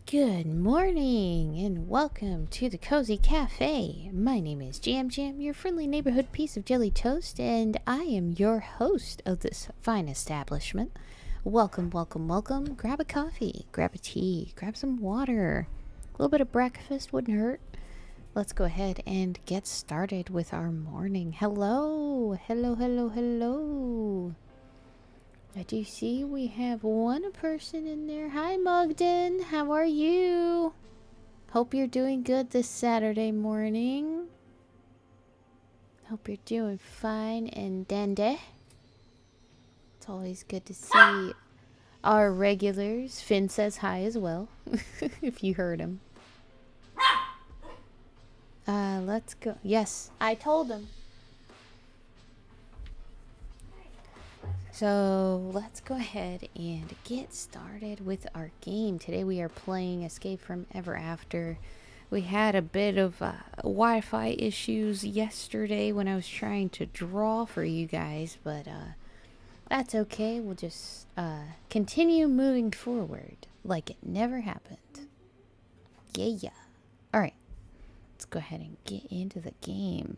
Good morning and welcome to the Cozy Cafe. My name is Jam Jam, your friendly neighborhood piece of jelly toast, and I am your host of this fine establishment. Welcome, welcome, welcome. Grab a coffee, grab a tea, grab some water. A little bit of breakfast wouldn't hurt. Let's go ahead and get started with our morning. Hello, hello, hello, hello. I do see we have one person in there. Hi, Mugden. How are you? Hope you're doing good this Saturday morning. Hope you're doing fine and dandy. It's always good to see our regulars. Finn says hi as well, if you heard him. Let's go. Yes, I told him. So let's go ahead and get started with our game. Today we are playing Escape from Ever After. We had a bit of Wi-Fi issues yesterday when I was trying to draw for you guys, but that's okay. We'll just continue moving forward like it never happened. Yeah. Alright, let's go ahead and get into the game.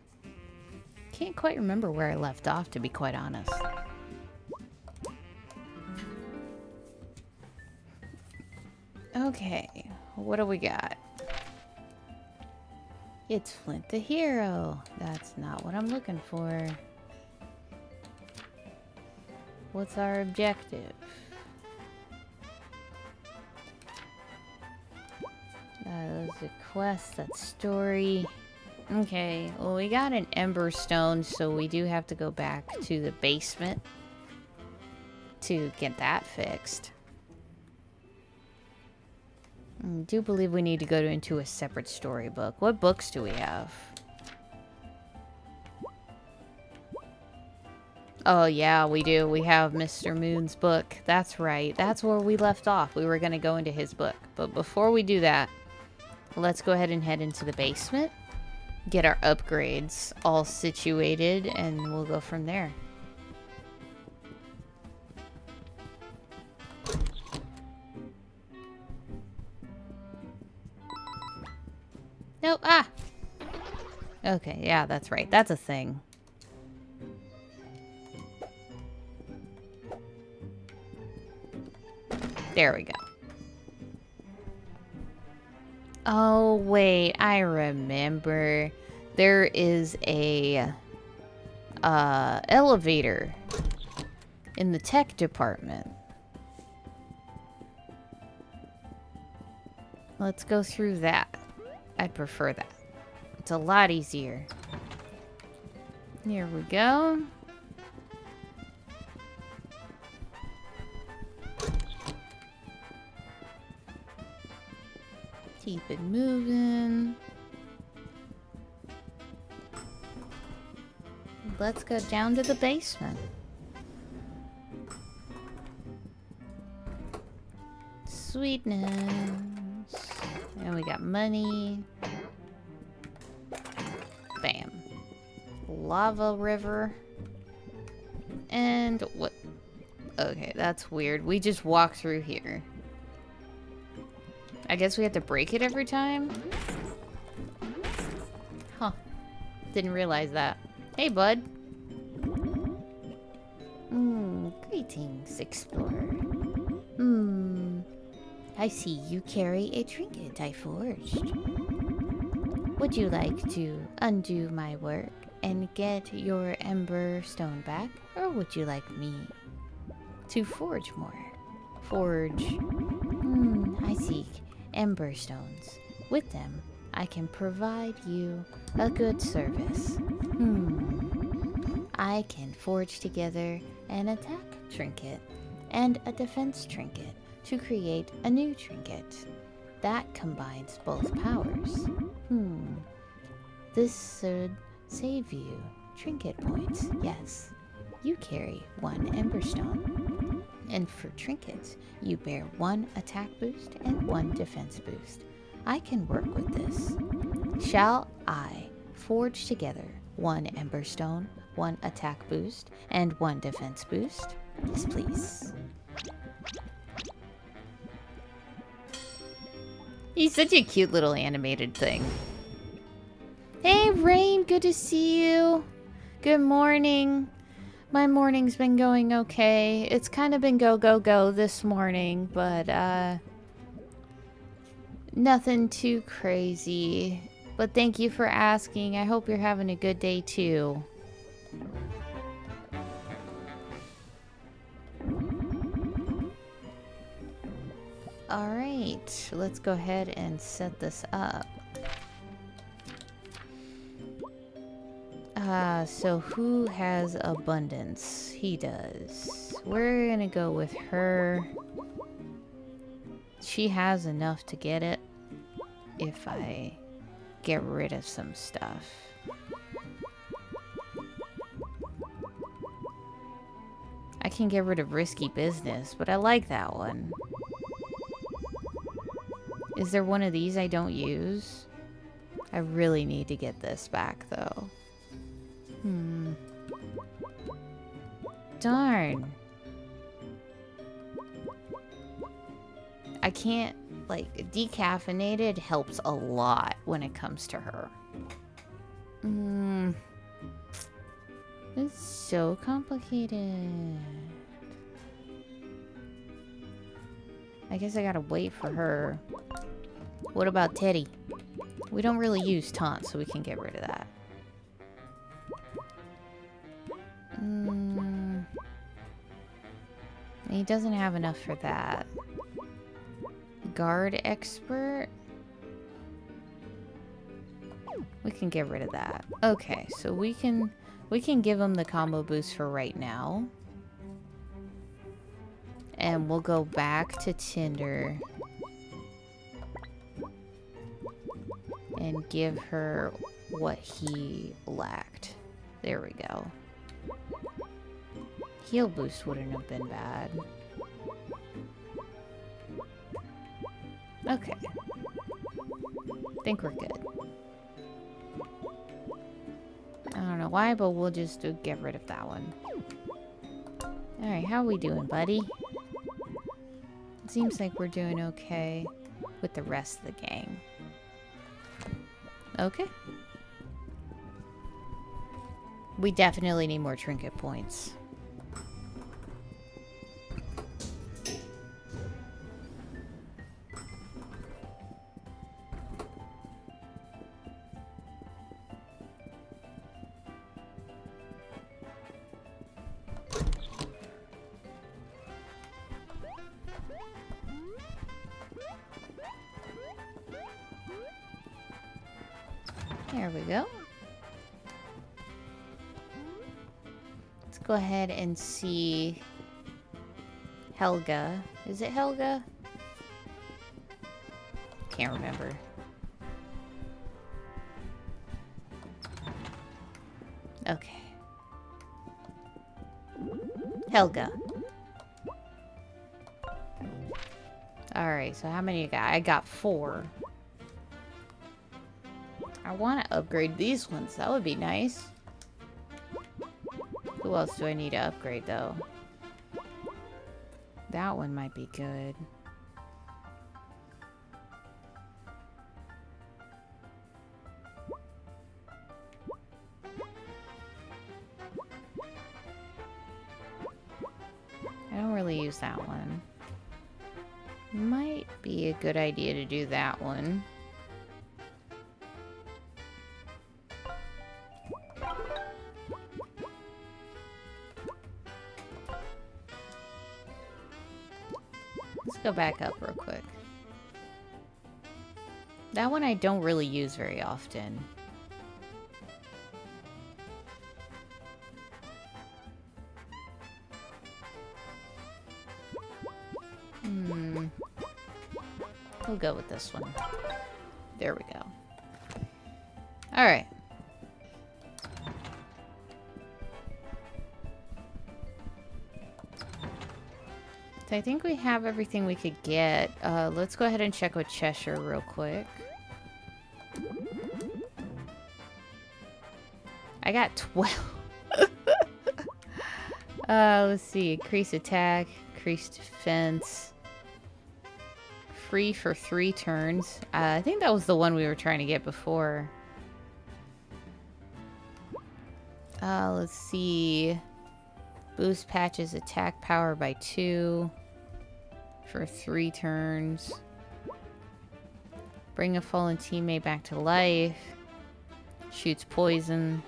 Can't quite remember where I left off, to be quite honest. Okay, what do we got? It's Flint the hero. That's not what I'm looking for. What's our objective? That's a quest, that's story. Okay, well we got an Ember Stone, so we do have to go back to the basement to get that fixed. I do believe we need to go into a separate storybook. What books do we have? Oh yeah, we do. We have Mr. Moon's book. That's right. That's where we left off. We were going to go into his book. But before we do that, let's go ahead and head into the basement. Get our upgrades all situated, and we'll go from there. No, Okay, yeah, that's right. That's a thing. There we go. Oh, wait, I remember. There is a elevator in the tech department. Let's go through that. I'd prefer that. It's a lot easier. Here we go. Keep it moving. Let's go down to the basement. Sweetness. And we got money. Bam. Lava river. And what? Okay, that's weird. We just walk through here. I guess we have to break it every time? Huh. Didn't realize that. Hey, bud. Greetings, explorer. I see you carry a trinket I forged. Would you like to undo my work and get your Ember Stone back? Or would you like me to forge more? Forge. I seek Ember Stones. With them, I can provide you a good service. I can forge together an attack trinket and a defense trinket to create a new trinket that combines both powers. This should save you trinket points. Yes, you carry one Emberstone. And for trinkets, you bear one attack boost and one defense boost. I can work with this. Shall I forge together one Emberstone, one attack boost, and one defense boost? Yes, please. He's such a cute little animated thing. Hey, Rain, good to see you. Good morning. My morning's been going okay. It's kind of been go, go, go this morning, but, nothing too crazy. But thank you for asking. I hope you're having a good day, too. Alright, let's go ahead and set this up. So who has abundance? He does. We're gonna go with her. She has enough to get it if I get rid of some stuff. I can get rid of risky business, but I like that one. Is there one of these I don't use? I really need to get this back, though. Darn. I can't, like, decaffeinated helps a lot when it comes to her. It's so complicated. I guess I gotta wait for her. What about Teddy? We don't really use taunt, so we can get rid of that. He doesn't have enough for that. Guard expert? We can get rid of that. Okay, so we can give him the combo boost for right now. And we'll go back to Tinder. And give her what he lacked. There we go. Heal boost wouldn't have been bad. Okay. Think we're good. I don't know why, but we'll just get rid of that one. Alright, how we doing, buddy? It seems like we're doing okay with the rest of the gang. Okay. We definitely need more trinket points. There we go. Let's go ahead and see Helga. Is it Helga? Can't remember. Okay. Helga. Alright, so how many you got? I got 4. I want to upgrade these ones. That would be nice. Who else do I need to upgrade, though? That one might be good. I don't really use that one. Might be a good idea to do that one. Go back up real quick. That one I don't really use very often. We'll go with this one. There we go. Alright. I think we have everything we could get. Let's go ahead and check with Cheshire real quick. I got 12. Let's see. Increase attack, increase defense, free for 3 turns. I think that was the one we were trying to get before. Let's see. Boost Patch's attack power by 2 for 3 turns. Bring a fallen teammate back to life. Shoots poison.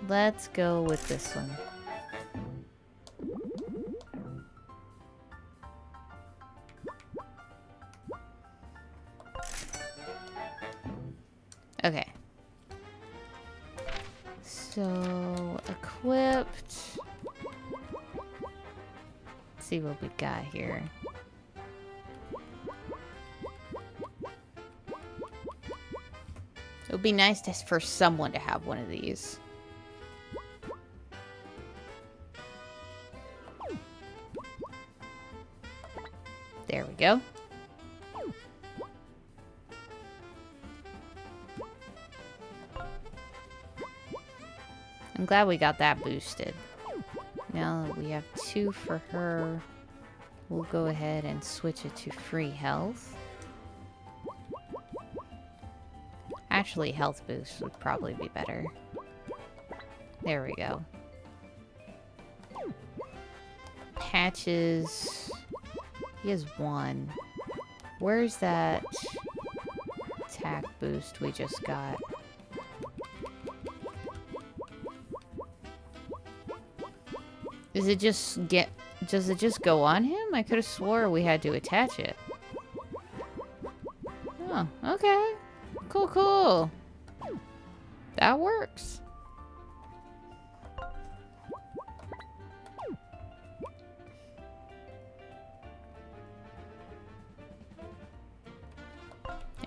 Let's go with this one. Okay. So, equipped. Let's see what we got here. It would be nice for someone to have one of these. There we go. I'm glad we got that boosted. Now that we have 2 for her, we'll go ahead and switch it to free health. Actually, health boost would probably be better. There we go. Patches. He has 1. Where's that attack boost we just got? Does it just go on him? I could have swore we had to attach it. Oh, okay. Cool, cool. That works.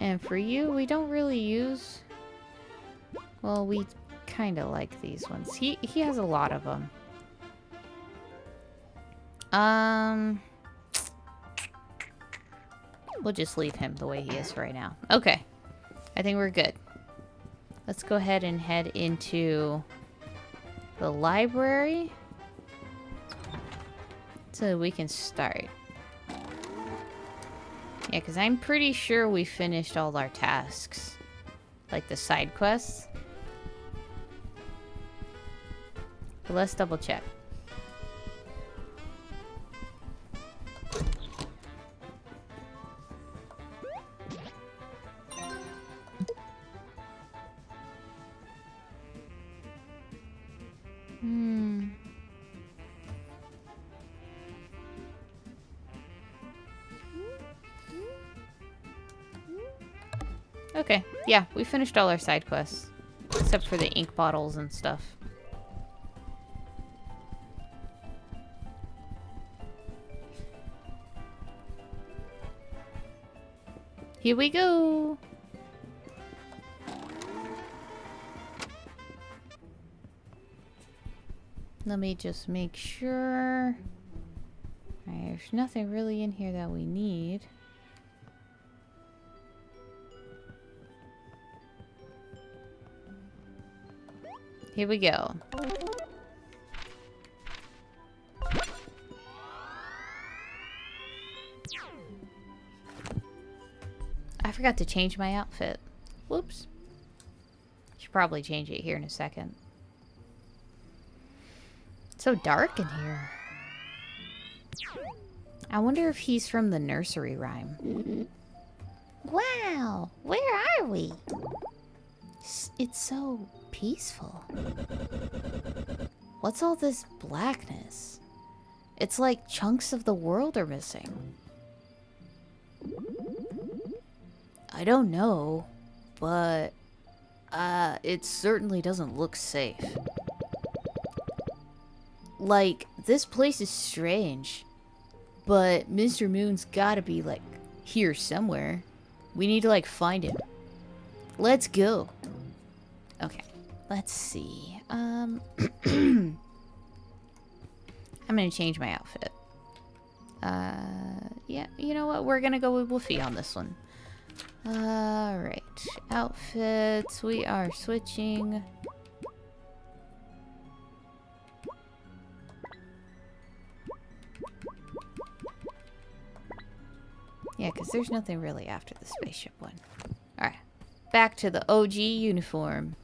And for you, we don't really use... Well, we kind of like these ones. He has a lot of them. We'll just leave him the way he is right now. Okay. I think we're good. Let's go ahead and head into the library so we can start. Yeah, because I'm pretty sure we finished all our tasks. Like the side quests. But let's double check. Okay, yeah, we finished all our side quests. Except for the ink bottles and stuff. Here we go! Let me just make sure. There's nothing really in here that we need. Here we go. I forgot to change my outfit. Whoops. Should probably change it here in a second. It's so dark in here. I wonder if he's from the nursery rhyme. Wow, where are we? It's so peaceful. What's all this blackness? It's like chunks of the world are missing. I don't know, but it certainly doesn't look safe. Like, this place is strange, but Mr. Moon's gotta be, like, here somewhere. We need to, like, find him. Let's go. Okay, let's see. I'm gonna change my outfit. Yeah, you know what? We're gonna go with Woofy on this one. Alright, outfits. We are switching. Yeah, because there's nothing really after the spaceship one. Alright. Back to the OG uniform.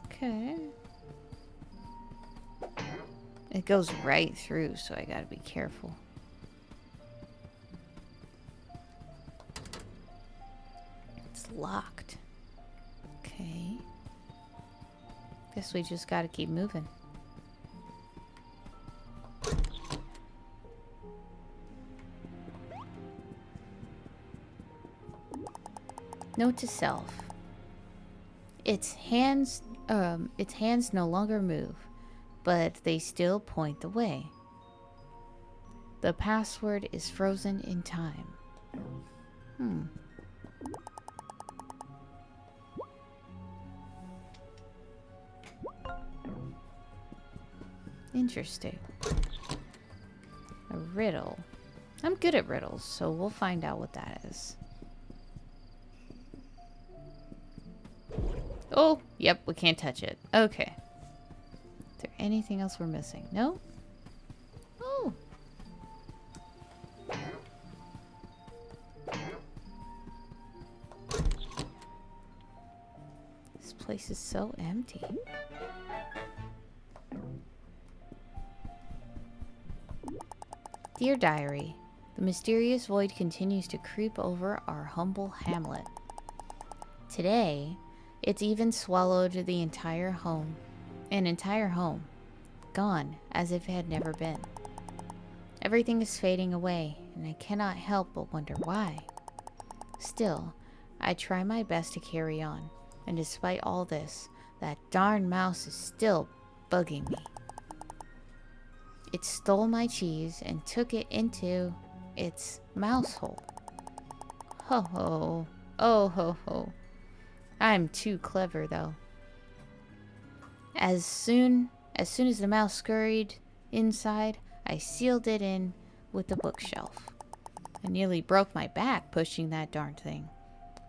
Okay. It goes right through, so I gotta be careful. It's locked. Okay. Guess we just gotta keep moving. Note to self. Its hands no longer move, but they still point the way. The password is frozen in time. Interesting. A riddle. I'm good at riddles, so we'll find out what that is. Oh, yep, we can't touch it. Okay. Is there anything else we're missing? No? Oh. This place is so empty. Dear Diary, the mysterious void continues to creep over our humble hamlet. Today, it's even swallowed the entire home. An entire home. Gone, as if it had never been. Everything is fading away, and I cannot help but wonder why. Still, I try my best to carry on, and despite all this, that darn mouse is still bugging me. It stole my cheese and took it into its mouse hole. Ho ho. Oh ho ho. I'm too clever though. As soon as the mouse scurried inside, I sealed it in with the bookshelf. I nearly broke my back pushing that darn thing.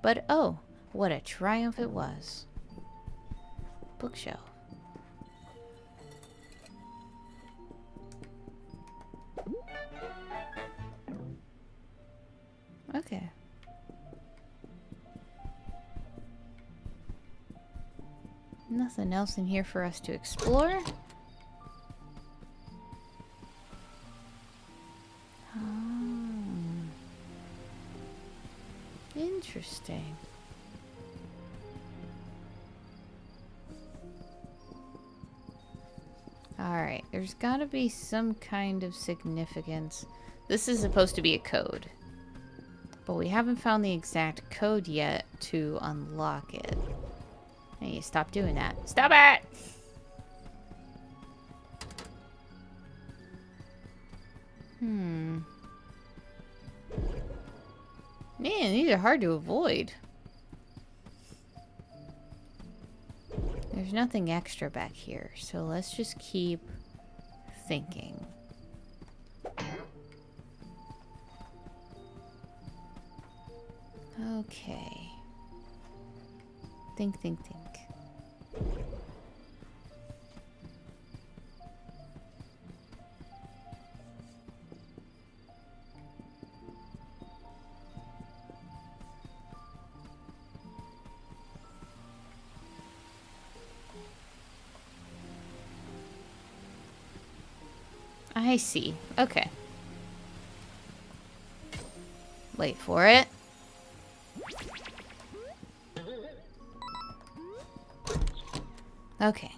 But oh, what a triumph it was. Bookshelf. Okay. Nothing else in here for us to explore. Interesting. Alright, there's gotta be some kind of significance. This is supposed to be a code. But we haven't found the exact code yet to unlock it. Hey, stop doing that. Stop it! Man, these are hard to avoid. There's nothing extra back here, so let's just keep thinking. Okay. Think. I see. Okay. Wait for it. Okay.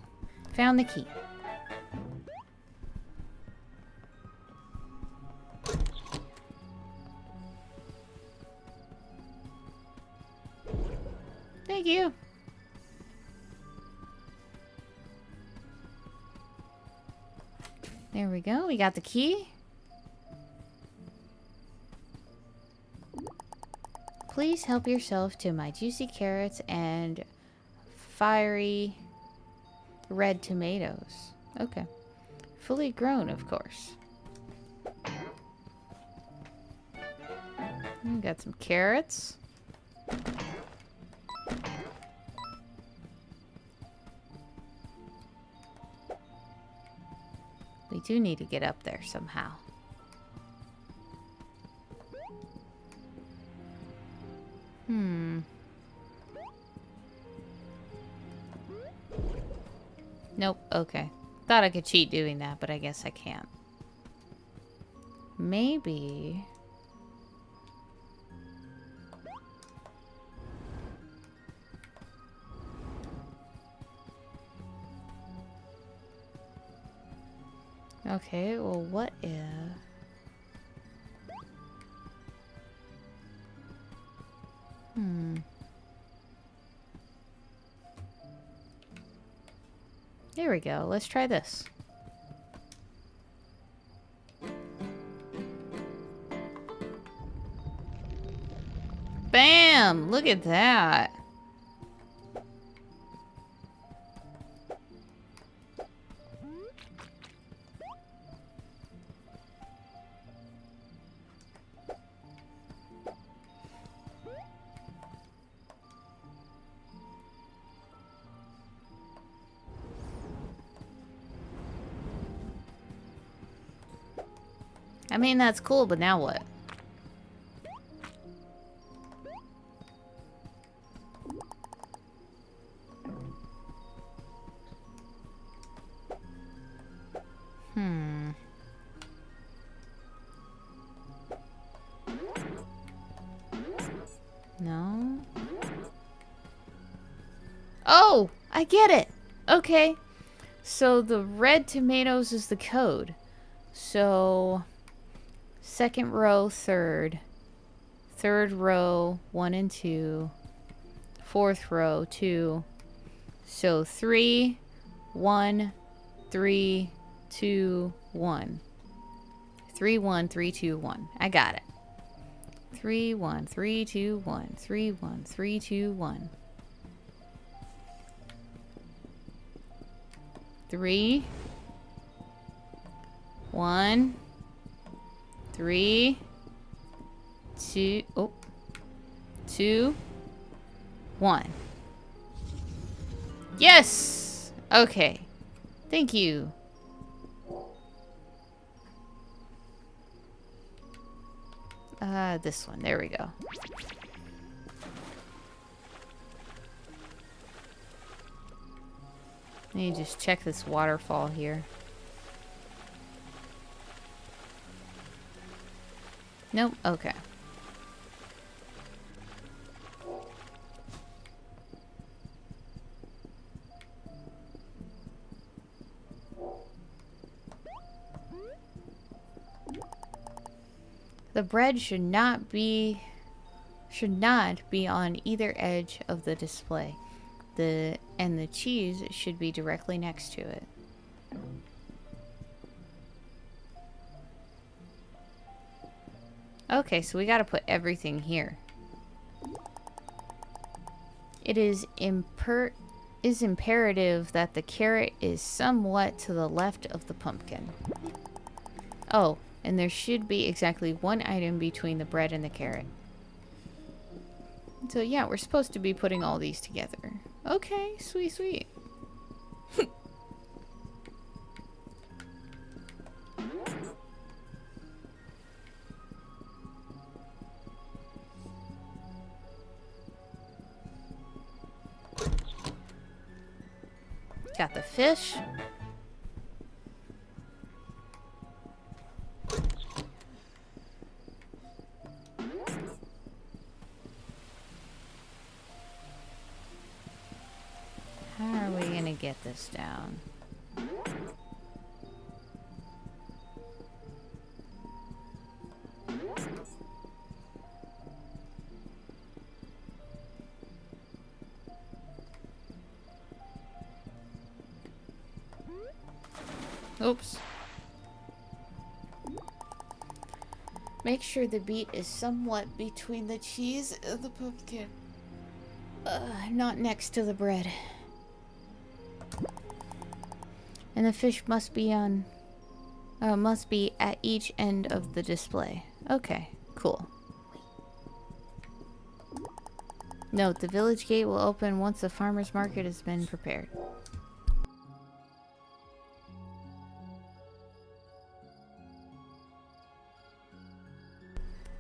Found the key. Thank you. There we go. We got the key. Please help yourself to my juicy carrots and fiery red tomatoes. Okay. Fully grown, of course. We got some carrots. We do need to get up there somehow. Nope, okay. Thought I could cheat doing that, but I guess I can't. Maybe... Okay, well, what if... There we go. Let's try this. Bam! Look at that. I mean, that's cool, but now what? No? Oh! I get it! Okay. So the red tomatoes is the code. So... second row, third. Third row, 1 and 2. Fourth row, 2. So 3, 1, 3, 2, 1. 3, 1, 3, 2, 1. I got it. 3, 1, 3, 2, 1. 3, 1, 3, 2, 1. 3, 1, 3, 2, 2, 1. Yes! Okay. Thank you. This one. There we go. Let me just check this waterfall here. Nope. Okay. The bread should not be on either edge of the display. And the cheese should be directly next to it. Okay, so we gotta put everything here. It is imperative that the carrot is somewhat to the left of the pumpkin. Oh, and there should be exactly one item between the bread and the carrot. So yeah, we're supposed to be putting all these together. Okay, sweet, sweet. Got the fish. How are we gonna get this down? Oops. Make sure the beet is somewhat between the cheese and the pumpkin. Not next to the bread. And the fish must be at each end of the display. Okay, cool. Note, the village gate will open once the farmer's market has been prepared.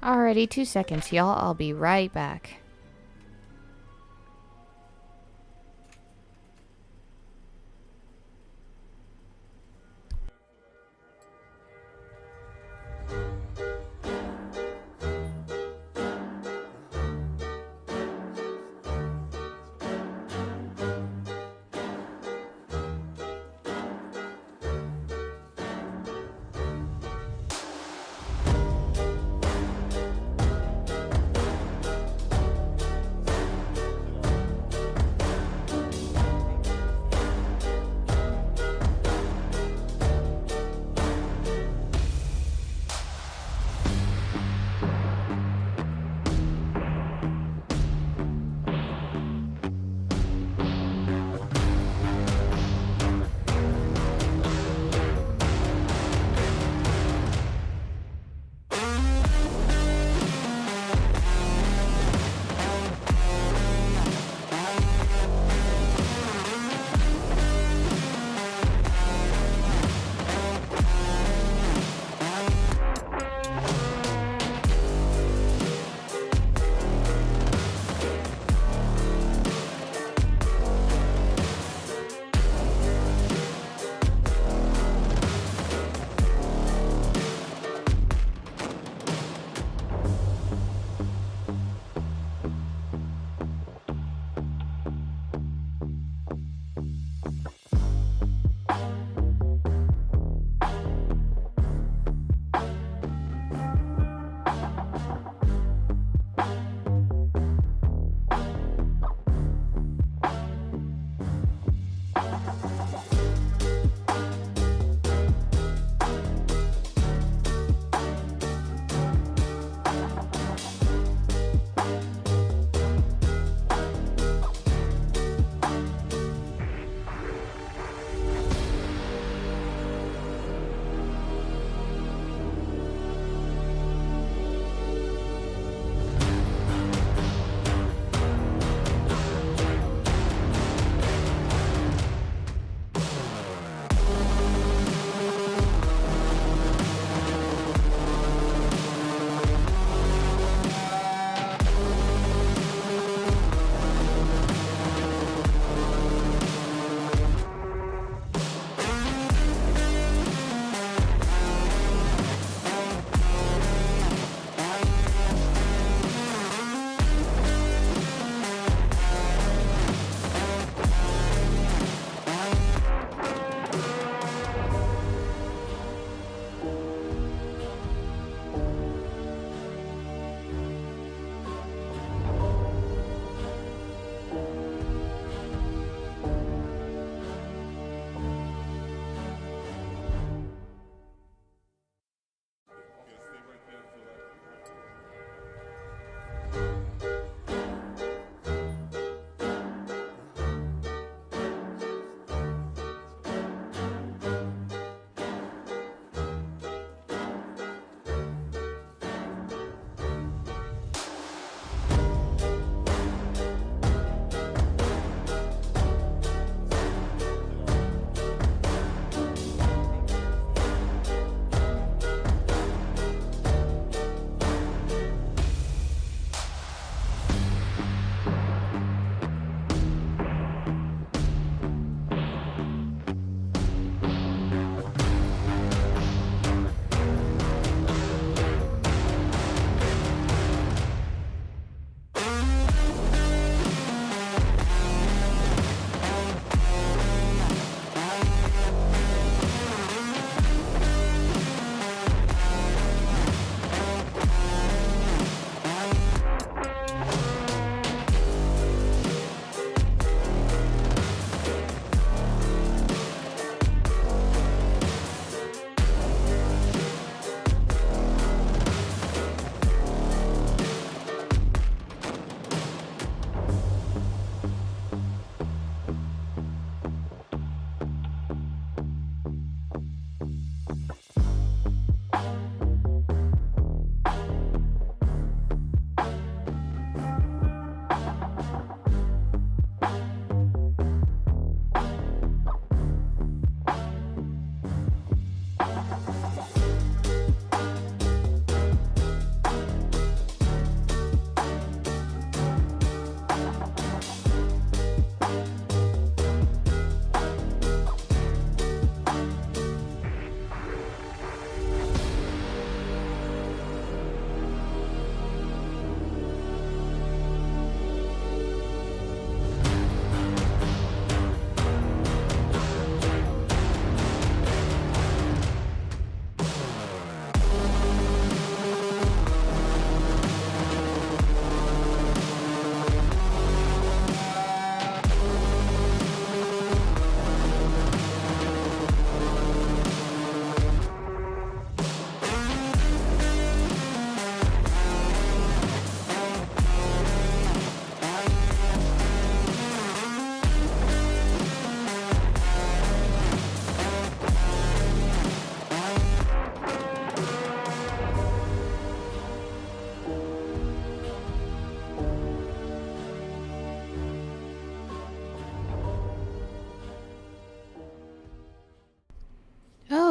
Alrighty, 2 seconds, y'all. I'll be right back.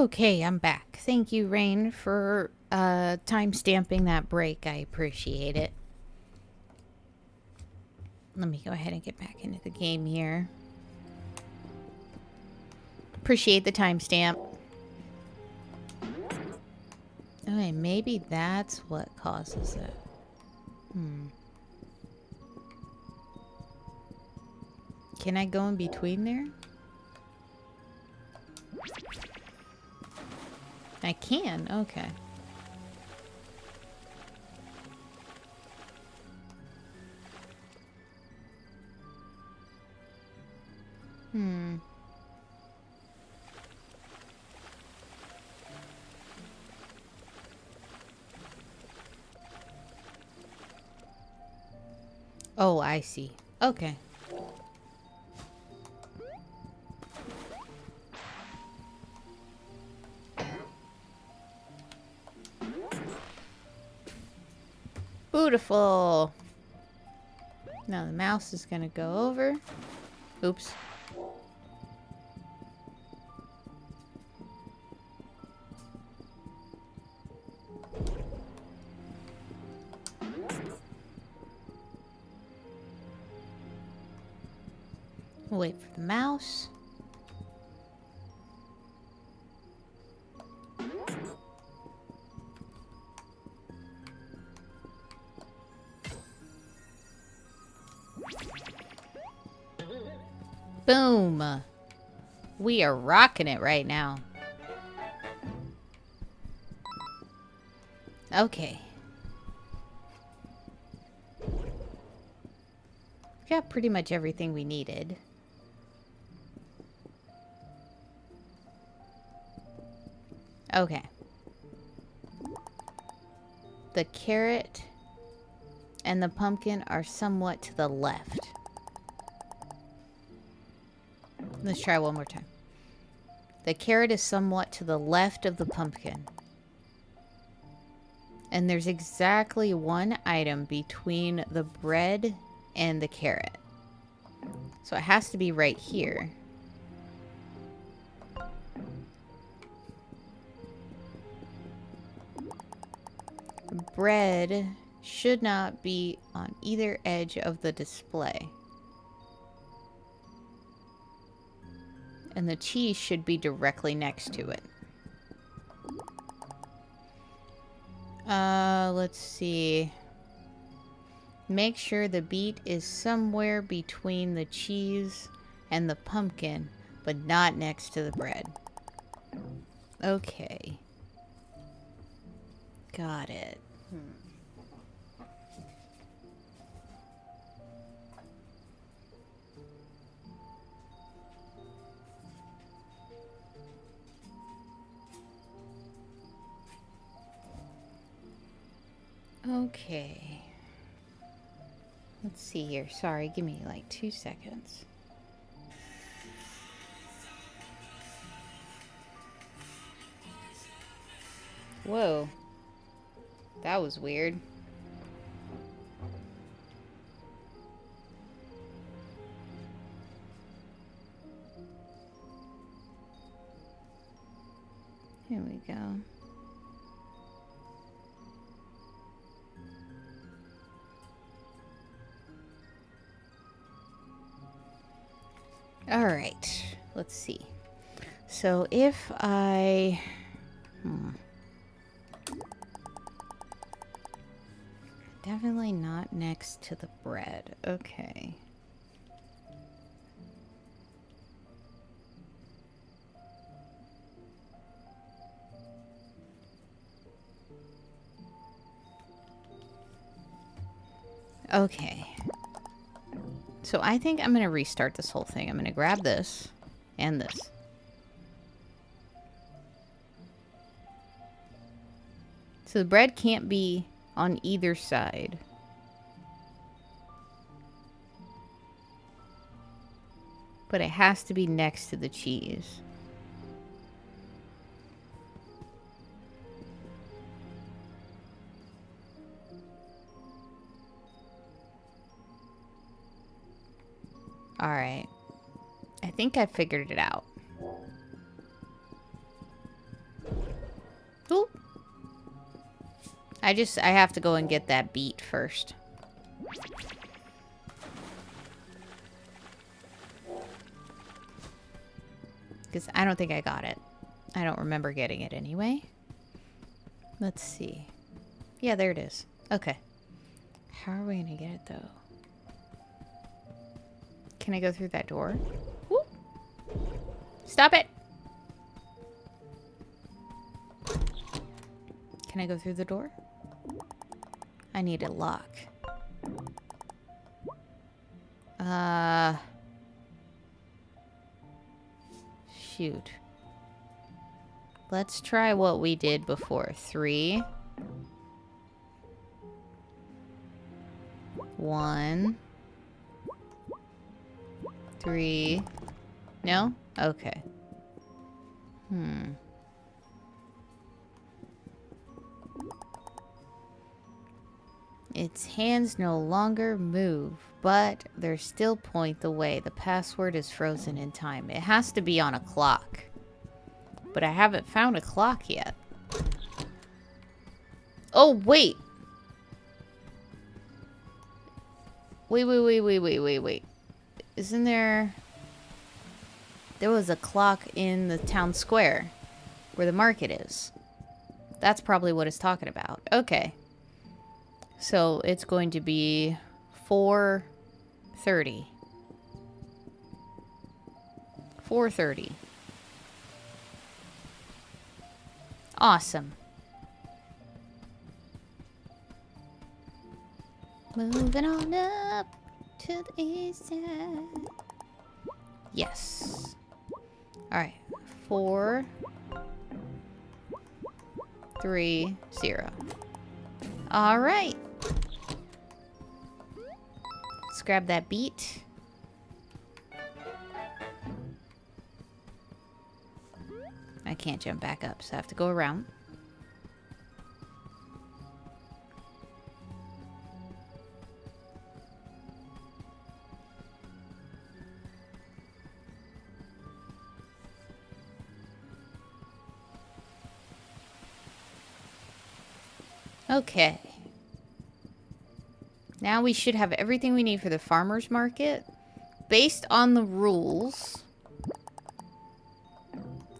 Okay, I'm back. Thank you, Rain, for time stamping that break. I appreciate it. Let me go ahead and get back into the game here. Appreciate the timestamp. Okay, maybe that's what causes it. Can I go in between there? I can, okay. Oh, I see. Okay. Beautiful. Now the mouse is gonna go over. Oops. We'll wait for the mouse. Boom. We are rocking it right now. Okay. Got pretty much everything we needed. Okay. The carrot and the pumpkin are somewhat to the left. Let's try one more time. The carrot is somewhat to the left of the pumpkin. And there's exactly one item between the bread and the carrot. So it has to be right here. Bread should not be on either edge of the display. And the cheese should be directly next to it. Let's see. Make sure the beet is somewhere between the cheese and the pumpkin, but not next to the bread. Okay. Got it. Okay. Let's see here. Sorry, give me like 2 seconds. Whoa. That was weird. Here we go. All right, let's see. So if I... Definitely not next to the bread. Okay. Okay. So I think I'm going to restart this whole thing. I'm going to grab this and this. So the bread can't be on either side. But it has to be next to the cheese. Alright. I think I figured it out. I have to go and get that beet first. Because I don't think I got it. I don't remember getting it anyway. Let's see. Yeah, there it is. Okay. How are we gonna get it, though? Can I go through that door? Whoop. Stop it! Can I go through the door? I need a lock. Shoot. Let's try what we did before. 3. 1. 3. No? Okay. Its hands no longer move, but they still point the way. The password is frozen in time. It has to be on a clock. But I haven't found a clock yet. Oh, wait! Wait. Isn't there... There was a clock in the town square where the market is. That's probably what it's talking about. Okay. So it's going to be 4:30. 4:30. Awesome. Moving on up to the east side. Yes. Alright. 4, 3, 0. Alright. Let's grab that beet. I can't jump back up, so I have to go around. Okay. Now we should have everything we need for the farmer's market. Based on the rules,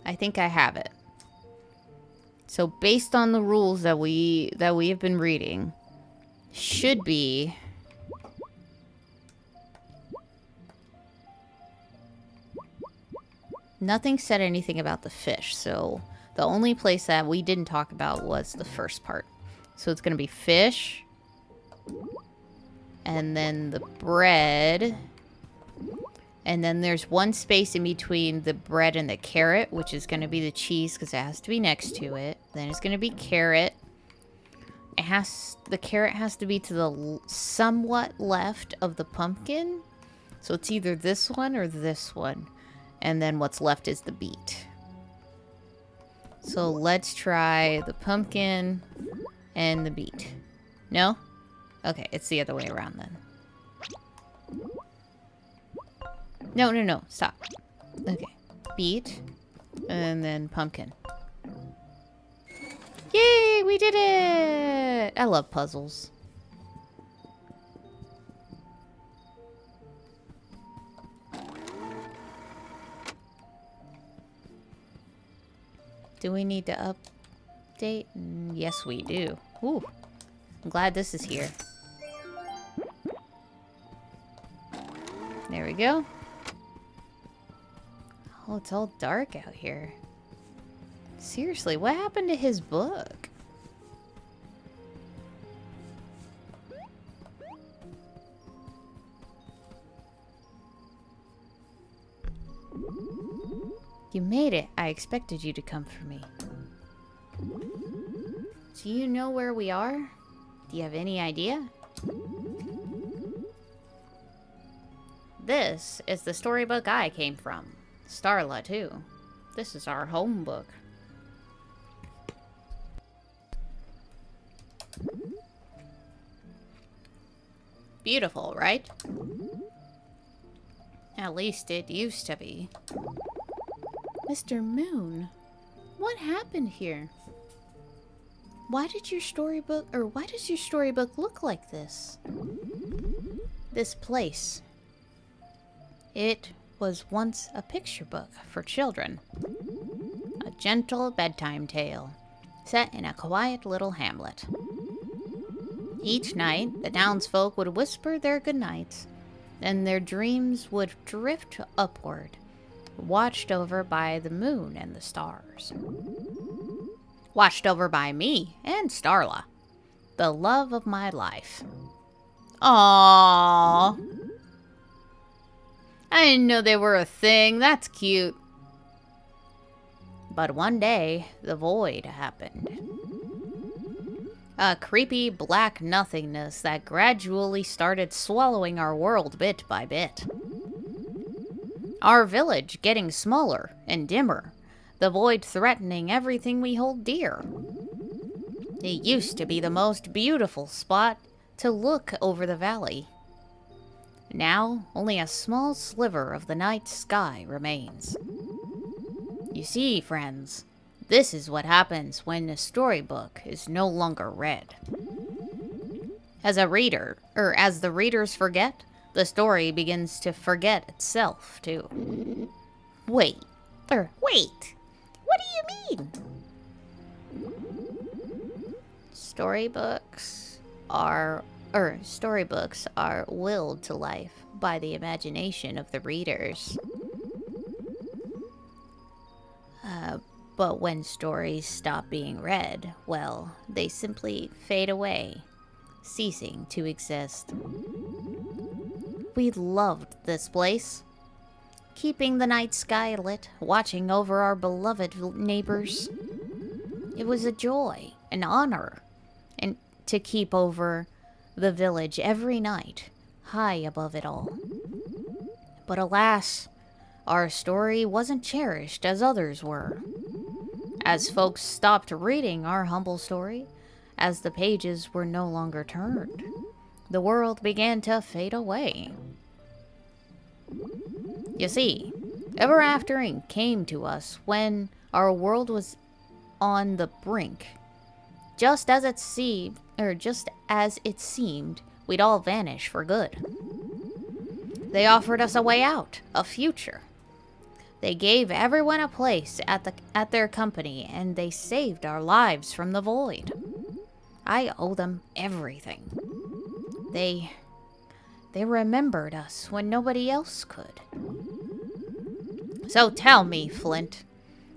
I think I have it. So based on the rules that we have been reading, should be nothing said anything about the fish, so the only place that we didn't talk about was the first part. So it's going to be fish, and then the bread, and then there's one space in between the bread and the carrot, which is going to be the cheese because it has to be next to it. Then it's going to be carrot. The carrot has to be to the somewhat left of the pumpkin. So it's either this one or this one. And then what's left is the beet. So let's try the pumpkin and the beet. No? Okay, it's the other way around then. No. Stop. Okay. Beet. And then pumpkin. Yay! We did it! I love puzzles. Do we need to update? Yes, we do. Ooh. I'm glad this is here. There we go. Oh, it's all dark out here. Seriously, what happened to his book? You made it. I expected you to come for me. Do you know where we are? Do you have any idea? This is the storybook I came from. Starla, too. This is our home book. Beautiful, right? At least it used to be. Mr. Moon, what happened here? why does your storybook look like this? This place. It was once a picture book for children. A gentle bedtime tale set in a quiet little hamlet. Each night, the townsfolk would whisper their goodnights, and their dreams would drift upward, watched over by the moon and the stars. Watched over by me and Starla, the love of my life. Aww. I didn't know they were a thing. That's cute. But one day, the void happened. A creepy black nothingness that gradually started swallowing our world bit by bit. Our village getting smaller and dimmer, the void threatening everything we hold dear. It used to be the most beautiful spot to look over the valley. Now, only a small sliver of the night sky remains. You see, friends, this is what happens when a storybook is no longer read. As the readers forget, the story begins to forget itself, too. Wait. What do you mean? Storybooks are willed to life by the imagination of the readers. But when stories stop being read, well, they simply fade away, ceasing to exist. We loved this place. Keeping the night sky lit, watching over our beloved neighbors. It was a joy, an honor, and to keep over the village every night, high above it all. But alas, our story wasn't cherished as others were. As folks stopped reading our humble story, as the pages were no longer turned, the world began to fade away. You see, Ever After Inc. came to us when our world was on the brink. Just as it seemed, we'd all vanish for good. They offered us a way out, a future. They gave everyone a place at their company, and they saved our lives from the void. I owe them everything. They remembered us when nobody else could. So tell me, Flint,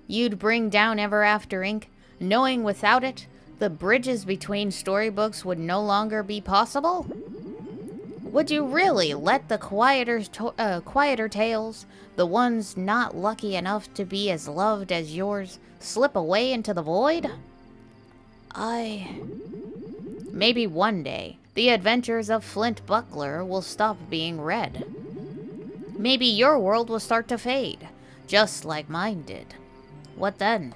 you'd bring down Ever After Inc., knowing without it, the bridges between storybooks would no longer be possible? Would you really let the quieter tales, the ones not lucky enough to be as loved as yours, slip away into the void? Maybe one day, the adventures of Flint Buckler will stop being read. Maybe your world will start to fade, just like mine did. What then?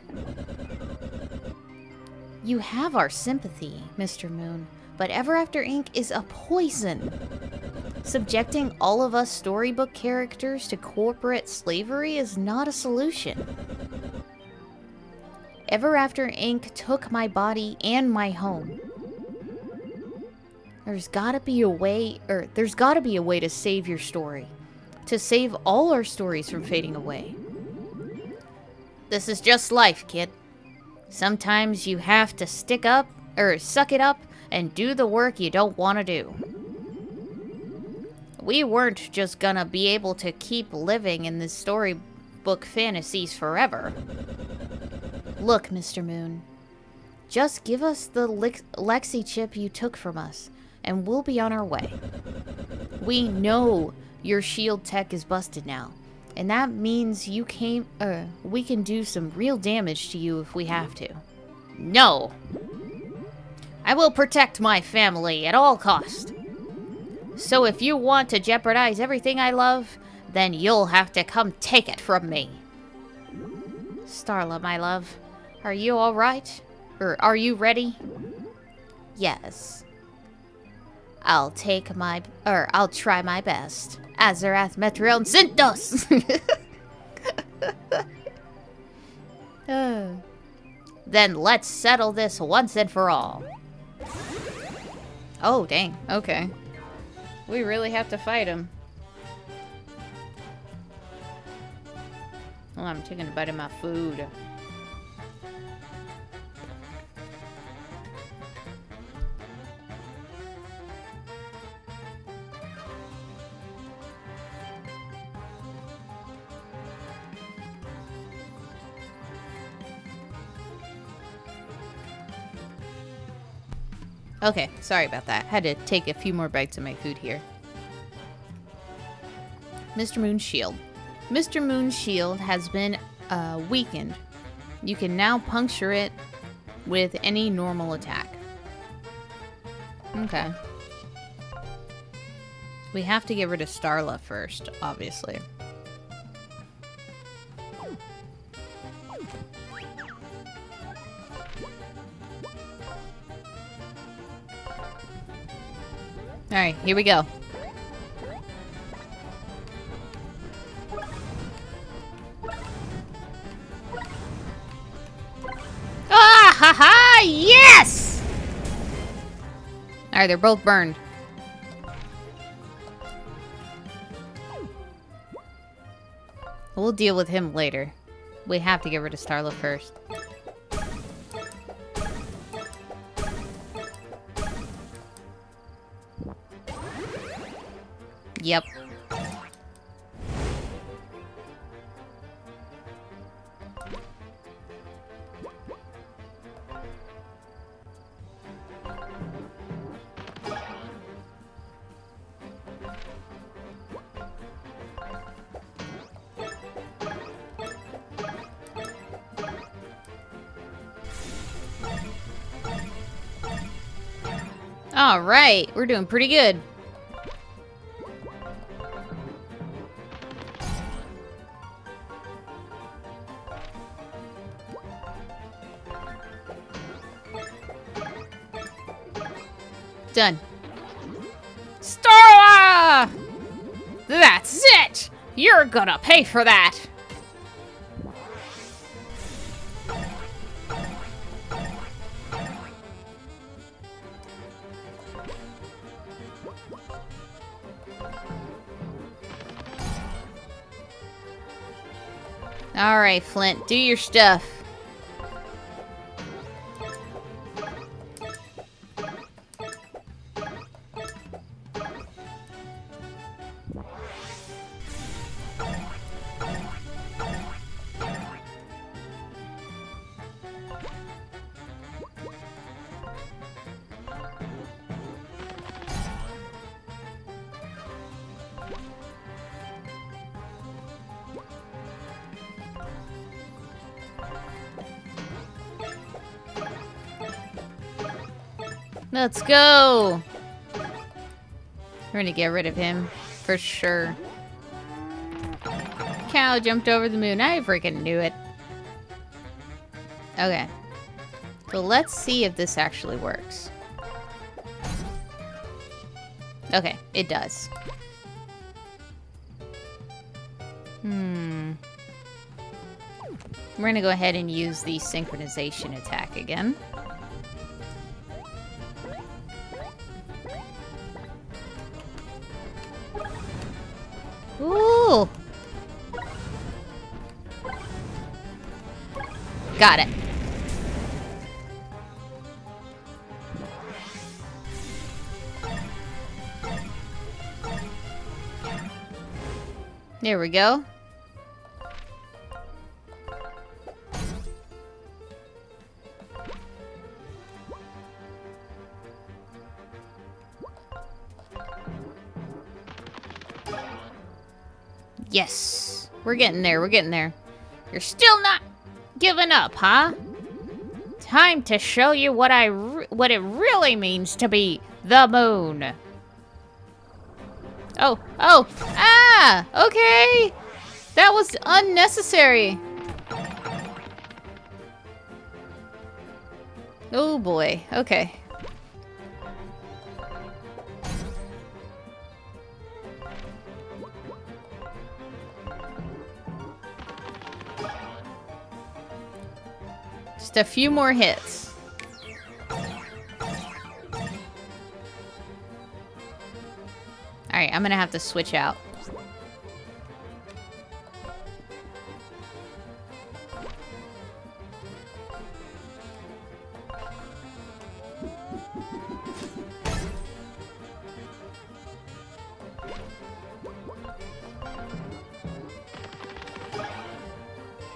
You have our sympathy, Mr. Moon, but Ever After Inc. is a poison. Subjecting all of us storybook characters to corporate slavery is not a solution. Ever After Inc. took my body and my home. There's gotta be a way to save your story. To save all our stories from fading away. This is just life, kid. Sometimes you have to suck it up and do the work you don't want to do. We weren't just gonna be able to keep living in the storybook fantasies forever. Look, Mr. Moon. Just give us the Lexi chip you took from us, and we'll be on our way. We know your shield tech is busted now, and that means we can do some real damage to you if we have to. No! I will protect my family at all costs. So if you want to jeopardize everything I love, then you'll have to come take it from me. Starla, my love, are you all right? Or are you ready? Yes. I'll try my best. Azarath Metrion Synthos! Then let's settle this once and for all. Oh, dang. Okay. We really have to fight him. Oh, I'm taking a bite of my food. Okay, sorry about that. Had to take a few more bites of my food here. Mr. Moon's shield. Mr. Moon's shield has been weakened. You can now puncture it with any normal attack. Okay. We have to get rid of Starla first, obviously. Alright, here we go. Ah, ha ha! Yes! Alright, they're both burned. We'll deal with him later. We have to get rid of Starla first. Yep. All right, we're doing pretty good. Done. Starla! That's it! You're gonna pay for that! Alright, Flint, do your stuff. Let's go! We're gonna get rid of him, for sure. Cow jumped over the moon. I freaking knew it. Okay. So let's see if this actually works. Okay, it does. We're gonna go ahead and use the synchronization attack again. Ooh! Got it. There we go. Yes. We're getting there. We're getting there. You're still not giving up, huh? Time to show you what it really means to be the moon. Oh. Ah! Okay. That was unnecessary. Oh boy. Okay. Just a few more hits. Alright, I'm gonna have to switch out.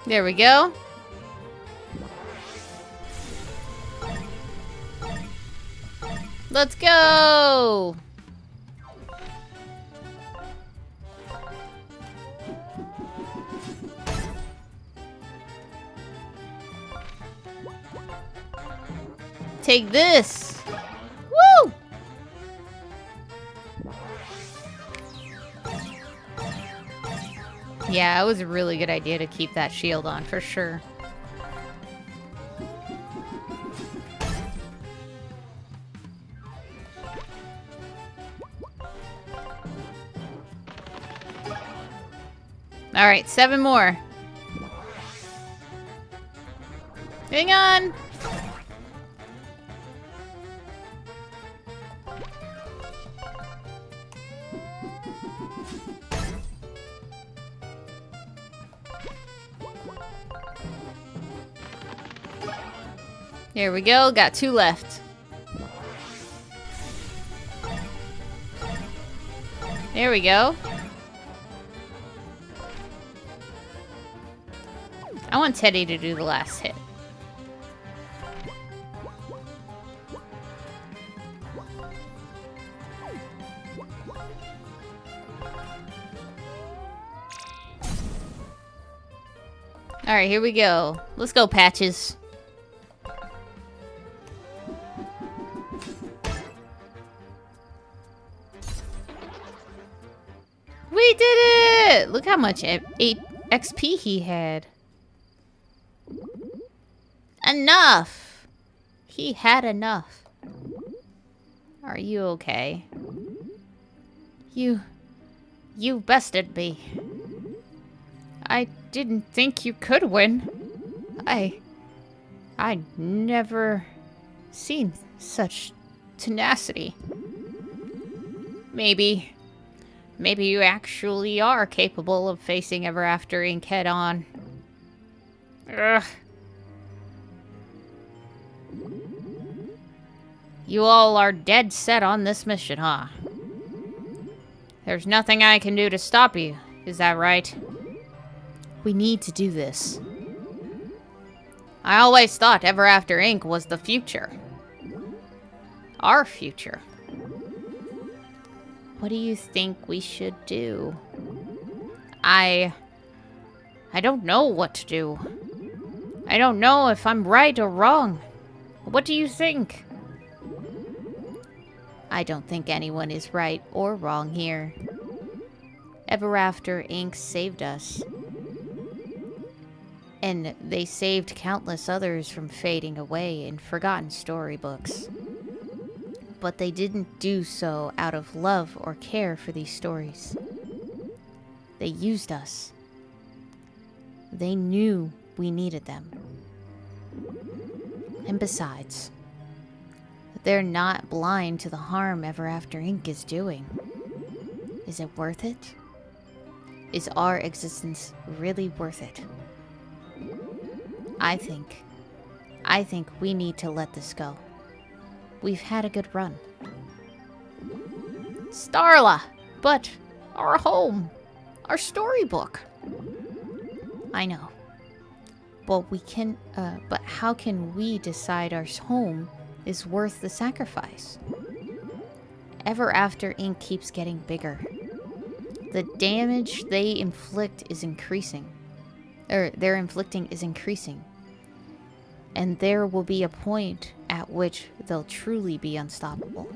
There we go. Let's go! Take this! Woo! Yeah, it was a really good idea to keep that shield on, for sure. Alright, 7 more. Hang on! There we go, got 2 left. There we go. I want Teddy to do the last hit. Alright, here we go. Let's go, Patches. We did it! Look how much 8 XP he had. Enough! He had enough. Are you okay? You bested me. I didn't think you could win. I never seen such tenacity. Maybe you actually are capable of facing Ever After Inc. head on. Ugh. You all are dead set on this mission, huh? There's nothing I can do to stop you, is that right? We need to do this. I always thought Ever After Inc. was the future. Our future. What do you think we should do? I don't know what to do. I don't know if I'm right or wrong. What do you think? I don't think anyone is right or wrong here. Ever After Inc. saved us. And they saved countless others from fading away in forgotten storybooks. But they didn't do so out of love or care for these stories. They used us. They knew we needed them. And besides, they're not blind to the harm Ever After Inc. is doing. Is it worth it? Is our existence really worth it? I think we need to let this go. We've had a good run. Starla! But our home! Our storybook! I know. But but how can we decide our home is worth the sacrifice? Ever After Inc. keeps getting bigger. The damage they inflict is increasing. They're inflicting is increasing. And there will be a point at which they'll truly be unstoppable.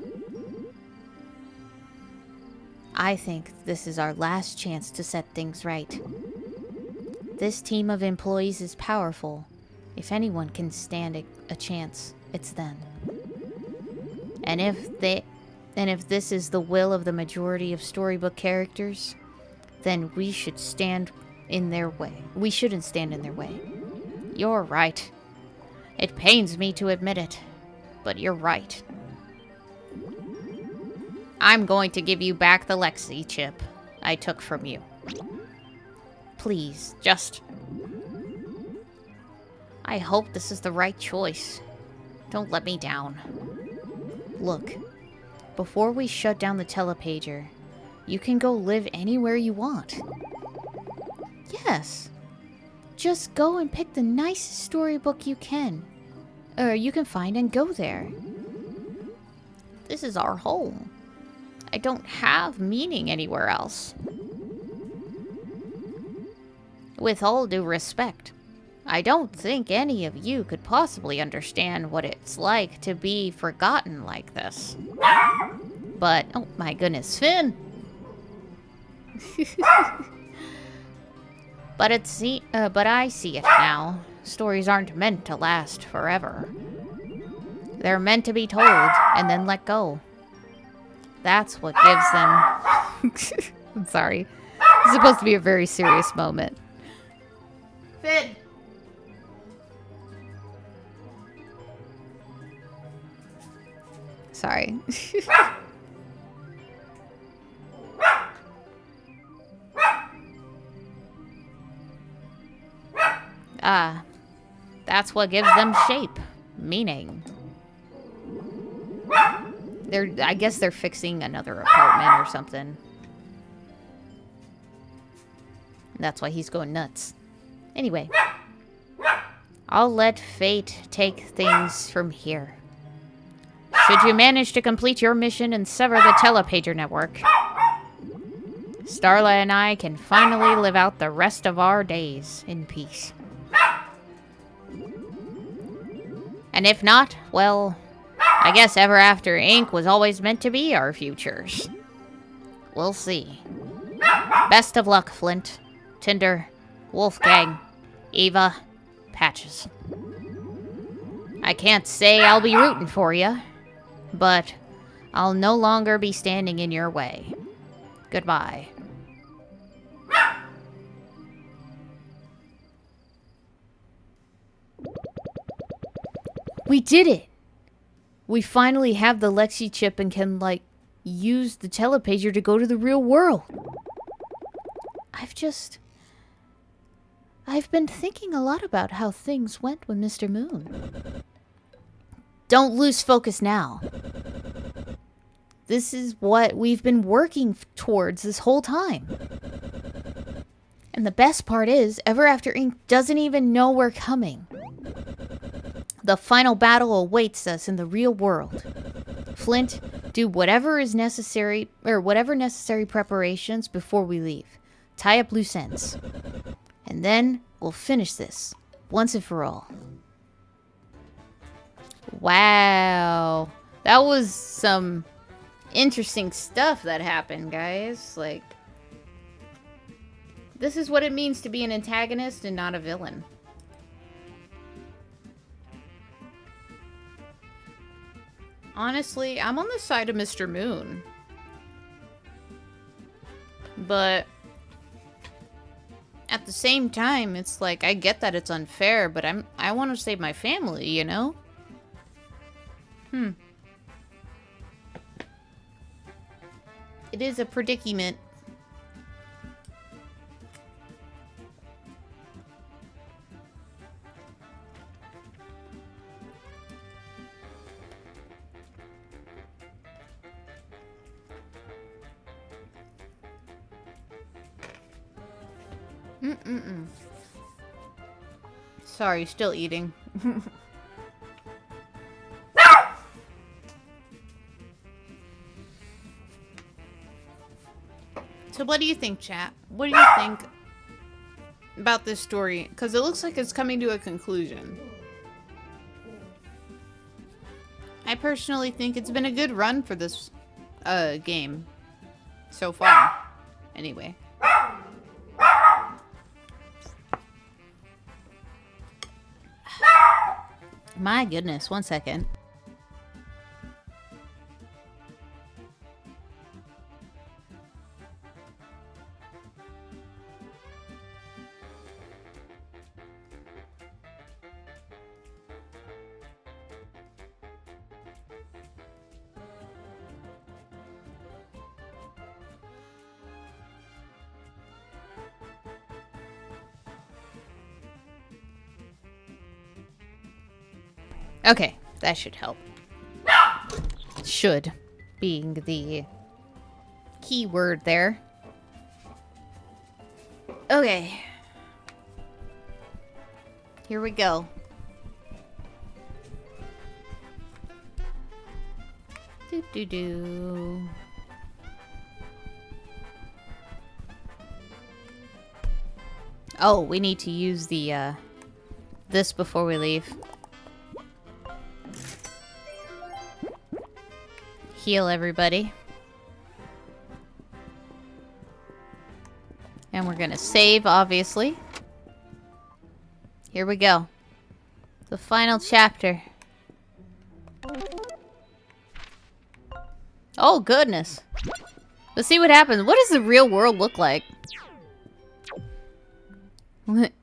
I think this is our last chance to set things right. This team of employees is powerful. If anyone can stand a chance, it's them. And if this is the will of the majority of storybook characters, then we should stand in their way. We shouldn't stand in their way. You're right. It pains me to admit it, but you're right. I'm going to give you back the Lexi chip I took from you. Please, just... I hope this is the right choice. Don't let me down. Look, before we shut down the telepager, you can go live anywhere you want. Yes. Just go and pick the nicest storybook you can. Or you can find and go there. This is our home. I don't have meaning anywhere else. With all due respect, I don't think any of you could possibly understand what it's like to be forgotten like this. But, oh my goodness, Finn! But I see it now. Stories aren't meant to last forever. They're meant to be told and then let go. That's what gives them... I'm sorry. It's supposed to be a very serious moment. Finn! Sorry. That's what gives them shape. Meaning. I guess they're fixing another apartment or something. That's why he's going nuts. Anyway. I'll let fate take things from here. Should you manage to complete your mission and sever the telepager network, Starla and I can finally live out the rest of our days in peace. And if not, well, I guess Ever After Inc. was always meant to be our futures. We'll see. Best of luck, Flint, Tinder, Wolfgang, Eva, Patches. I can't say I'll be rooting for you, but I'll no longer be standing in your way. Goodbye. We did it! We finally have the Lexi chip and can, like, use the telepager to go to the real world. I've been thinking a lot about how things went with Mr. Moon. Don't lose focus now. This is what we've been working towards this whole time. And the best part is, Ever After Inc. doesn't even know we're coming. The final battle awaits us in the real world. Flint, do whatever is necessary, or whatever necessary preparations before we leave. Tie up loose ends. And then we'll finish this, once and for all. Wow. That was some interesting stuff that happened, guys. Like, this is what it means to be an antagonist and not a villain. Honestly, I'm on the side of Mr. Moon. But at the same time, it's like, I get that it's unfair, but I want to save my family, you know? It is a predicament. Sorry, still eating. So what do you think, chat? What do you think about this story? Because it looks like it's coming to a conclusion. I personally think it's been a good run for this game so far. Anyway. My goodness, one second. Okay, that should help. Should being the key word there. Okay. Here we go. Do. Oh, we need to use the this before we leave. Heal everybody. And we're gonna save, obviously. Here we go. The final chapter. Oh, goodness. Let's see what happens. What does the real world look like?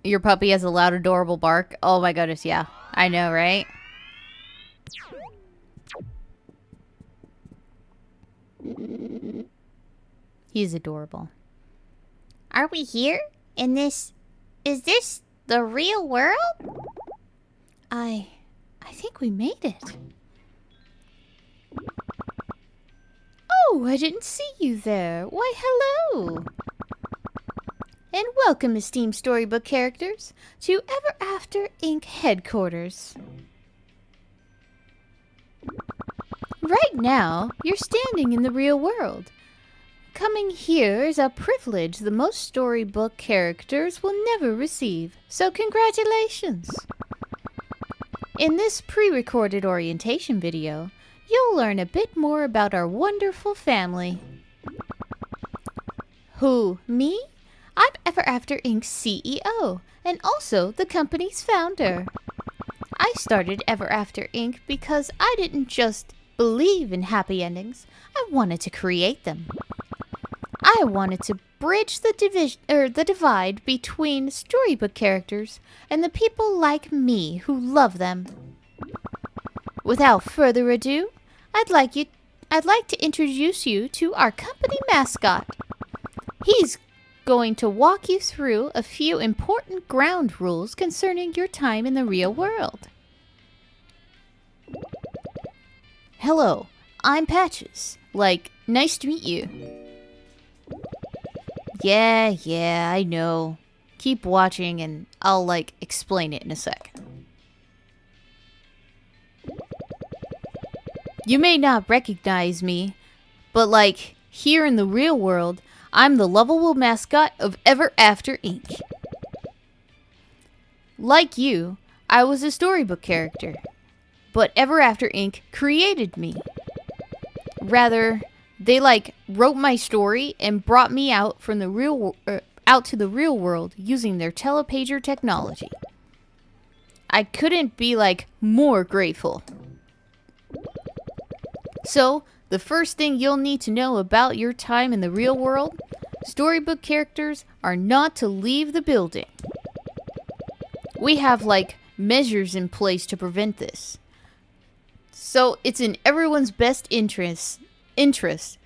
Your puppy has a loud, adorable bark. Oh my goodness, yeah. I know, right? He's adorable. Are we here? Is this the real world? I think we made it. Oh, I didn't see you there. Why, hello. And welcome, esteemed storybook characters, to Ever After Inc. headquarters. Right now, you're standing in the real world. Coming here is a privilege the most storybook characters will never receive, so congratulations! In this pre-recorded orientation video, you'll learn a bit more about our wonderful family. Who, me? I'm Ever After Inc.'s CEO, and also the company's founder. I started Ever After Inc. because I didn't just believe in happy endings, I wanted to create them. I wanted to bridge the divide between storybook characters and the people like me who love them. Without further ado, I'd like to introduce you to our company mascot. He's going to walk you through a few important ground rules concerning your time in the real world. Hello, I'm Patches. Nice to meet you. Yeah, I know. Keep watching and I'll, explain it in a sec. You may not recognize me, but, here in the real world, I'm the lovable mascot of Ever After Inc. Like you, I was a storybook character, but Ever After Inc. created me. Rather, they wrote my story and brought me out from the out to the real world using their telepager technology. I couldn't be more grateful. So, the first thing you'll need to know about your time in the real world, storybook characters are not to leave the building. We have measures in place to prevent this. So, it's in everyone's best interest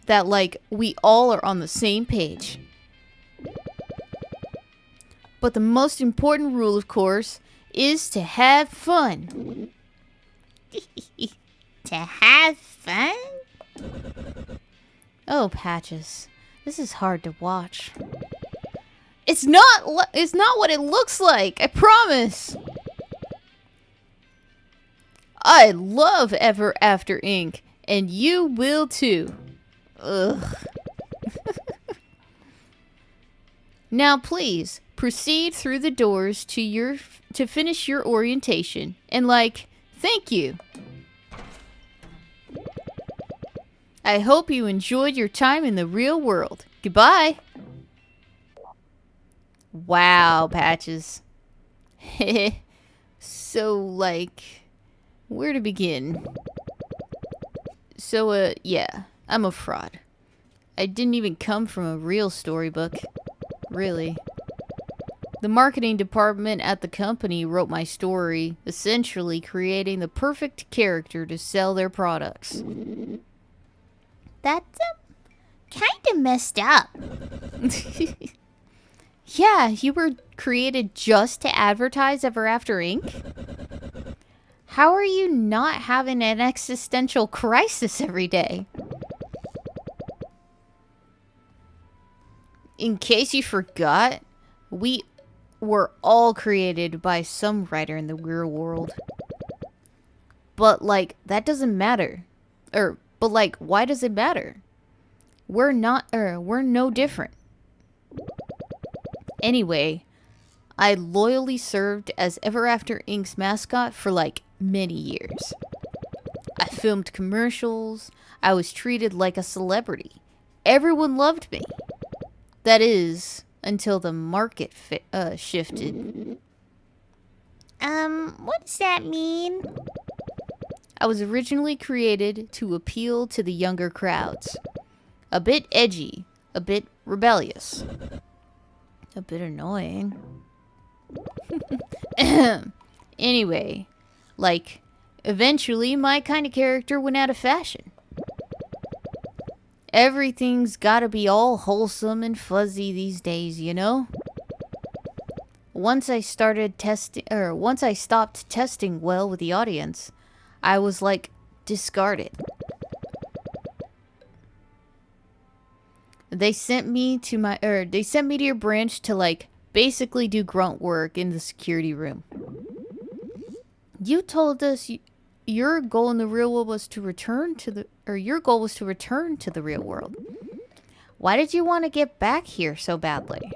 that we all are on the same page. But the most important rule, of course, is to have fun. To have fun? Oh, Patches, this is hard to watch. It's not what it looks like, I promise. I love Ever After Inc. And you will too. Ugh. Now please, proceed through the doors to finish your orientation. And thank you. I hope you enjoyed your time in the real world. Goodbye. Wow, Patches. So, where to begin? So, yeah, I'm a fraud. I didn't even come from a real storybook. Really. The marketing department at the company wrote my story, essentially creating the perfect character to sell their products. That's kinda messed up. Yeah, you were created just to advertise Ever After Inc.? How are you not having an existential crisis every day? In case you forgot, we were all created by some writer in the real world. But, like, that doesn't matter. But, like, why does it matter? We're no different. Anyway, I loyally served as Ever After Inc.'s mascot for, like, many years. I filmed commercials. I was treated like a celebrity. Everyone loved me. That is, until the market shifted. What does that mean? I was originally created to appeal to the younger crowds. A bit edgy, a bit rebellious, a bit annoying. Anyway, like, eventually my kind of character went out of fashion. Everything's gotta be all wholesome and fuzzy these days, you know? Once I stopped testing well with the audience, I was, like, discarded. They sent me to your branch to, like, basically do grunt work in the security room. You told us your goal in the real world was to return to the real world. Why did you want to get back here so badly?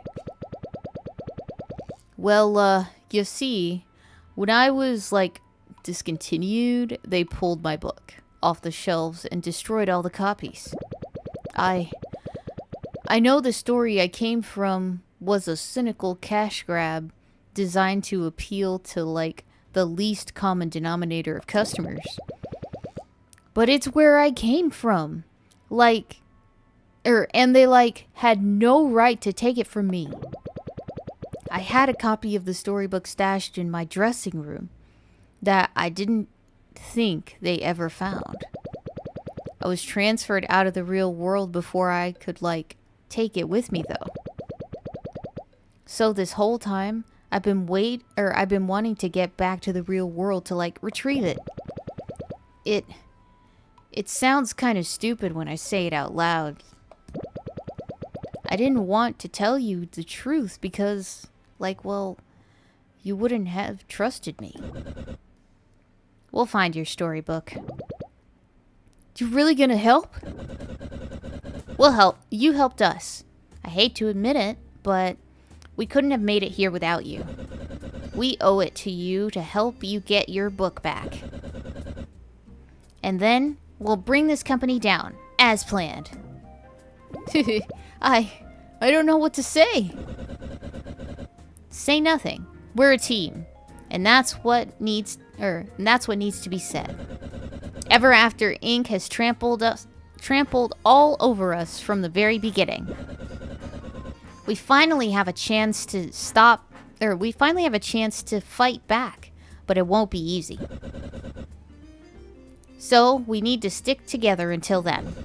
Well, you see, when I was, like, discontinued, they pulled my book off the shelves and destroyed all the copies. I know the story I came from was a cynical cash grab designed to appeal to, like, the least common denominator of customers. But it's where I came from. And they, like, had no right to take it from me. I had a copy of the storybook stashed in my dressing room that I didn't think they ever found. I was transferred out of the real world before I could, like, take it with me, though. So this whole time, I've been wanting to get back to the real world to, like, retrieve it. It sounds kind of stupid when I say it out loud. I didn't want to tell you the truth because, like, well, you wouldn't have trusted me. We'll find your storybook. You really gonna help? We'll help. You helped us. I hate to admit it, but we couldn't have made it here without you. We owe it to you to help you get your book back. And then we'll bring this company down, as planned. I don't know what to say. Say nothing. We're a team. And that's what needs to be said. Ever After Inc. has trampled all over us from the very beginning. We finally have a chance to fight back, but it won't be easy. So, we need to stick together until then.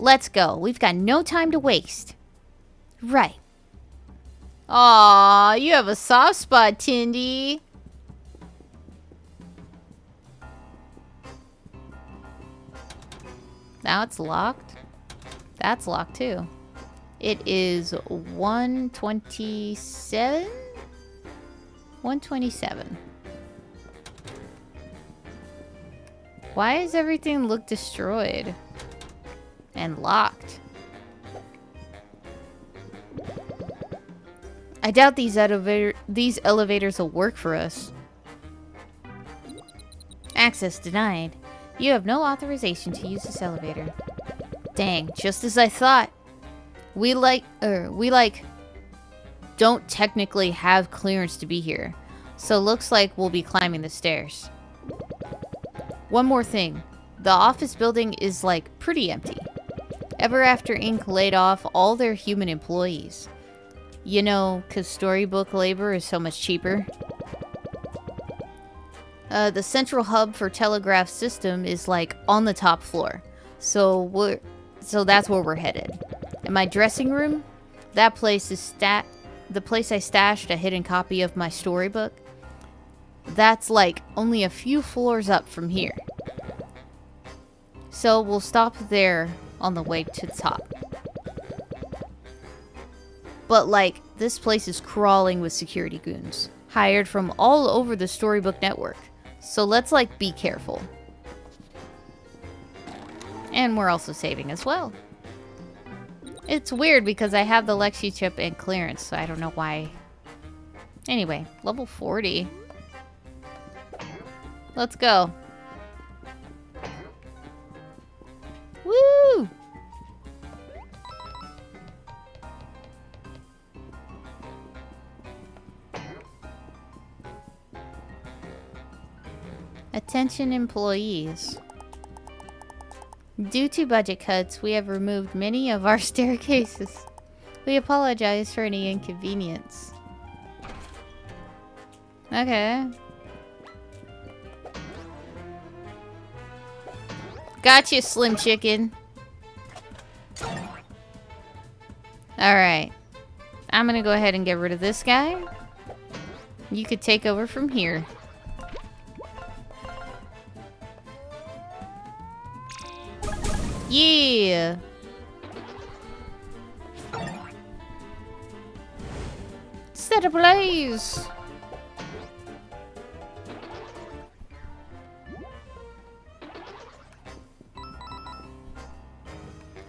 Let's go. We've got no time to waste. Right. Aw, you have a soft spot, Tindy. Now it's locked. That's locked too. It is 127? 127. Why does everything look destroyed? And locked? I doubt these elevators will work for us. Access denied. You have no authorization to use this elevator. Dang, just as I thought. We don't technically have clearance to be here. So looks like we'll be climbing the stairs. One more thing. The office building is, like, pretty empty. Ever After Inc. laid off all their human employees. You know, 'cause storybook labor is so much cheaper. The central hub for Telegraph system is, like, on the top floor. So that's where we're headed. In my dressing room, that place is the place I stashed a hidden copy of my storybook. that's like only a few floors up from here. So we'll stop there on the way to the top. But like, this place is crawling with security goons, hired from all over the Storybook Network. So let's like be careful. And we're also saving as well. It's weird because I have the Lexi chip and clearance, so I don't know why. Anyway, level 40. Let's go. Woo! Attention employees. Due to budget cuts, we have removed many of our staircases. We apologize for any inconvenience. Okay. Gotcha, Slim Chicken. Alright. I'm gonna go ahead and get rid of this guy. You could take over from here. Yeah! Set ablaze!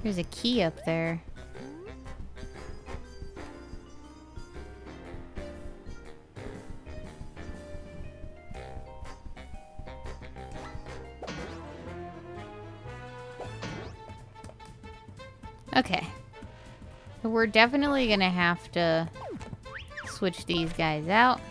There's a key up there. Okay. So we're definitely gonna have to switch these guys out.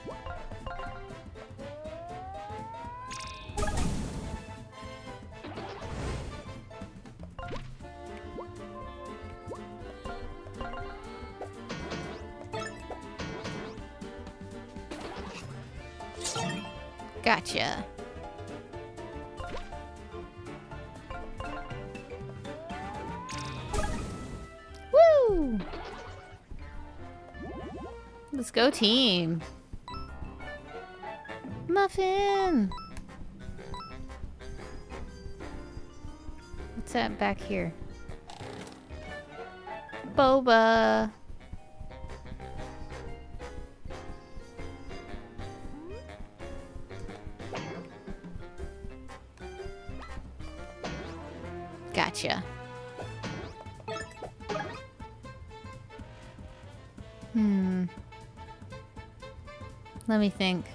Gotcha. Woo! Let's go, team. Muffin! What's that back here? Boba! Gotcha. Let me think.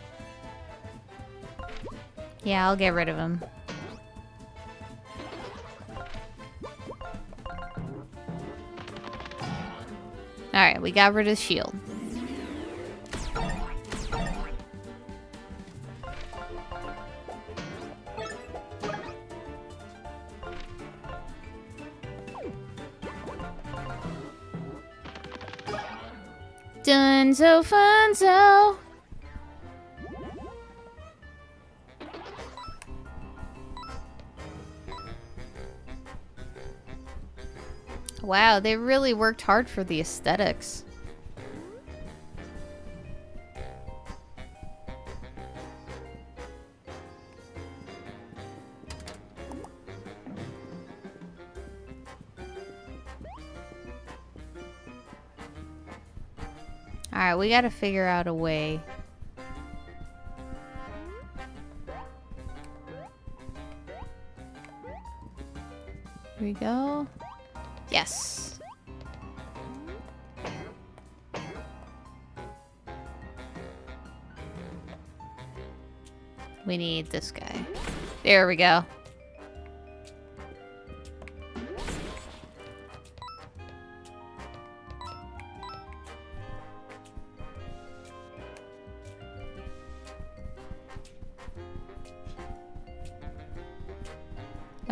Yeah, I'll get rid of him. Alright, we got rid of the shield. Dunzo Funzo! Wow, they really worked hard for the aesthetics. Alright, we gotta figure out a way. Here we go. Yes. We need this guy. There we go.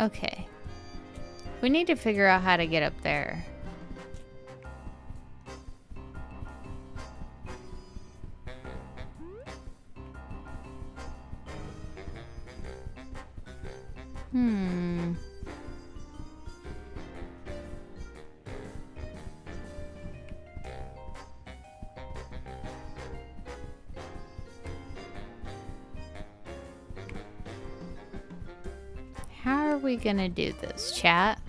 Okay. We need to figure out how to get up there. are we gonna do this, chat?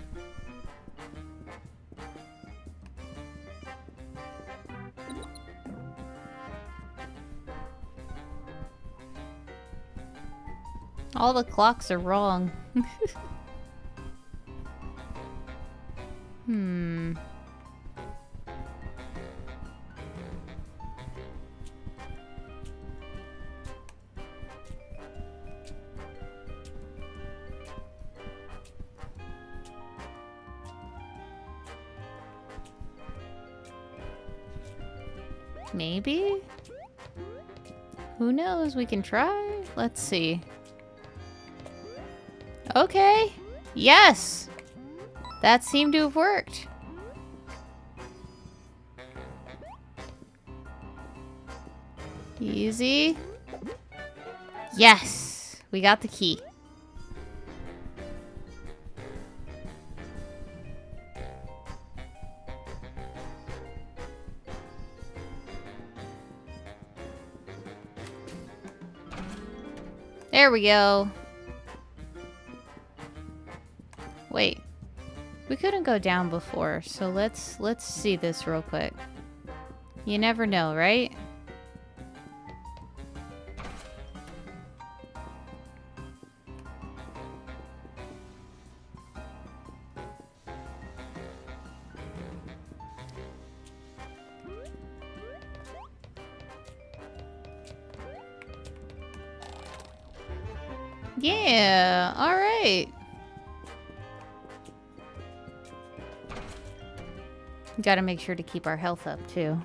All the clocks are wrong. Maybe? Who knows? We can try. Let's see. Okay. Yes! That seemed to have worked. Easy. Yes! We got the key. There we go. Wait. We couldn't go down before, so let's see this real quick. You never know, right? Yeah, all right. Gotta make sure to keep our health up, too.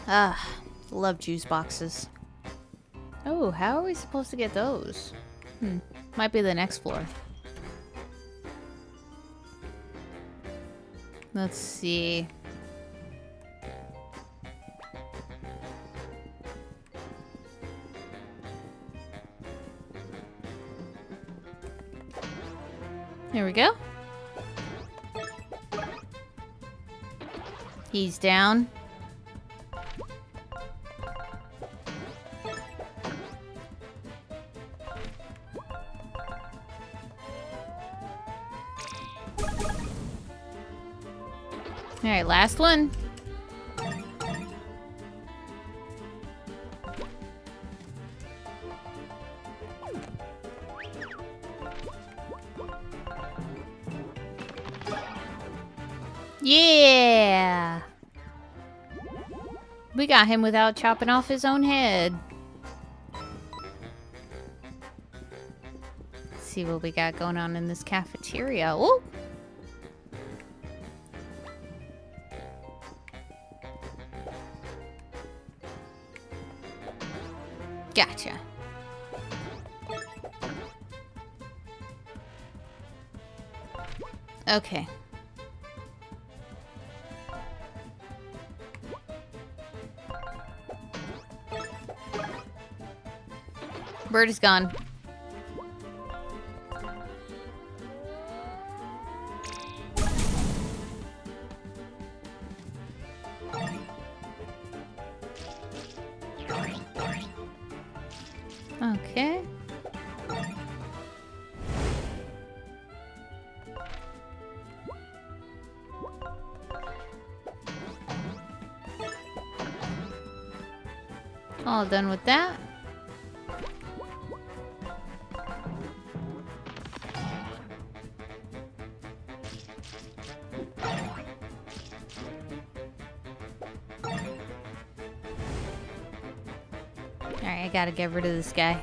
Ah, love juice boxes. Oh, how are we supposed to get those? Might be the next floor. Let's see. There we go. He's down. Alright, last one. Yeah! We got him without chopping off his own head. Let's see what we got going on in this cafeteria. Oh! Gotcha. Okay. Bird is gone. Okay. All done with that. Alright, I gotta get rid of this guy.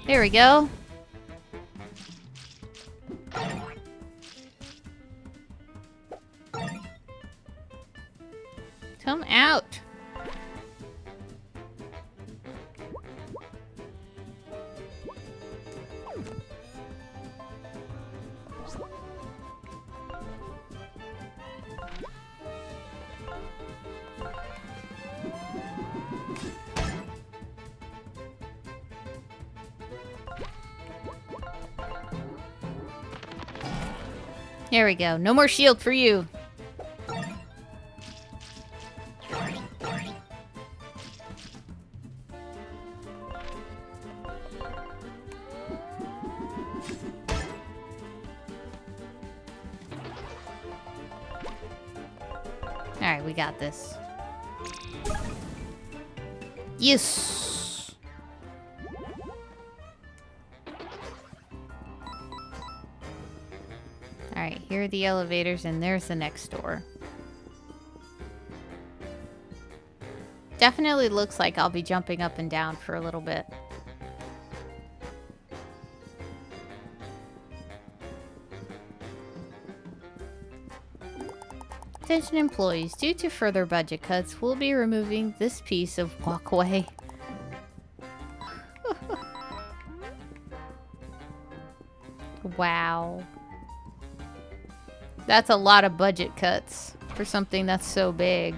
There we go. Come out. There we go. No more shield for you. Alright, we got this. Yes! Alright, here are the elevators, and there's the next door. Definitely looks like I'll be jumping up and down for a little bit. Attention employees, due to further budget cuts, we'll be removing this piece of walkway. Wow. That's a lot of budget cuts for something that's so big.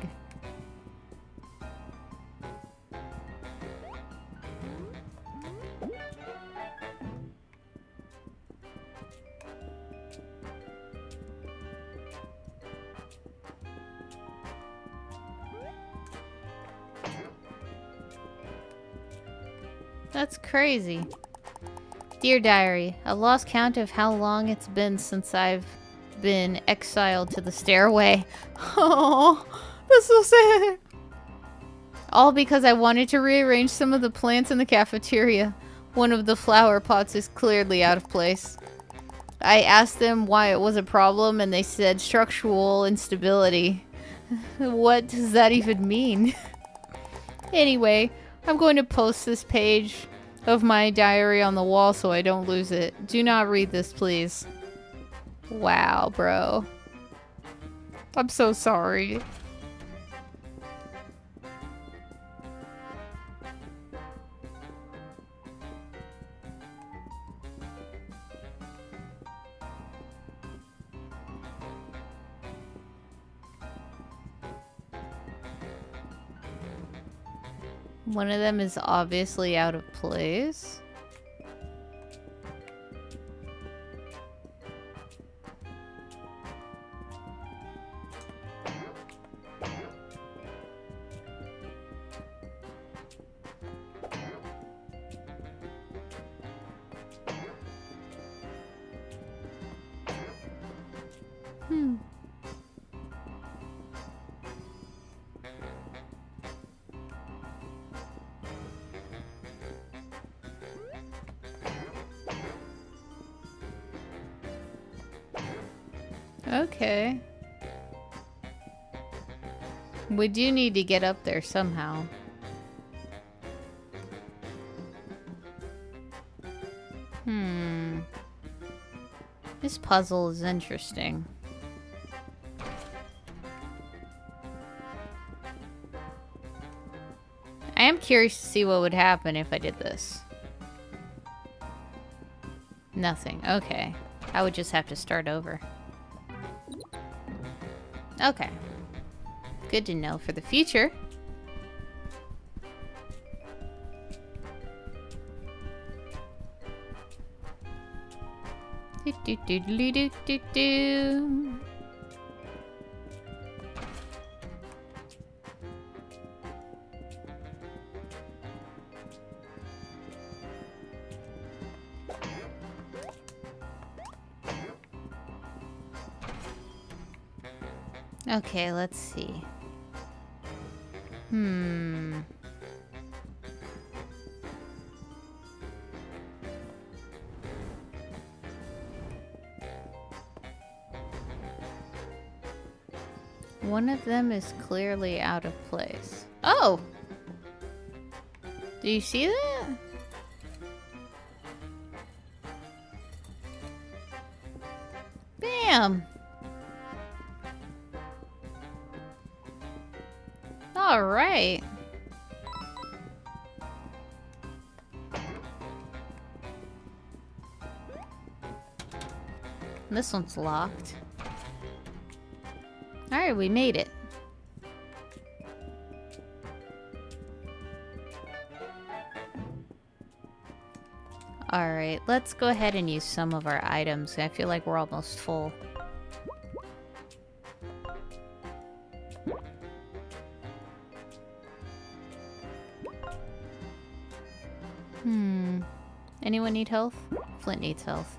That's crazy. Dear Diary, I lost count of how long it's been since I've been exiled to the stairway. Oh, that's so sad. All because I wanted to rearrange some of the plants in the cafeteria. One of the flower pots is clearly out of place. I asked them why it was a problem and they said structural instability. What does that even mean? Anyway, I'm going to post this page of my diary on the wall so I don't lose it. Do not read this, please. Wow, bro. I'm so sorry. One of them is obviously out of place. Okay. We do need to get up there somehow. This puzzle is interesting. I am curious to see what would happen if I did this. Nothing. Okay. I would just have to start over. Okay. Good to know for the future. Do do do do do do do. Okay, let's see. One of them is clearly out of place. Oh! Do you see that? Bam! Alright. This one's locked. Alright, we made it. Alright, let's go ahead and use some of our items. I feel like we're almost full. Anyone need health? Flint needs health.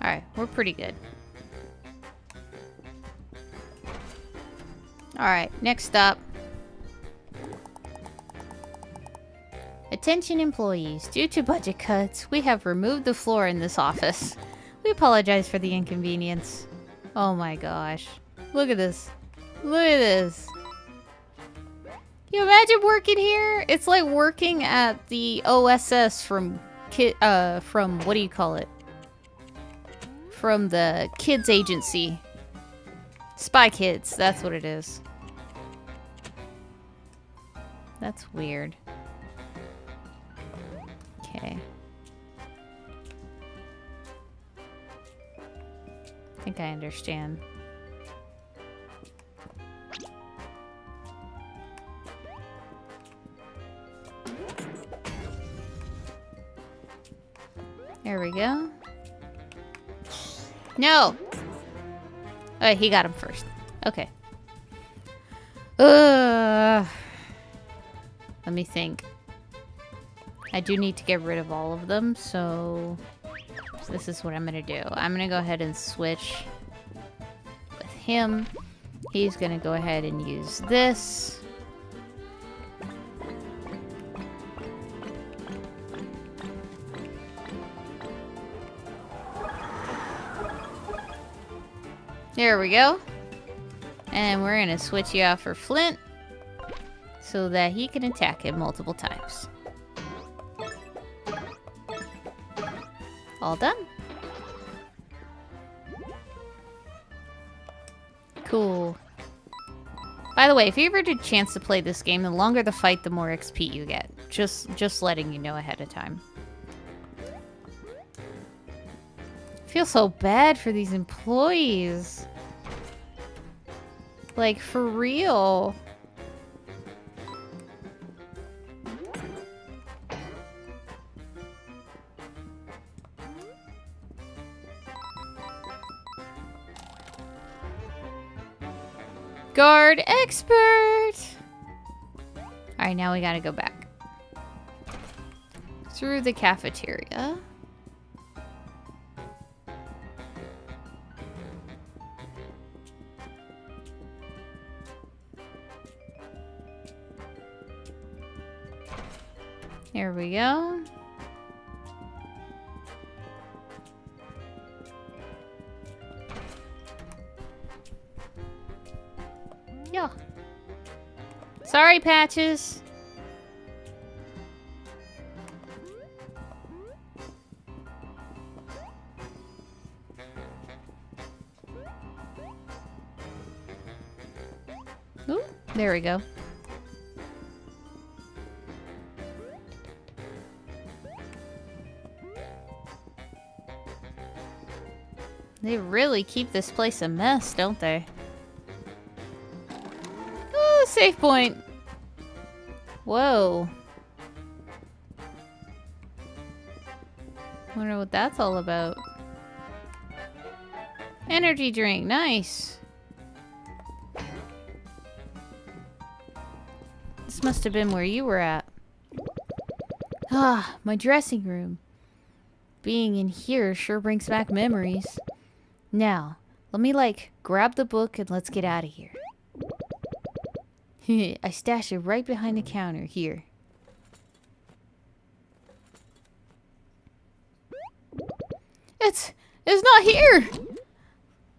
Alright, we're pretty good. Alright, next up. Attention employees, due to budget cuts, we have removed the floor in this office. We apologize for the inconvenience. Oh my gosh. Look at this. Look at this. Can you imagine working here? It's like working at the OSS from what do you call it? From the kids agency. Spy Kids, that's what it is. That's weird. Okay. I think I understand. There we go. No! Oh, he got him first. Okay. Let me think. I do need to get rid of all of them, so this is what I'm gonna do. I'm gonna go ahead and switch with him. He's gonna go ahead and use this. There we go. And we're gonna switch you out for Flint so that he can attack him multiple times. All done. Cool. By the way, if you ever get a chance to play this game, the longer the fight, the more XP you get. Just letting you know ahead of time. I feel so bad for these employees. Like, for real. Guard expert! Alright, now we gotta go back. Through the cafeteria. There we go. Yeah. Sorry, Patches. Ooh, there we go. They really keep this place a mess, don't they? Oh, save point. Whoa. Wonder what that's all about. Energy drink, nice. This must have been where you were at. Ah, my dressing room. Being in here sure brings back memories. Now, let me, grab the book and let's get out of here. I stashed it right behind the counter, here. It's not here!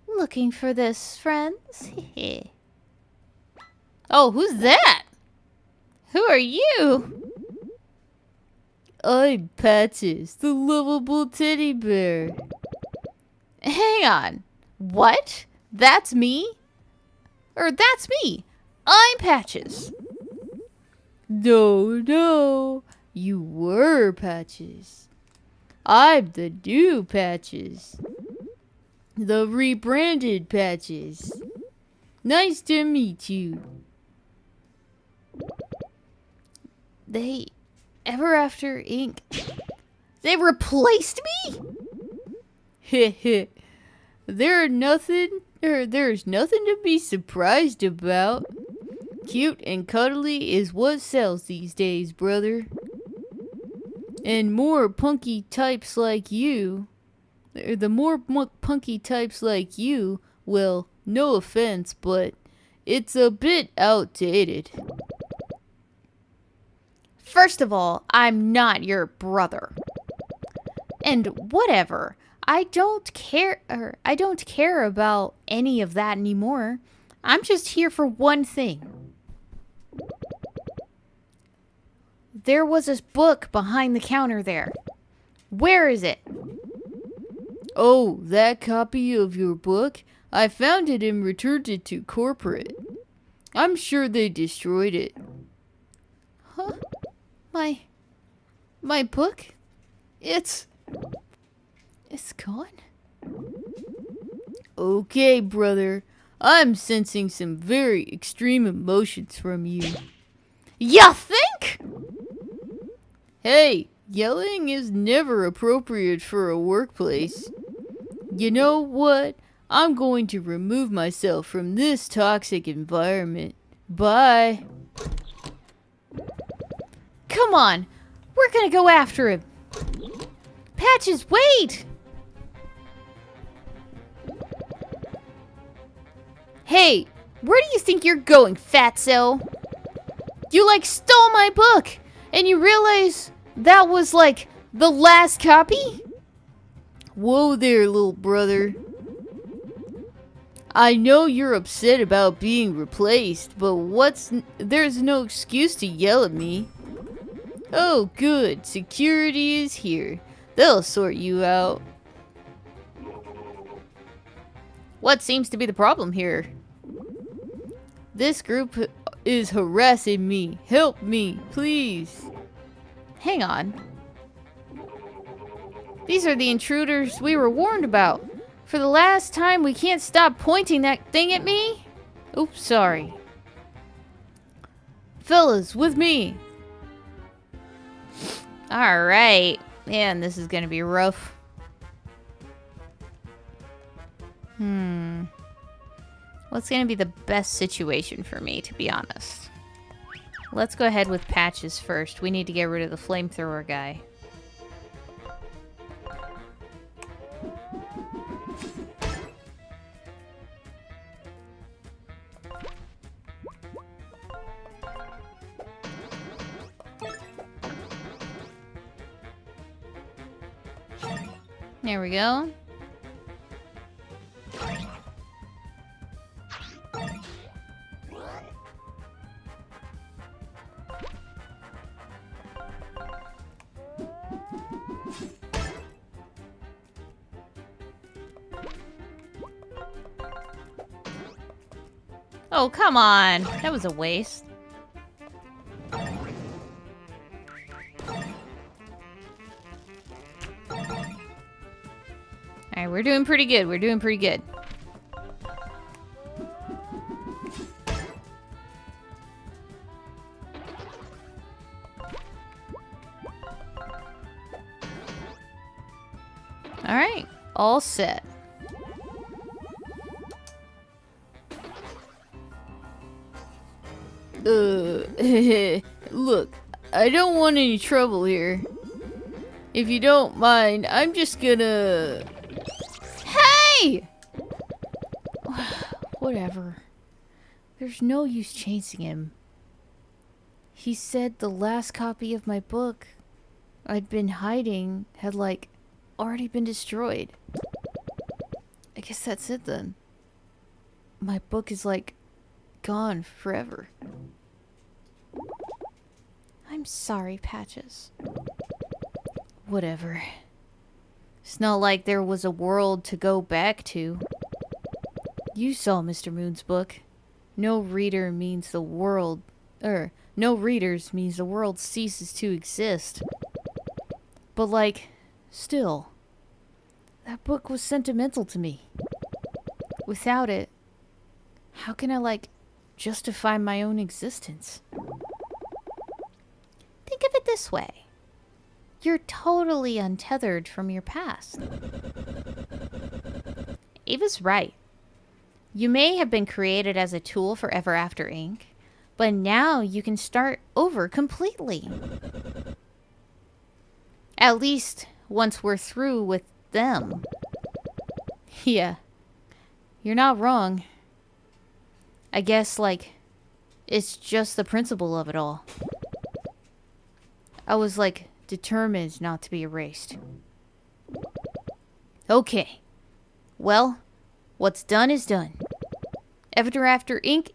Looking for this, friends? Oh, who's that? Who are you? I'm Patches, the lovable teddy bear. Hang on. What? That's me? Or that's me. I'm Patches. No. You were Patches. I'm the new Patches. The rebranded Patches. Nice to meet you. They... Ever After Inc. They replaced me? Heh. There's nothing to be surprised about. Cute and cuddly is what sells these days, brother. And more punky types like you, the more punky types like you, well, no offense, but it's a bit outdated. First of all, I'm not your brother. And whatever. I don't care about any of that anymore. I'm just here for one thing. There was this book behind the counter there. Where is it? Oh, that copy of your book? I found it and returned it to corporate. I'm sure they destroyed it. Huh? My book? It's gone? Okay, brother. I'm sensing some very extreme emotions from you. Ya think? Hey, yelling is never appropriate for a workplace. You know what? I'm going to remove myself from this toxic environment. Bye. Come on. We're gonna go after him. Patches, wait! Hey, where do you think you're going, fatso? You, stole my book, and you realize that was, the last copy? Whoa there, little brother. I know you're upset about being replaced, but there's no excuse to yell at me. Oh, good. Security is here. They'll sort you out. What seems to be the problem here? This group is harassing me. Help me, please. Hang on. These are the intruders we were warned about. For the last time, we can't stop pointing that thing at me? Oops, sorry. Fellas, with me. Alright. Man, this is gonna be rough. What's gonna be the best situation for me, to be honest? Let's go ahead with Patches first. We need to get rid of the flamethrower guy. There we go. Oh, come on. That was a waste. Alright, we're doing pretty good. We're doing pretty good. Alright, all set. Look, I don't want any trouble here. If you don't mind, I'm just gonna... Hey! Whatever. There's no use chasing him. He said the last copy of my book I'd been hiding had, already been destroyed. I guess that's it then. My book is, gone forever. I'm sorry, Patches. Whatever. It's not like there was a world to go back to. You saw Mr. Moon's book. No reader means the world... no readers means the world ceases to exist. But, still. That book was sentimental to me. Without it, how can I, justify my own existence? Think of it this way. You're totally untethered from your past. Ava's right. You may have been created as a tool for Ever After Inc., But now you can start over completely. At least once we're through with them. Yeah. You're not wrong. I guess, like, it's just the principle of it all. I was, like, determined not to be erased. Okay. Well, what's done is done. Ever After Inc.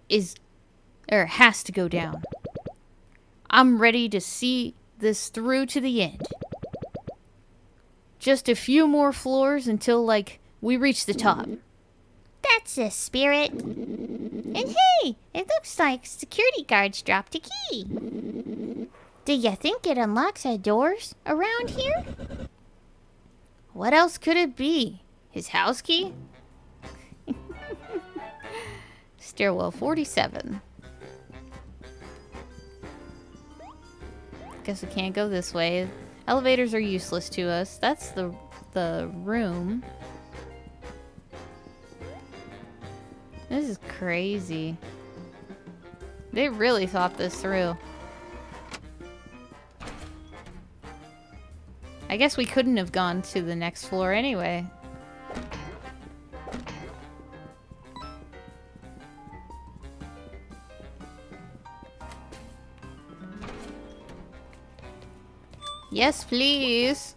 has to go down. I'm ready to see this through to the end. Just a few more floors until, like, we reach the top. That's the spirit. And hey, it looks like security guards dropped a key. Do you think it unlocks our doors around here? What else could it be? His house key? Stairwell 47. Guess we can't go this way. Elevators are useless to us. That's the room. This is crazy. They really thought this through. I guess we couldn't have gone to the next floor anyway. Yes, please.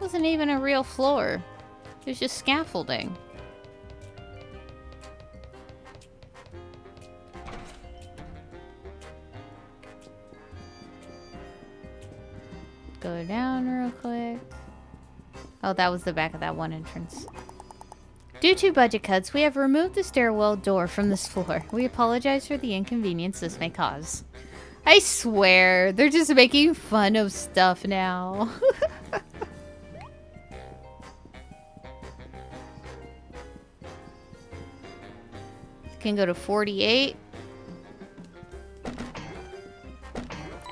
Wasn't even a real floor. It was just scaffolding. Go down real quick. Oh, that was the back of that one entrance. Due to budget cuts, we have removed the stairwell door from this floor. We apologize for the inconvenience this may cause. I swear, they're just making fun of stuff now. Can go to 48.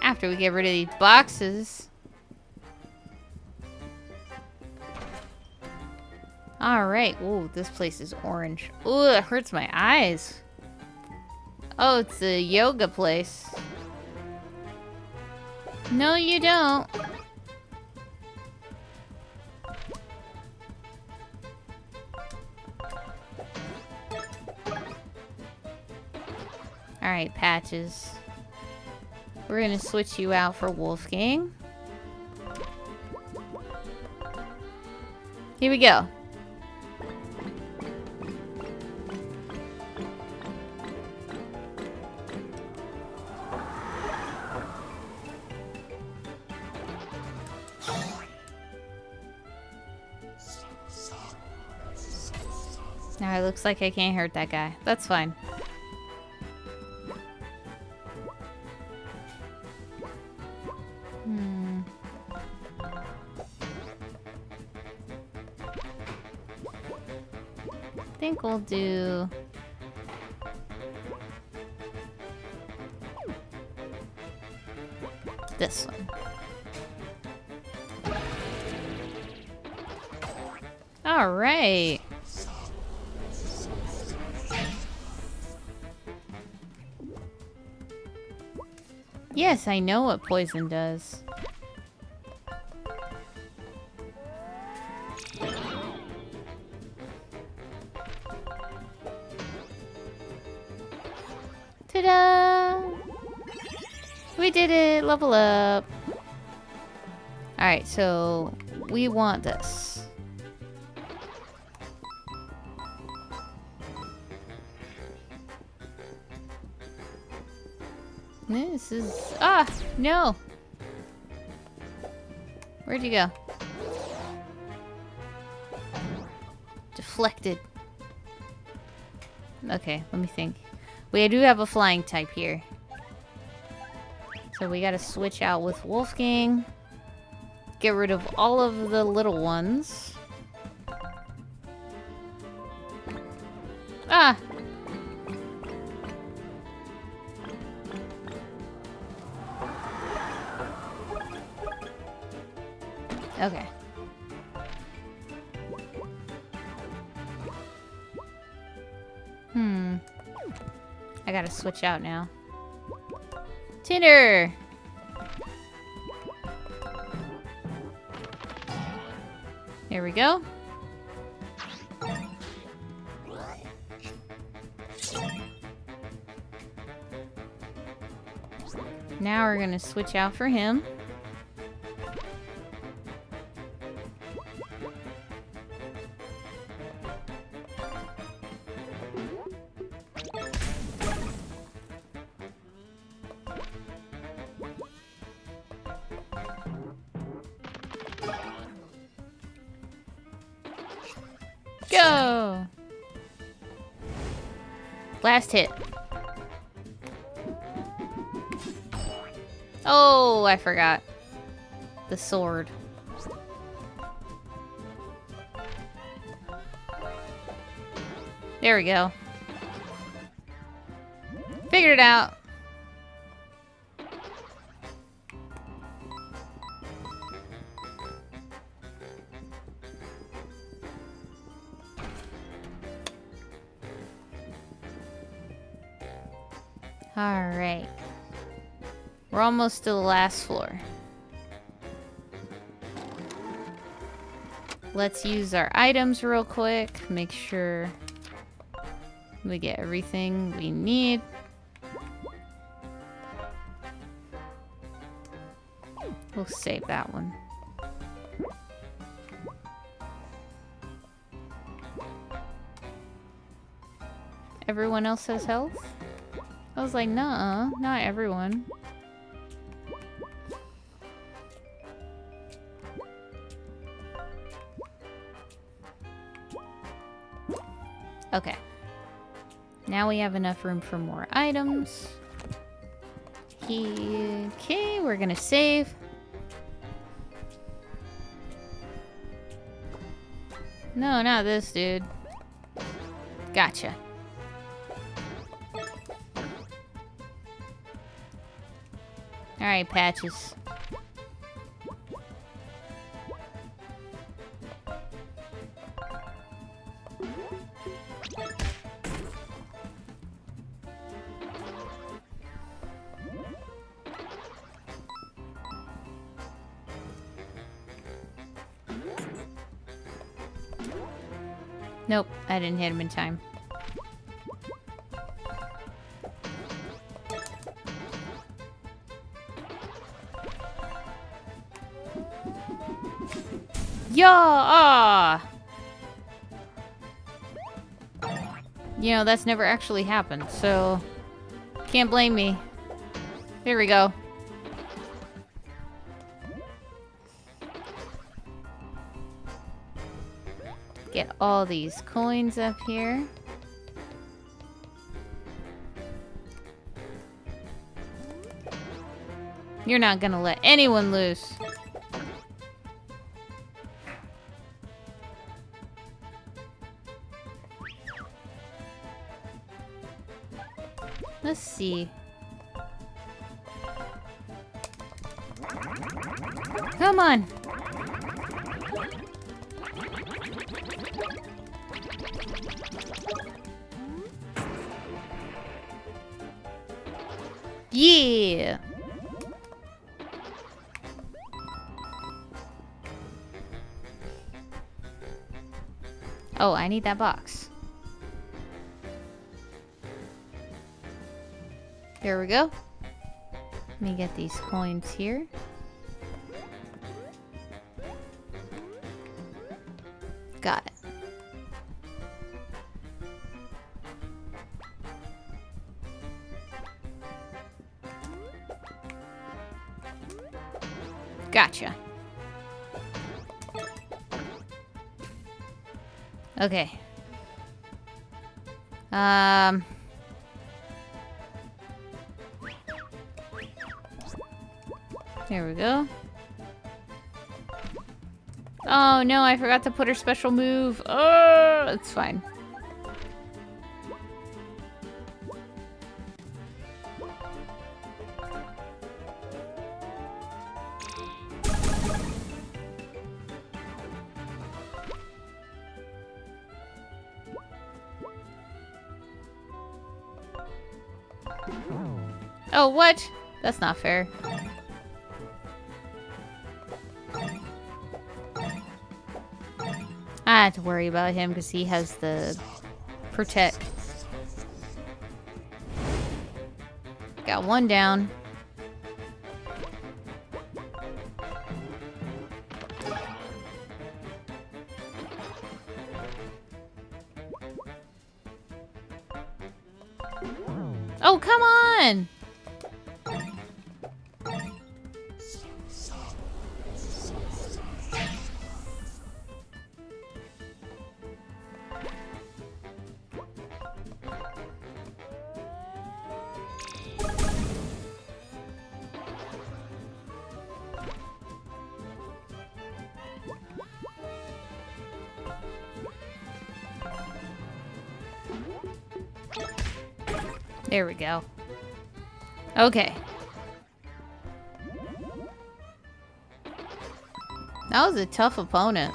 After we get rid of these boxes. Alright. Ooh, this place is orange. Ooh, it hurts my eyes. Oh, it's a yoga place. No, you don't. Alright, Patches. We're gonna switch you out for Wolfgang. Here we go. Now it looks like I can't hurt that guy. That's fine. I think we'll do... this one. All right. Yes, I know what poison does. Ta-da! We did it! Level up! Alright, so we want this. This is... ah! No! Where'd you go? Deflected. Okay, let me think. We do have a flying type here. So we gotta switch out with Wolfgang. Get rid of all of the little ones. Ah! Okay. I gotta switch out now. Tinder! There we go. Now we're gonna switch out for him. Go! Last hit. Oh, I forgot. The sword. There we go. Figured it out. Alright. We're almost to the last floor. Let's use our items real quick. Make sure we get everything we need. We'll save that one. Everyone else has health? I was like, nuh-uh, not everyone. Okay. Now we have enough room for more items. Okay, we're gonna save. No, not this dude. Gotcha. Alright, Patches. Nope, I didn't hit him in time. Yeah! You know, that's never actually happened, so can't blame me. Here we go. Get all these coins up here. You're not gonna let anyone loose. Let's see. Come on. Yeah. Oh, I need that box. There we go. Let me get these coins here. Got it. Gotcha. Okay. There we go. Oh no, I forgot to put her special move. Oh, it's fine. Oh, what? That's not fair. I have to worry about him because he has the protect. Got one down. Oh, come on! There we go. Okay. That was a tough opponent.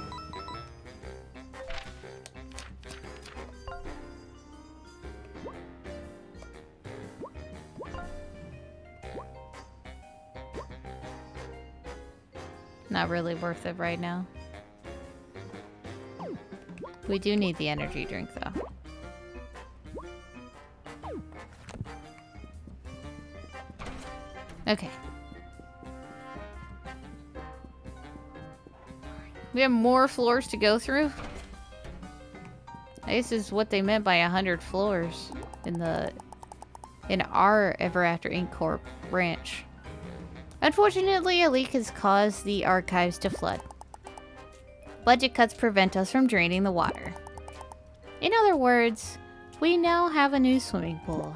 Not really worth it right now. We do need the energy drink though. Okay. We have more floors to go through? This is what they meant by 100 floors in our Ever After Inc. Corp branch. Unfortunately, a leak has caused the archives to flood. Budget cuts prevent us from draining the water. In other words, we now have a new swimming pool.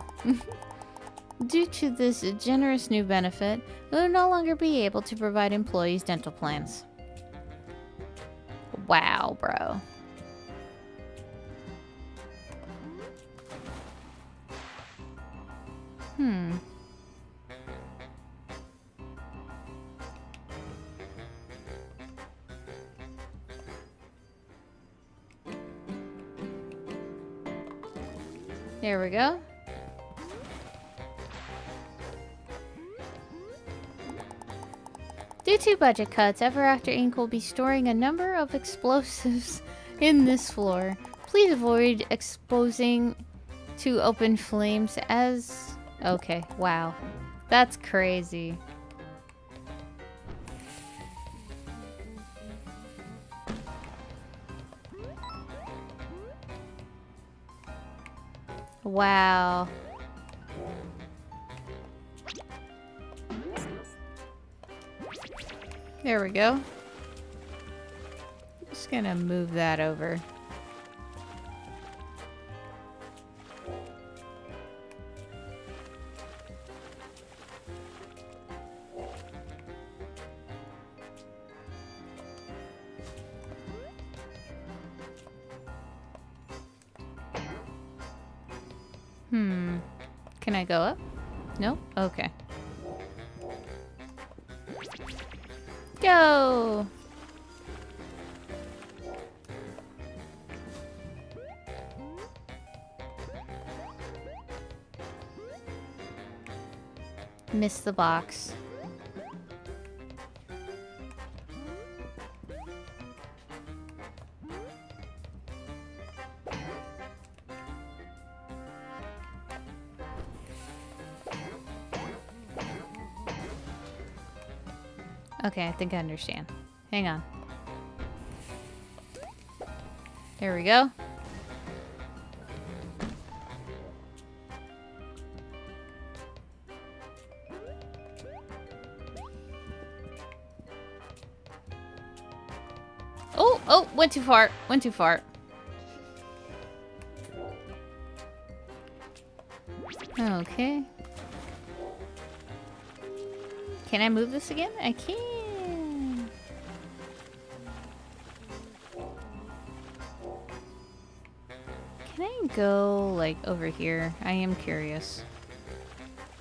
Due to this generous new benefit, we will no longer be able to provide employees dental plans. Wow, bro. There we go. Due to budget cuts, Ever After Inc. will be storing a number of explosives in this floor. Please avoid exposing to open flames as... Okay, wow. That's crazy. Wow. There we go. Just gonna move that over. Can I go up? No? Okay. Go! Missed the box. Okay, I think I understand. Hang on. There we go. Oh, went too far. Went too far. Okay. Can I move this again? I can. Can I go, like, over here? I am curious.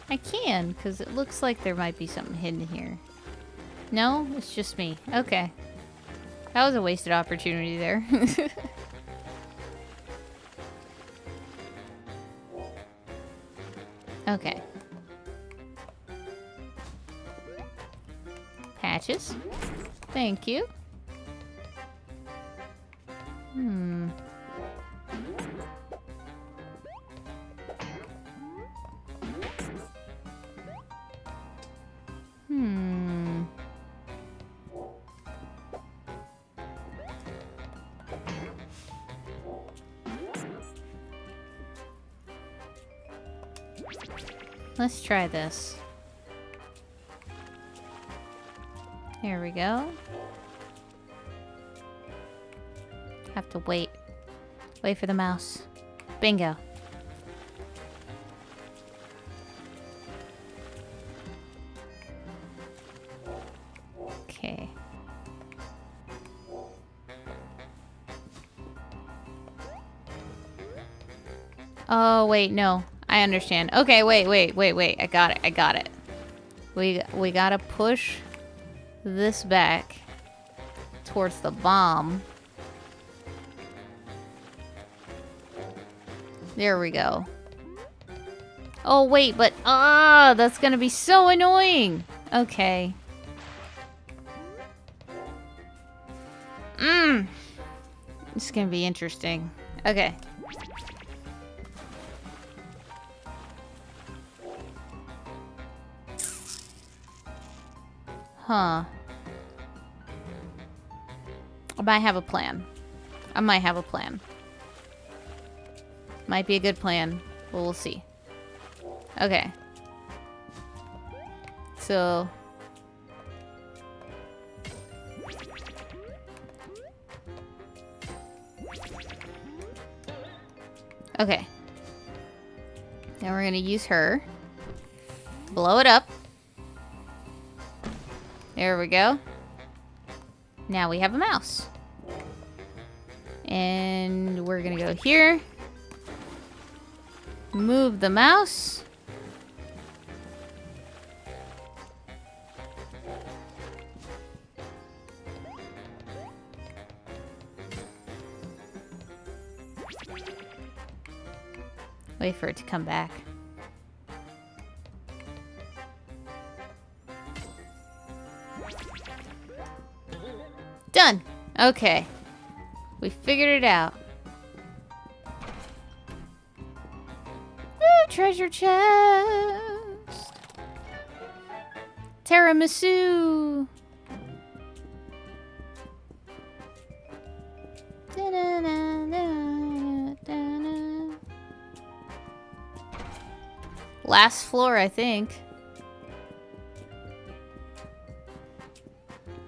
I can, because it looks like there might be something hidden here. No? It's just me. Okay. That was a wasted opportunity there. Okay. matches. Thank you. Hmm. Let's try this. Here we go. Have to wait. Wait for the mouse. Bingo. Okay. Oh, wait, no. I understand. Okay, wait. I got it. We gotta push this back towards the bomb. There we go. Oh, wait, but... that's gonna be so annoying! Okay. It's gonna be interesting. Okay. Huh. I might have a plan. Might be a good plan, but we'll see. Okay. So... okay. Now we're gonna use her. Blow it up. There we go. Now we have a mouse. And we're gonna go here. Move the mouse. Wait for it to come back. Done. Okay. We figured it out. Ooh, treasure chest. Tiramisu. Last floor, I think.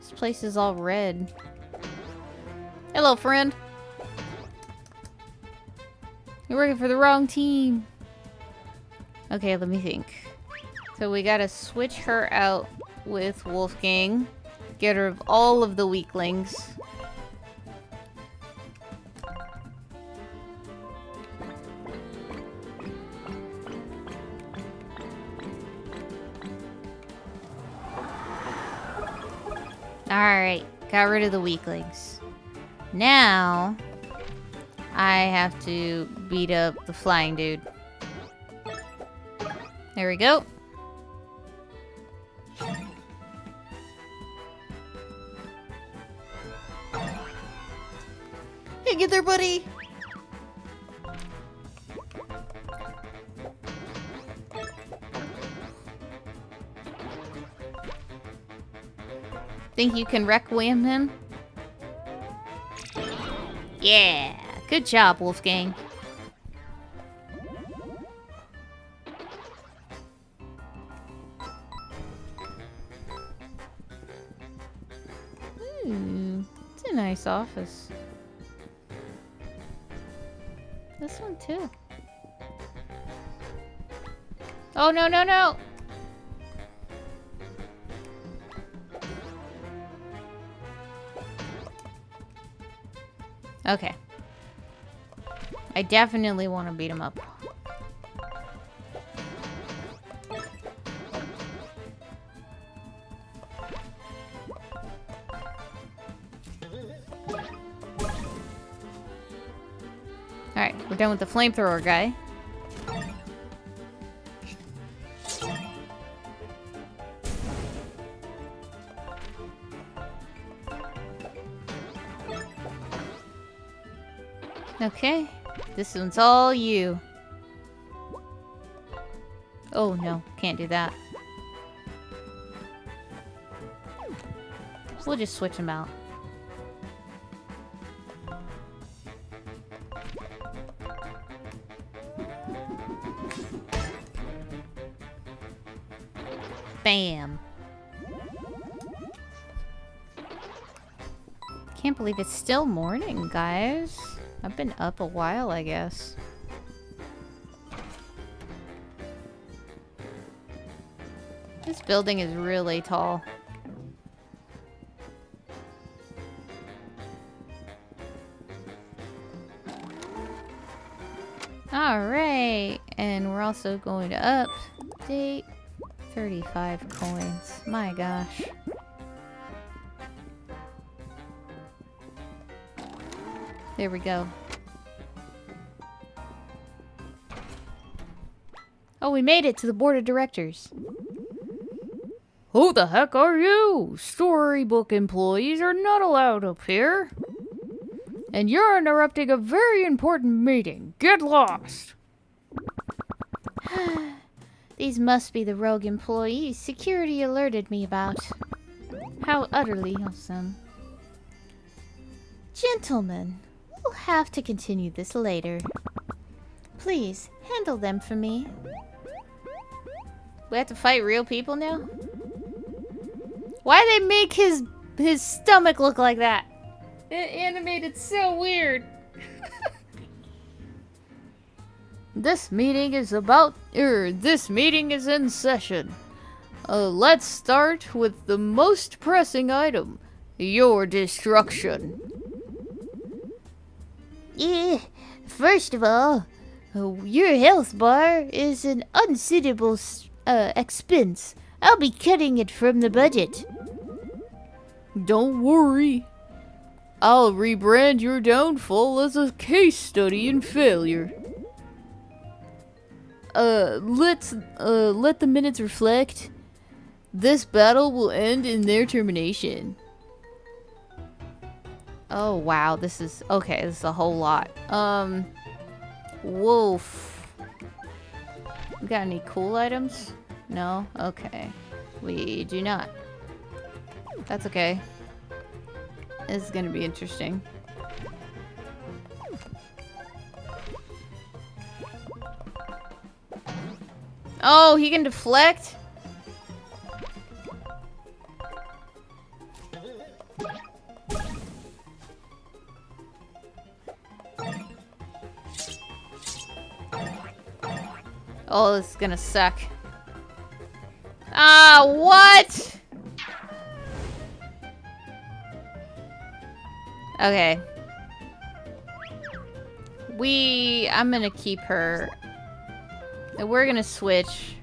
This place is all red. Hello, friend. You're working for the wrong team. Okay, let me think. So we gotta switch her out with Wolfgang. Get rid of all of the weaklings. Alright, got rid of the weaklings. Now, I have to beat up the flying dude. There we go. Hey, get there, buddy! Think you can requiem him? Yeah, good job, Wolfgang. It's a nice office. This one too. Oh, no, no, no! Okay. I definitely want to beat him up. Alright, we're done with the flamethrower guy. Okay, this one's all you. Oh no, can't do that. We'll just switch them out. Bam. Can't believe it's still morning, guys. I've been up a while, I guess. This building is really tall. Alright, and we're also going to update 35 coins. My gosh. There we go. Oh, we made it to the board of directors. Who the heck are you? Storybook employees are not allowed up here. And you're interrupting a very important meeting. Get lost. These must be the rogue employees security alerted me about. How utterly awesome. Gentlemen, we'll have to continue this later. Please, handle them for me. We have to fight real people now? Why they make his stomach look like that? It animated so weird. This meeting is in session. Let's start with the most pressing item. Your destruction. First of all, your health bar is an unsuitable expense. I'll be cutting it from the budget. Don't worry. I'll rebrand your downfall as a case study in failure. Let the minutes reflect. This battle will end in their termination. Oh wow, this is okay, this is a whole lot. Wolf. We got any cool items? No? Okay. We do not. That's okay. This is gonna be interesting. Oh, he can deflect? Oh, this is gonna suck. Ah, what? Okay. I'm gonna keep her. We're gonna switch.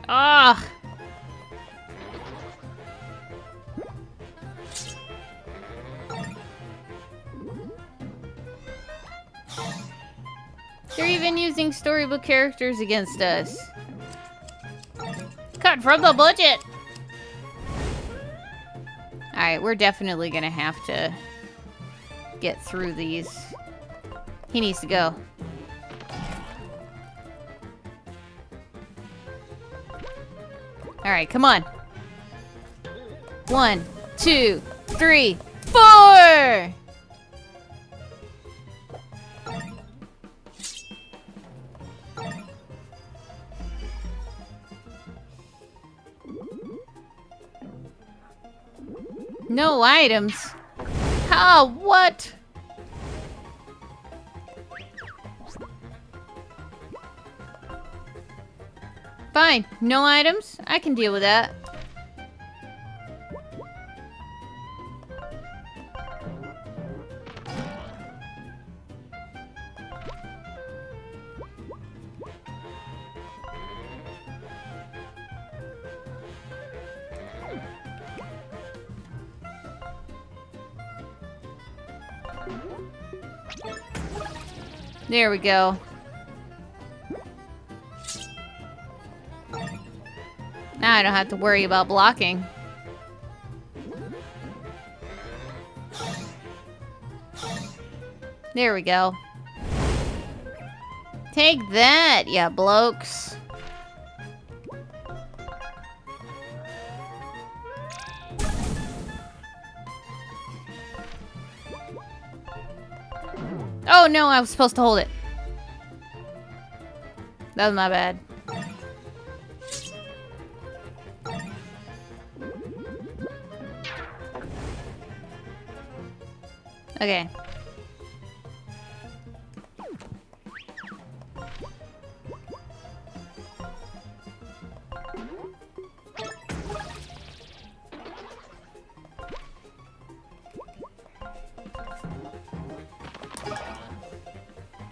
Ah! They're even using storybook characters against us. Cut from the budget! Alright, we're definitely gonna have to get through these. He needs to go. Alright, come on. 1, 2, 3, 4! No items? How? What? Fine. No items? I can deal with that. There we go. Now I don't have to worry about blocking. There we go. Take that, ya blokes. Oh no, I was supposed to hold it. That was my bad. Okay.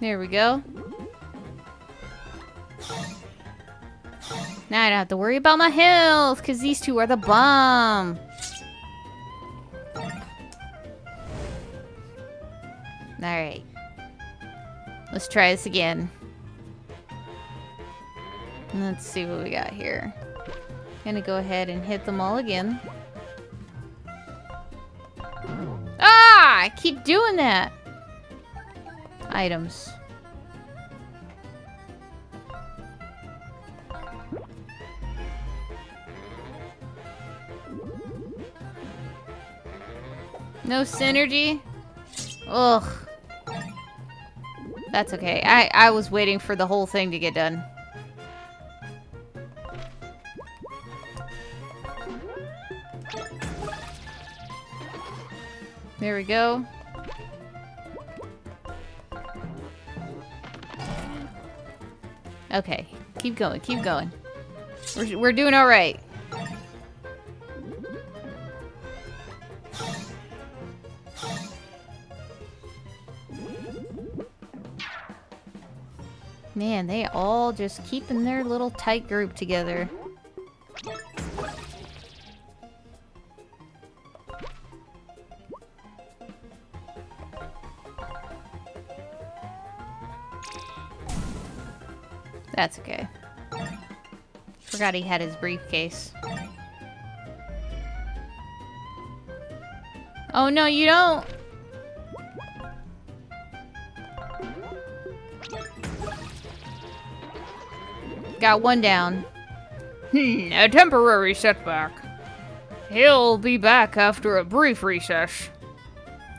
There we go. Now I don't have to worry about my health, because these two are the bomb. Alright. Let's try this again. Let's see what we got here. Gonna go ahead and hit them all again. Ah! I keep doing that! Items. No synergy? Ugh. That's okay. I was waiting for the whole thing to get done. There we go. Okay, keep going, keep going. We're doing all right. Man, they all just keeping their little tight group together. That's okay. Forgot he had his briefcase. Oh no, you don't! Got one down. A temporary setback. He'll be back after a brief recess.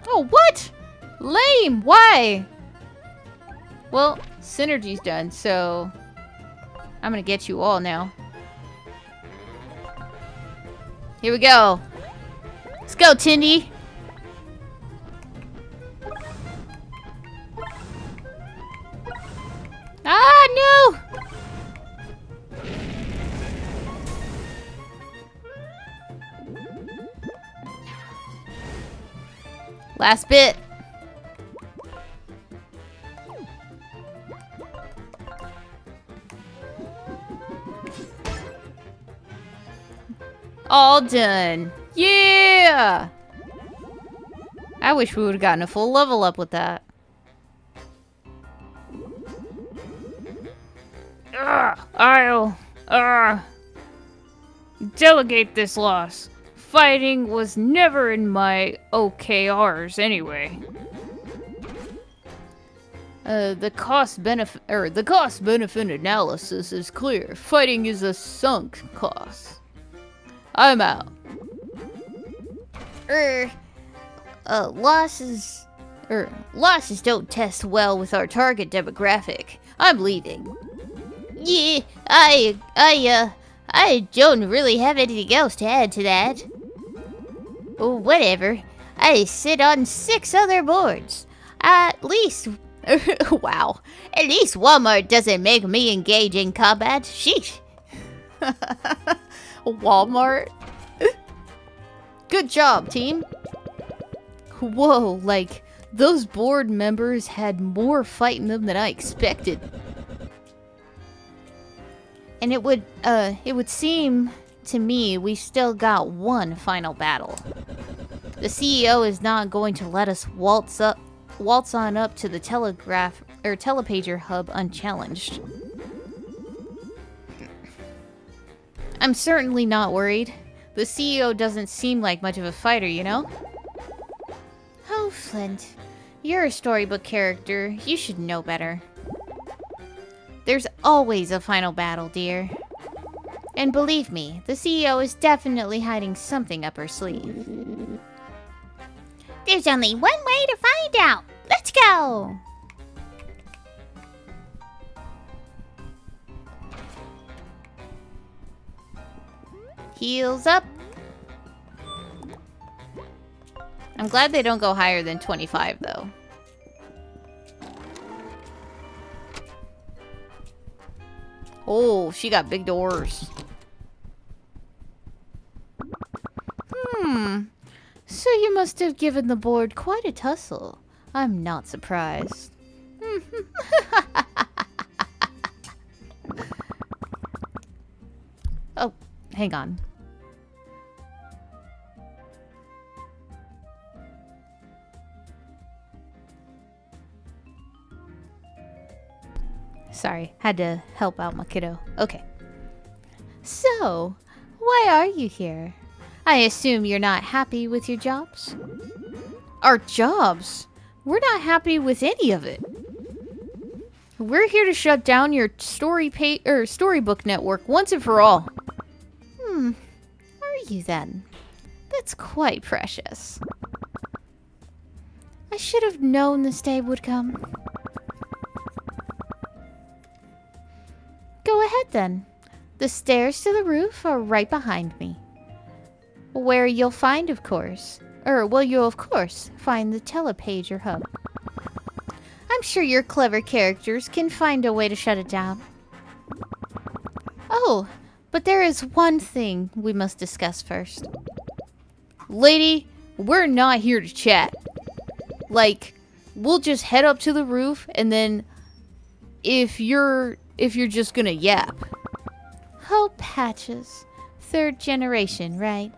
Oh, what? Lame! Why? Well, synergy's done, so I'm gonna get you all now. Here we go. Let's go, Tindy. Ah, no! Last bit. All done. Yeah! I wish we would have gotten a full level up with that. I'll delegate this loss. Fighting was never in my OKRs anyway. The cost benefit analysis is clear. Fighting is a sunk cost. I'm out. Losses don't test well with our target demographic. I'm leaving. Yeah, I don't really have anything else to add to that. Oh, whatever. I sit on 6 other boards. At least, wow. At least Walmart doesn't make me engage in combat. Sheesh. Walmart? Good job, team. Whoa, like, those board members had more fight in them than I expected. And it would seem to me we still got one final battle. The CEO is not going to let us waltz on up to the telegraph telepager hub unchallenged. I'm certainly not worried. The CEO doesn't seem like much of a fighter, you know? Oh, Flint. You're a storybook character. You should know better. There's always a final battle, dear. And believe me, the CEO is definitely hiding something up her sleeve. There's only one way to find out. Let's go. Heels up. I'm glad they don't go higher than 25, though. Oh, she got big doors. So you must have given the board quite a tussle. I'm not surprised. Oh, hang on. Sorry, had to help out my kiddo. Okay. So, why are you here? I assume you're not happy with your jobs? Our jobs? We're not happy with any of it. We're here to shut down your storybook network once and for all. Are you then? That's quite precious. I should have known this day would come. Go ahead then. The stairs to the roof are right behind me. Where you'll find, of course, you'll of course find the telepager hub. I'm sure your clever characters can find a way to shut it down. Oh, but there is one thing we must discuss first. Lady, we're not here to chat. Like, we'll just head up to the roof and then if you're just gonna yap. Hope Patches. 3rd generation, right?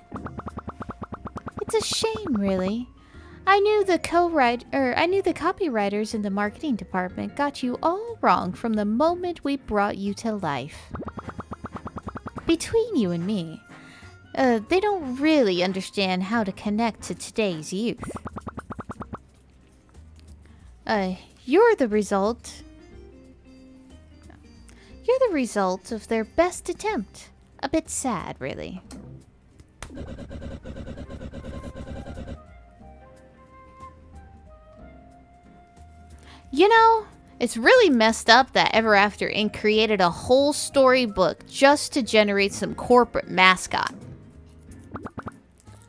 It's a shame, really. I knew the copywriters in the marketing department got you all wrong from the moment we brought you to life. Between you and me, they don't really understand how to connect to today's youth. You're the result of their best attempt. A bit sad, really. You know, it's really messed up that Ever After Inc. created a whole storybook just to generate some corporate mascot.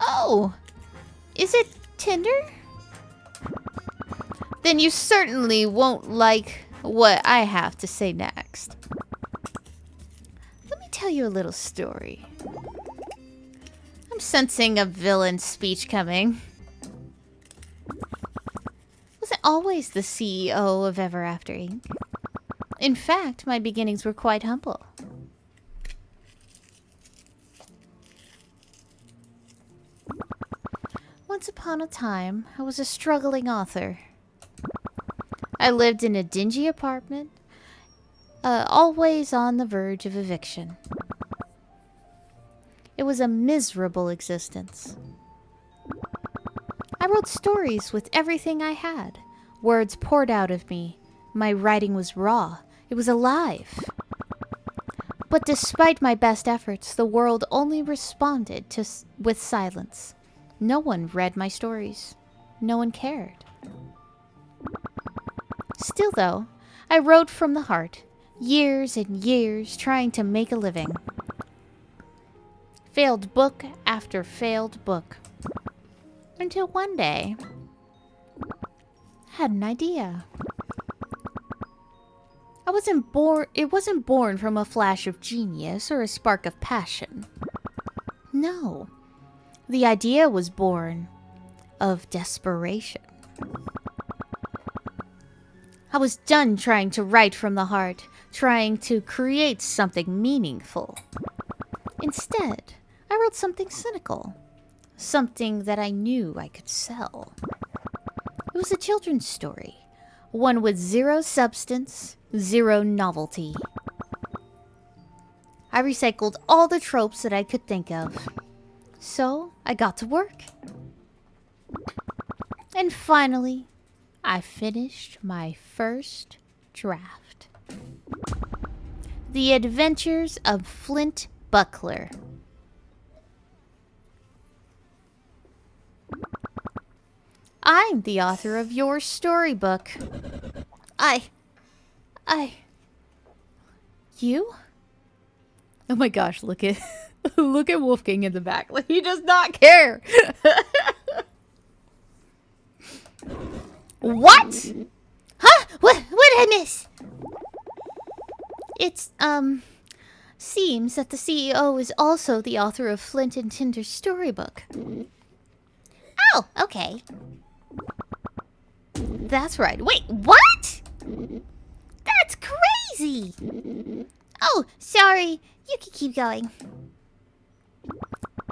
Oh, is it Tinder? Then you certainly won't like what I have to say next. Let me tell you a little story. I'm sensing a villain speech coming. Wasn't always the CEO of Ever After Inc. In fact, my beginnings were quite humble. Once upon a time, I was a struggling author. I lived in a dingy apartment, always on the verge of eviction. It was a miserable existence. I wrote stories with everything I had. Words poured out of me. My writing was raw. It was alive. But despite my best efforts, the world only responded with silence. No one read my stories. No one cared. Still, though, I wrote from the heart. Years and years trying to make a living. Failed book after failed book. Until one day, I had an idea. It wasn't born from a flash of genius or a spark of passion. No. The idea was born of desperation. I was done trying to write from the heart, trying to create something meaningful. Instead, I wrote something cynical. Something that I knew I could sell. It was a children's story. One with zero substance, zero novelty. I recycled all the tropes that I could think of. So, I got to work. And finally, I finished my first draft. The Adventures of Flint Buckler. I'm the author of your storybook. You? Oh my gosh, look at look at Wolfgang in the back. Like, he does not care. What? Huh? What did I miss? It's, seems that the CEO is also the author of Flint and Tinder's storybook. Oh, okay. That's right. Wait, what? That's crazy. Oh, sorry. You can keep going.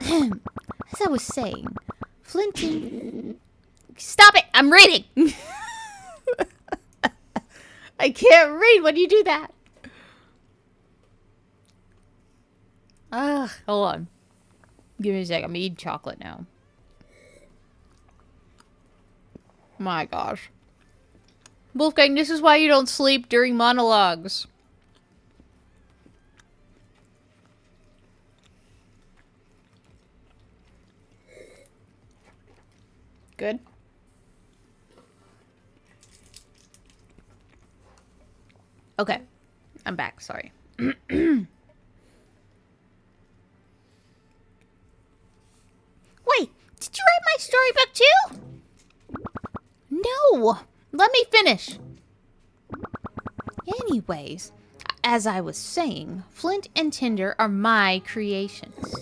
As I was saying, Flint and... Stop it. I'm reading. I can't read when you do that. Hold on. Give me a sec. I'm eating chocolate now. My gosh. Wolfgang, this is why you don't sleep during monologues. Good. Okay. I'm back. Sorry. Wait, did you write my storybook too? No! Let me finish! Anyways, as I was saying, Flint and Tinder are my creations.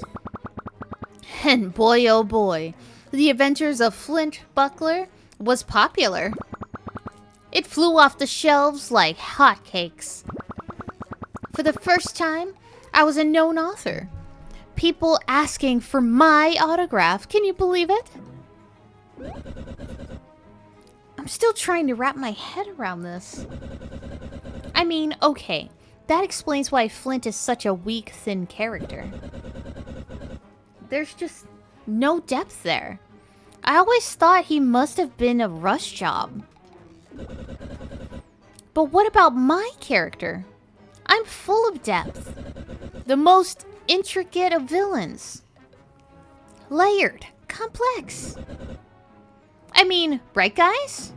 And boy oh boy, The Adventures of Flint Buckler was popular. It flew off the shelves like hotcakes. For the first time, I was a known author. People asking for my autograph. Can you believe it? I'm still trying to wrap my head around this. I mean, okay, that explains why Flint is such a weak, thin character. There's just no depth there. I always thought he must have been a rush job. But what about my character? I'm full of depth. The most intricate of villains. Layered, complex. I mean, right guys?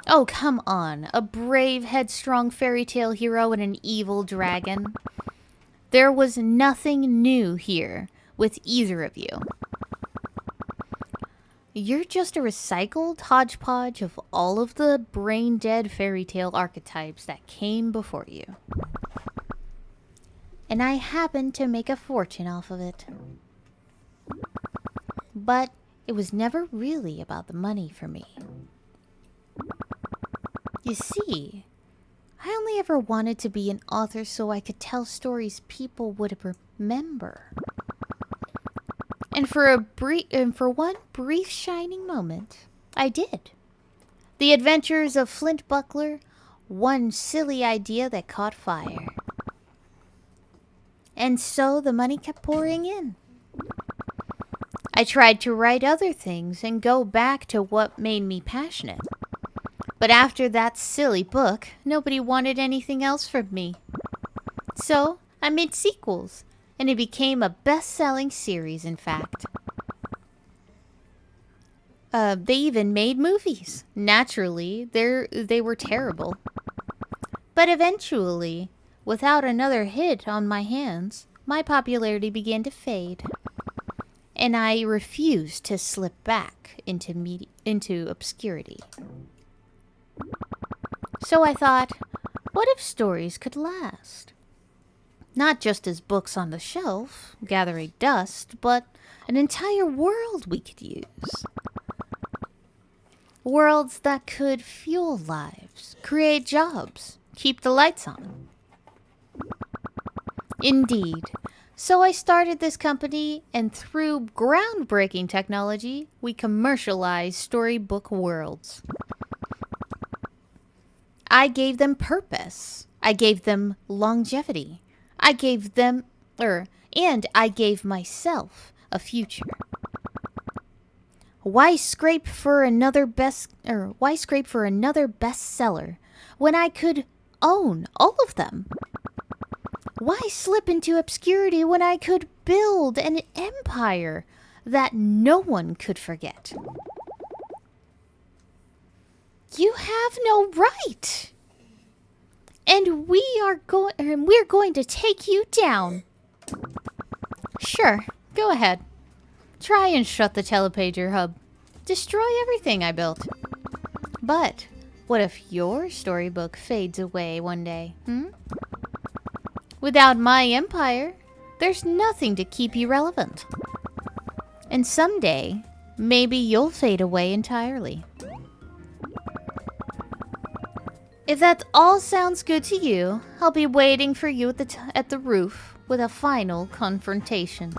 Oh, come on. A brave, headstrong fairy tale hero and an evil dragon. There was nothing new here with either of you. You're just a recycled hodgepodge of all of the brain-dead fairy tale archetypes that came before you. And I happened to make a fortune off of it. But it was never really about the money for me. You see, I only ever wanted to be an author so I could tell stories people would remember. And for one brief shining moment, I did. The Adventures of Flint Buckler, one silly idea that caught fire. And so the money kept pouring in. I tried to write other things and go back to what made me passionate. But after that silly book, nobody wanted anything else from me. So I made sequels, and it became a best-selling series, in fact. They even made movies. Naturally, they were terrible. But eventually, without another hit on my hands, my popularity began to fade. And I refused to slip back into obscurity. So I thought, what if stories could last? Not just as books on the shelf, gathering dust, but an entire world we could use. Worlds that could fuel lives, create jobs, keep the lights on. Indeed, So I started this company, and through groundbreaking technology, we commercialized storybook worlds. I gave them purpose. I gave them longevity. I gave them, and I gave myself a future. Why scrape for another bestseller when I could own all of them? Why slip into obscurity when I could build an empire that no one could forget? You have no right. And we're going to take you down. Sure, go ahead. Try and shut the telepager hub. Destroy everything I built. But what if your storybook fades away one day, Without my empire, there's nothing to keep you relevant. And someday, maybe you'll fade away entirely. If that all sounds good to you, I'll be waiting for you at the roof with a final confrontation.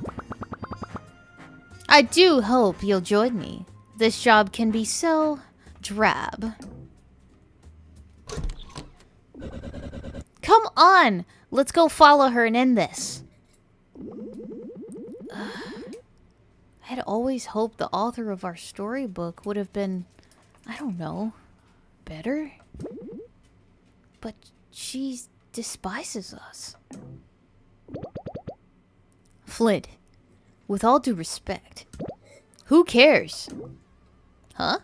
I do hope you'll join me. This job can be so drab. Come on! Let's go follow her and end this. I had always hoped the author of our storybook would have been, I don't know, better? But she despises us. Flint, with all due respect, who cares? Huh?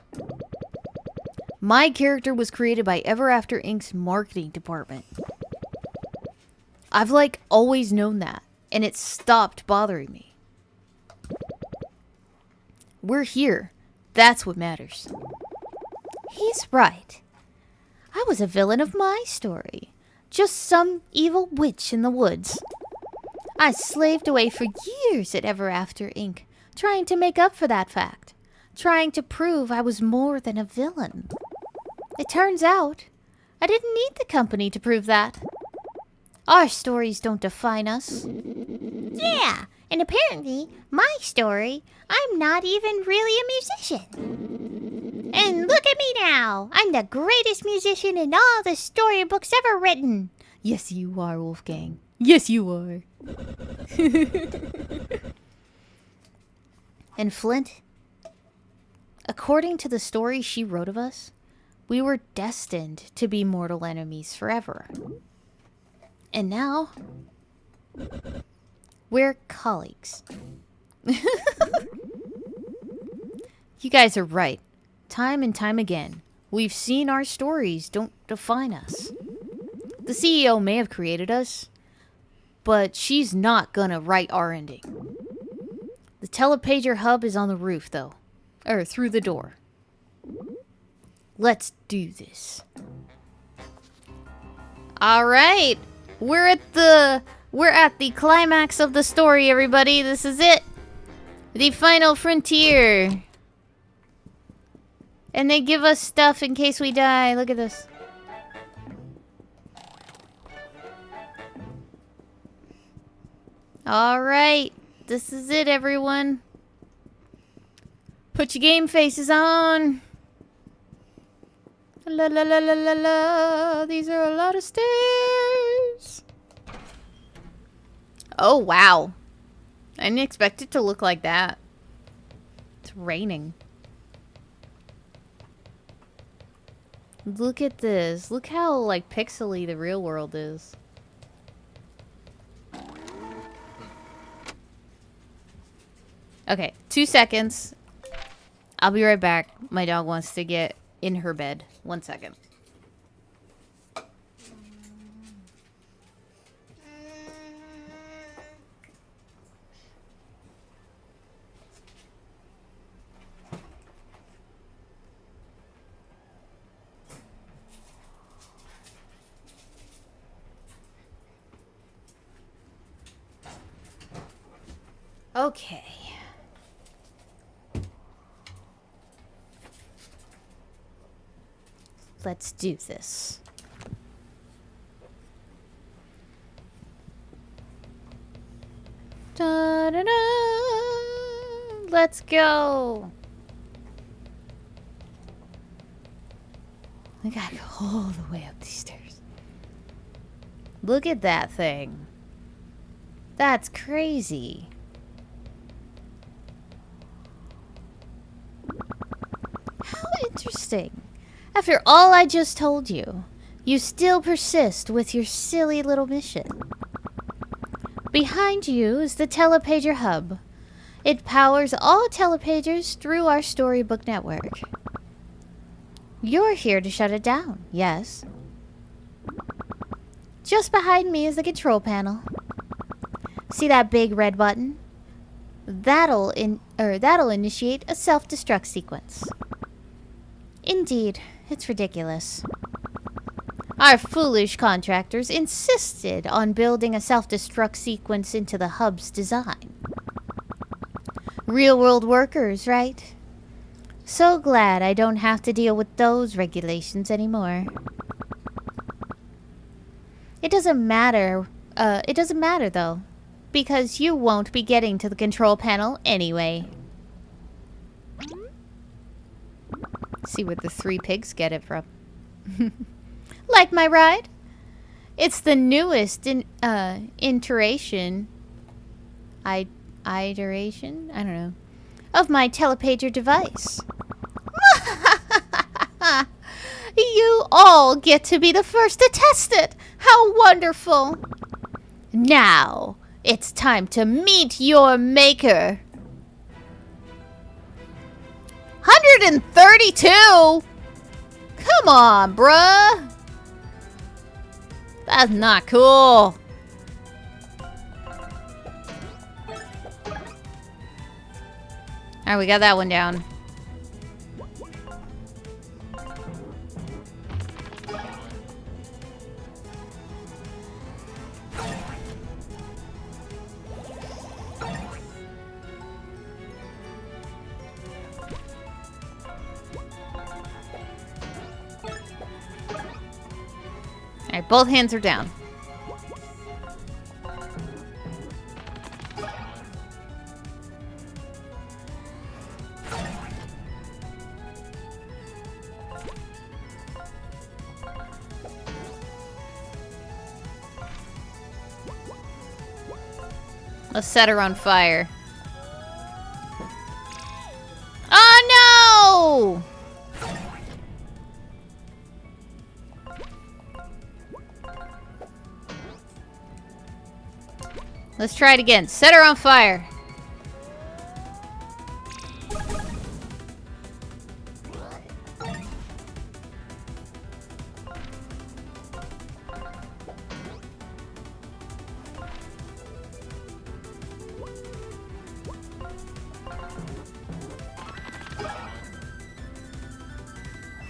My character was created by Ever After Inc.'s marketing department. I've always known that, and it stopped bothering me. We're here. That's what matters. He's right. I was a villain of my story. Just some evil witch in the woods. I slaved away for years at Ever After Inc., trying to make up for that fact. Trying to prove I was more than a villain. It turns out, I didn't need the company to prove that. Our stories don't define us. Yeah, and apparently, my story, I'm not even really a musician. And look at me now. I'm the greatest musician in all the storybooks ever written. Yes, you are, Wolfgang. Yes, you are. And Flint, according to the story she wrote of us, we were destined to be mortal enemies forever. And now, we're colleagues. You guys are right. Time and time again, we've seen our stories don't define us. The CEO may have created us, but she's not gonna write our ending. The telepager hub is on the roof, though. Or through the door. Let's do this. Alright. We're at the climax of the story, everybody. This is it. The final frontier. And they give us stuff in case we die. Look at this. Alright. This is it, everyone. Put your game faces on. La la la la la la. These are a lot of stairs. Oh, wow. I didn't expect it to look like that. It's raining. Look at this. Look how, pixely the real world is. Okay, 2 seconds. I'll be right back. My dog wants to get in her bed. 1 second. Okay. Let's do this. Da-da-da. Let's go. I gotta go all the way up these stairs. Look at that thing. That's crazy. How interesting. After all I just told you, you still persist with your silly little mission. Behind you is the Telepager Hub. It powers all Telepagers through our storybook network. You're here to shut it down, yes? Just behind me is the control panel. See that big red button? That'll initiate a self-destruct sequence. Indeed, it's ridiculous. Our foolish contractors insisted on building a self-destruct sequence into the hub's design. Real-world workers, right? So glad I don't have to deal with those regulations anymore. It doesn't matter though, because you won't be getting to the control panel anyway. See where the 3 pigs get it from. Like my ride? It's the newest iteration. I don't know. Of my Telepager device. You all get to be the first to test it. How wonderful. Now, it's time to meet your maker. 132? Come on, bruh. That's not cool. Alright, we got that one down. Alright, both hands are down. Let's set her on fire. Oh no! Let's try it again. Set her on fire.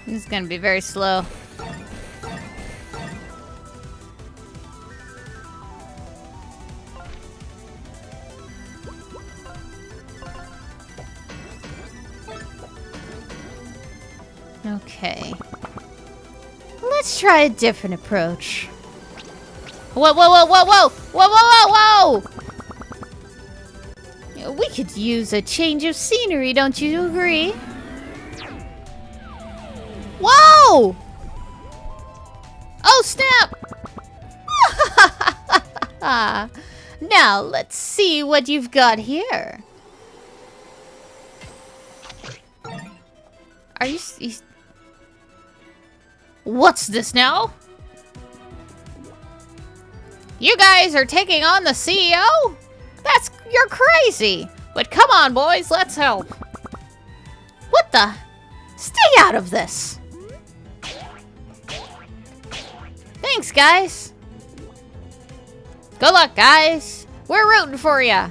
This is gonna be very slow. Okay. Let's try a different approach. Whoa, whoa, whoa, whoa, whoa! Whoa, whoa, whoa, whoa! We could use a change of scenery, don't you agree? Whoa! Oh, snap! Now, let's see what you've got here. Are you... What's this now? You guys are taking on the CEO? You're crazy. But come on, boys, let's help. What the? Stay out of this. Thanks, guys. Good luck, guys. We're rooting for ya.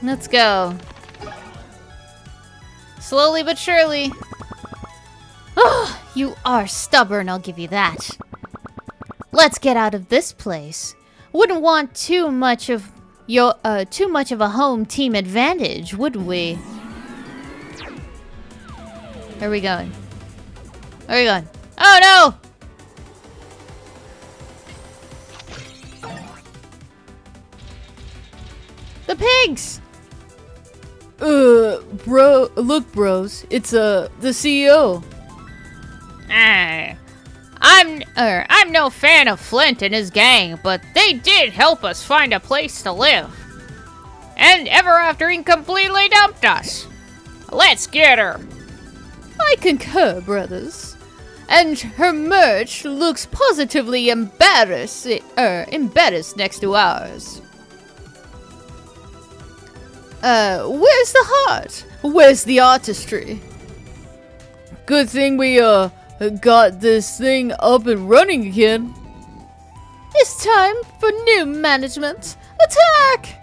Let's go. Slowly but surely. Oh, you are stubborn, I'll give you that. Let's get out of this place. Wouldn't want too much of a home team advantage, wouldn't we? Where are we going? Where are we going? Oh no! The pigs! Look, bros, it's, the CEO. I'm no fan of Flint and his gang, but they did help us find a place to live. And ever after he completely dumped us. Let's get her. I concur, brothers. And her merch looks positively embarrassed next to ours. Where's the heart? Where's the artistry? Good thing we, got this thing up and running again. It's time for new management. Attack!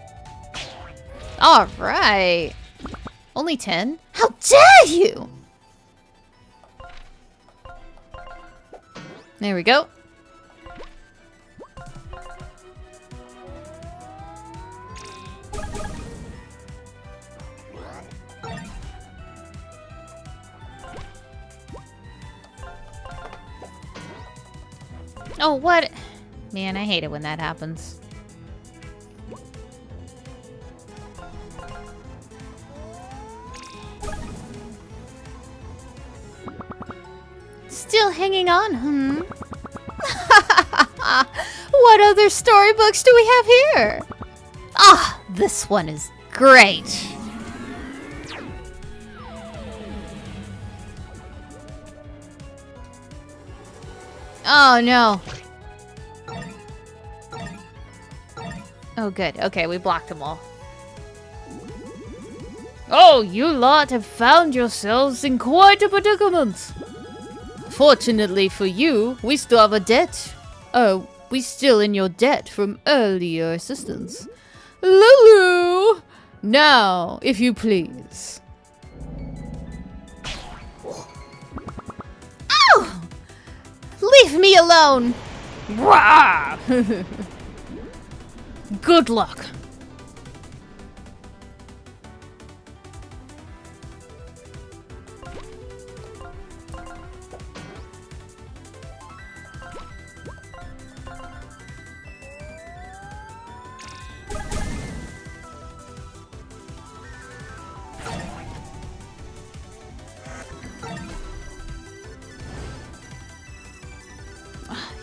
Alright. Only 10? How dare you! There we go. Oh, what? Man, I hate it when that happens. Still hanging on, What other storybooks do we have here? Ah, this one is great. Oh, no. Oh, good. Okay, we blocked them all. Oh, you lot have found yourselves in quite a predicament. Fortunately for you, we still have a debt. Oh, we still in your debt from earlier assistance. Lulu! Now, if you please. Ow! Leave me alone! Rah! Good luck.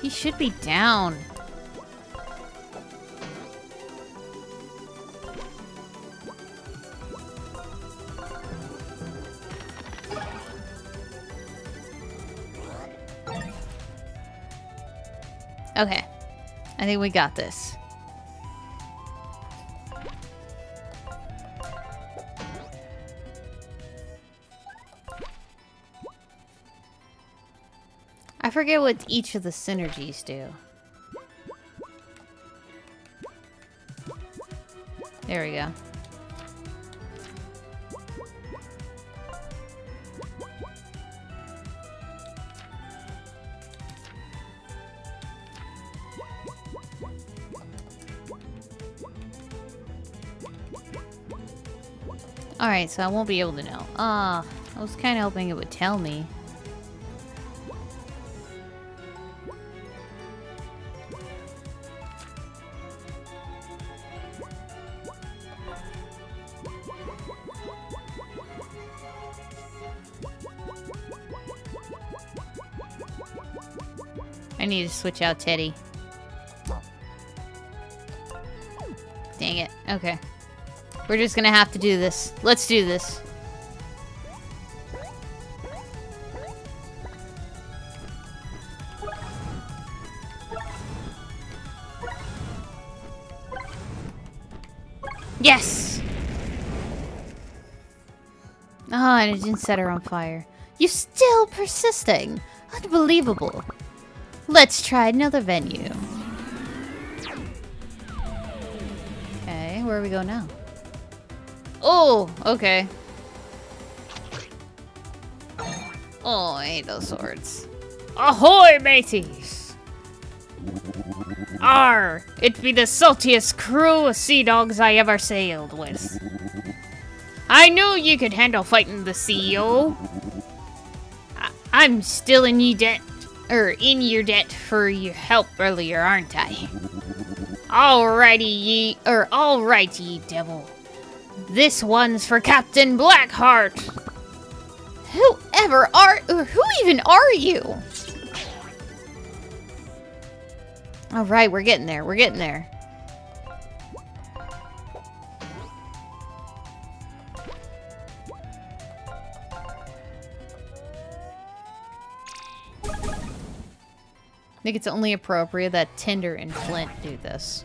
He should be down. Okay. I think we got this. I forget what each of the synergies do. There we go. Alright, so I won't be able to know. I was kind of hoping it would tell me. I need to switch out Teddy. Dang it. Okay. We're just gonna have to do this. Let's do this. Yes! Oh, and it didn't set her on fire. You're still persisting. Unbelievable. Let's try another venue. Okay, where do we go now? Oh, okay. Oh, I hate those swords. Ahoy, mateys! Arr, it be the saltiest crew of sea dogs I ever sailed with. I knew you could handle fighting the CEO. I'm still in your debt for your help earlier, aren't I? Alright, ye devil. This one's for Captain Blackheart. Who even are you? All right, we're getting there. We're getting there. I think it's only appropriate that Tinder and Flint do this.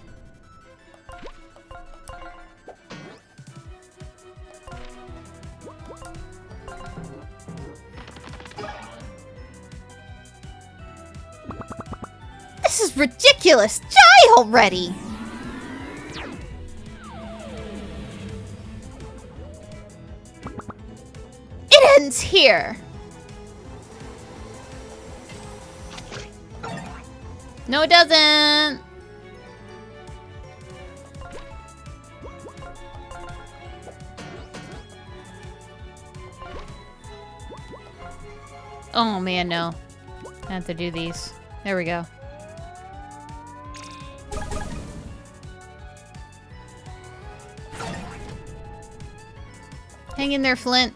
This is ridiculous! Die already! It ends here! No, it doesn't! Oh man, no. I have to do these. There we go. Hang in there, Flint.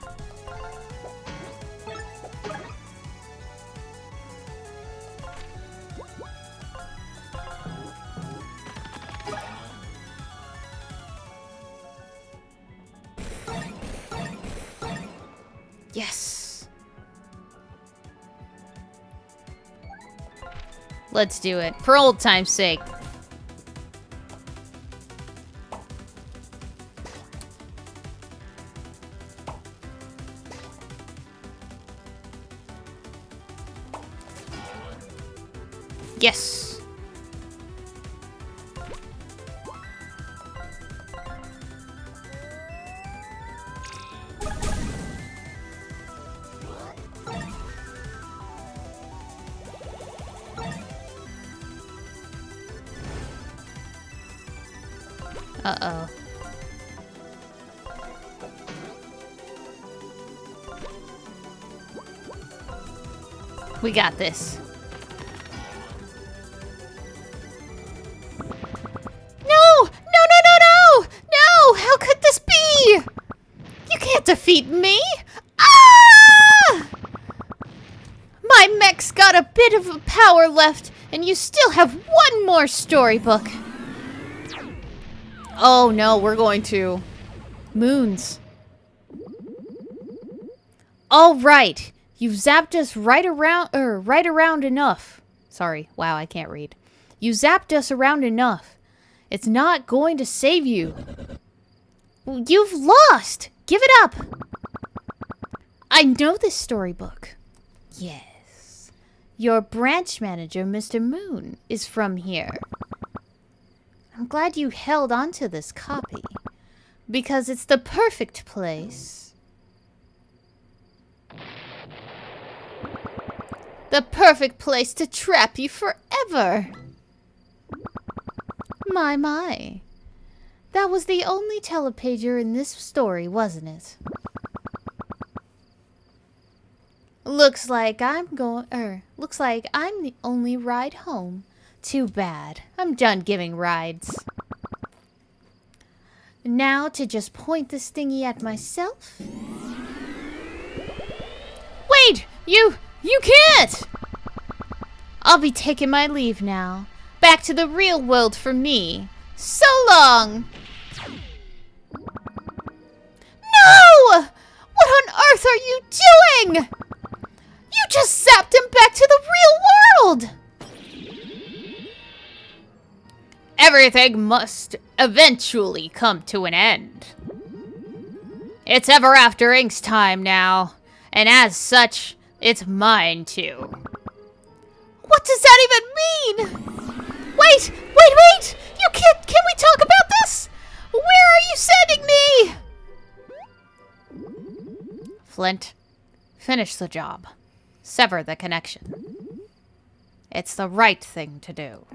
Yes. Let's do it. For old time's sake. Yes. Uh-oh. We got this. No! How could this be? You can't defeat me! Ah! My mech's got a bit of power left, and you still have one more storybook. Oh no, we're going to moons. All right, you've zapped us right around enough. Sorry, wow, I can't read. You zapped us around enough. It's not going to save you. You've lost. Give it up. I know this storybook. Yes. Your branch manager, Mr. Moon, is from here. I'm glad you held on to this copy, because it's the perfect place. The perfect place to trap you forever. My. That was the only telepager in this story, wasn't it? Looks like I'm the only ride home. Too bad. I'm done giving rides. Now to just point this thingy at myself. Wait! You can't! I'll be taking my leave now. Back to the real world for me. So long! No! What on earth are you doing? You just zapped him back to the real world! Everything must eventually come to an end. It's Ever After Inc.'s time now, and as such, it's mine too. What does that even mean? Wait! You can't. Can we talk about this? Where are you sending me? Flint, finish the job. Sever the connection. It's the right thing to do.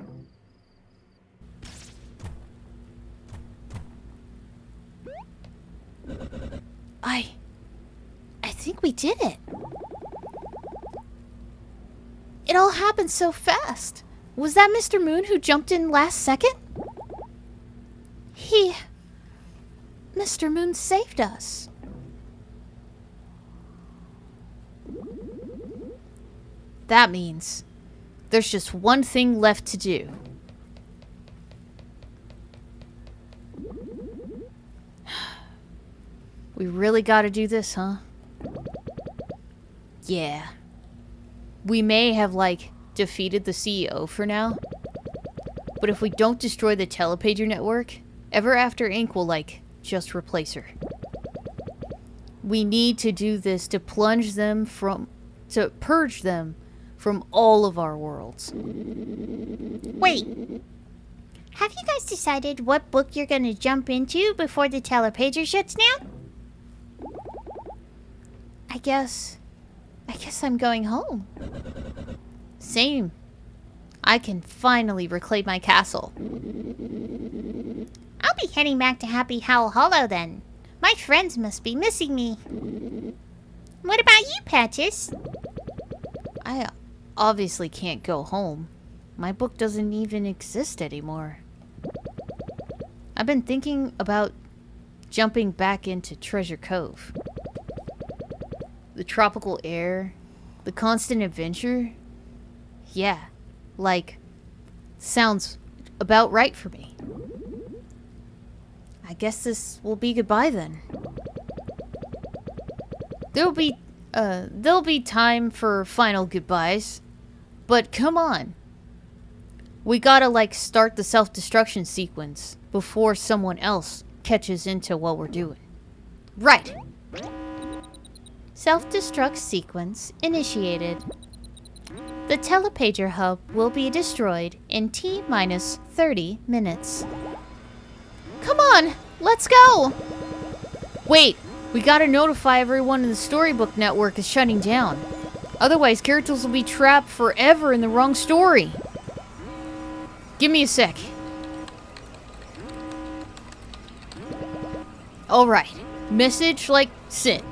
I think we did it. It all happened so fast. Was that Mr. Moon who jumped in last second? Mr. Moon saved us. That means there's just one thing left to do. We really gotta do this, huh? Yeah. We may have, like, defeated the CEO for now. But if we don't destroy the Telepager network, Ever After Inc. will, like, just replace her. We need to do this to purge them from all of our worlds. Wait. Have you guys decided what book you're gonna jump into before the telepager shuts down? I guess I'm going home. Same. I can finally reclaim my castle. I'll be heading back to Happy Howl Hollow then. My friends must be missing me. What about you, Patches? I obviously can't go home. My book doesn't even exist anymore. I've been thinking about jumping back into Treasure Cove. The tropical air, the constant adventure. Yeah, like, sounds about right for me. I guess this will be goodbye then. There'll be time for final goodbyes. But come on. We gotta, like, start the self-destruction sequence before someone else catches into what we're doing. Right. Self-destruct sequence initiated. The Telepager hub will be destroyed in T-minus 30 minutes. Come on, let's go! Wait, we gotta notify everyone in the Storybook Network is shutting down. Otherwise, characters will be trapped forever in the wrong story. Give me a sec. Alright, message like sent.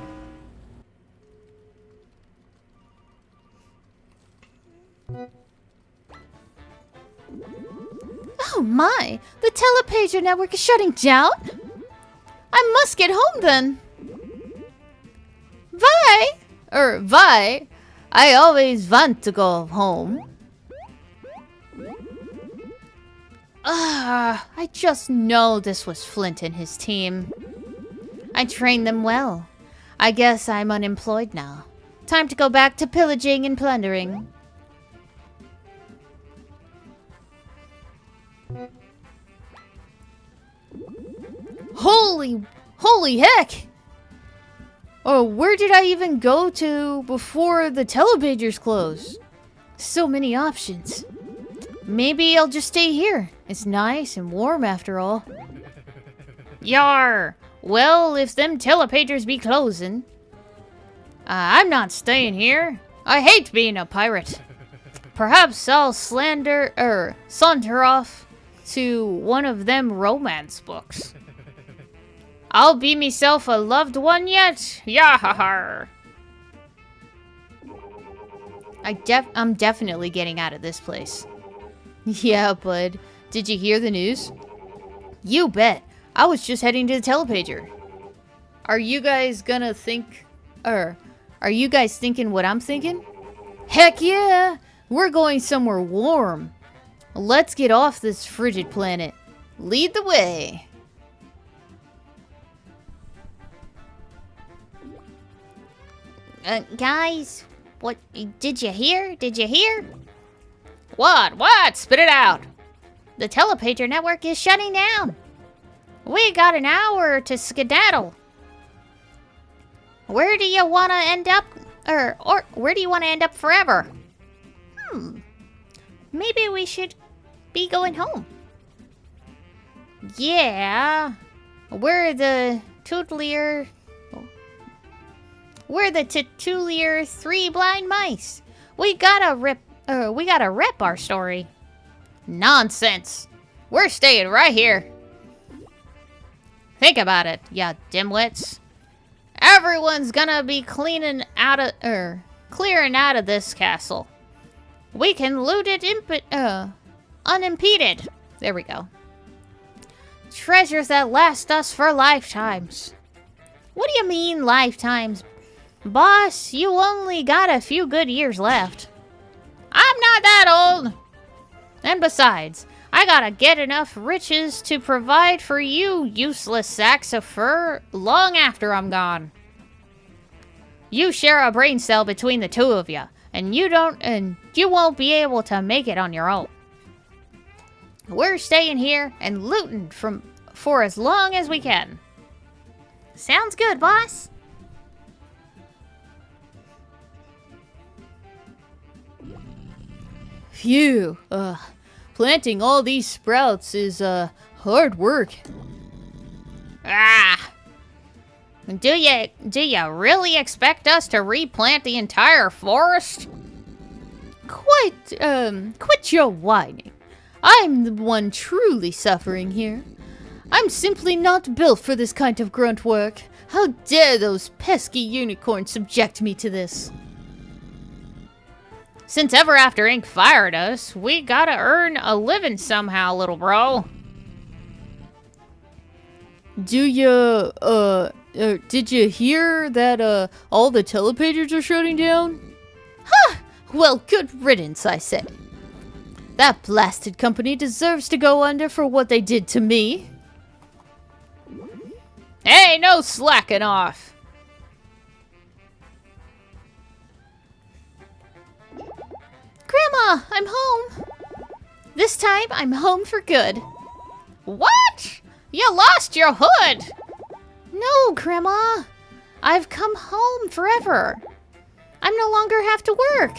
Oh my, the Telepager network is shutting down? I must get home then. Vi, I always want to go home. I just know this was Flint and his team. I trained them well. I guess I'm unemployed now. Time to go back to pillaging and plundering. Holy heck! Oh, where did I even go to before the Telepagers closed? So many options. Maybe I'll just stay here. It's nice and warm after all. Yar! Well, if them Telepagers be closing, I'm not staying here. I hate being a pirate. Perhaps I'll saunter off to one of them romance books. I'll be myself a loved one yet? Yahar! I'm definitely getting out of this place. Yeah, bud. Did you hear the news? You bet. I was just heading to the Telepager. Are you guys gonna think... are you guys thinking what I'm thinking? Heck yeah! We're going somewhere warm. Let's get off this frigid planet. Lead the way. Guys, what, did you hear? What? Spit it out. The Telepager network is shutting down. We got an hour to skedaddle. Where do you want to end up? Or where do you want to end up forever? Maybe we should be going home. Yeah. We're the tootlier... We're the titular Three Blind Mice. We gotta rip our story. Nonsense. We're staying right here. Think about it, ya dimwits. Everyone's gonna be clearing out of this castle. We can loot it unimpeded. There we go. Treasures that last us for lifetimes. What do you mean, lifetimes? Boss, you only got a few good years left. I'm not that old. And besides, I gotta get enough riches to provide for you useless sacks of fur long after I'm gone. You share a brain cell between the two of you, and you won't be able to make it on your own. We're staying here and looting for as long as we can. Sounds good, boss. Phew. Planting all these sprouts is, hard work. Ah! Do you really expect us to replant the entire forest? Quit your whining. I'm the one truly suffering here. I'm simply not built for this kind of grunt work. How dare those pesky unicorns subject me to this? Since Ever After Inc. fired us, we gotta earn a living somehow, little bro. Did you hear that, all the telepagers are shutting down? Ha! Well, good riddance, I say. That blasted company deserves to go under for what they did to me. Hey, no slacking off. Grandma, I'm home. This time, I'm home for good. What? You lost your hood. No, Grandma. I've come home forever. I no longer have to work.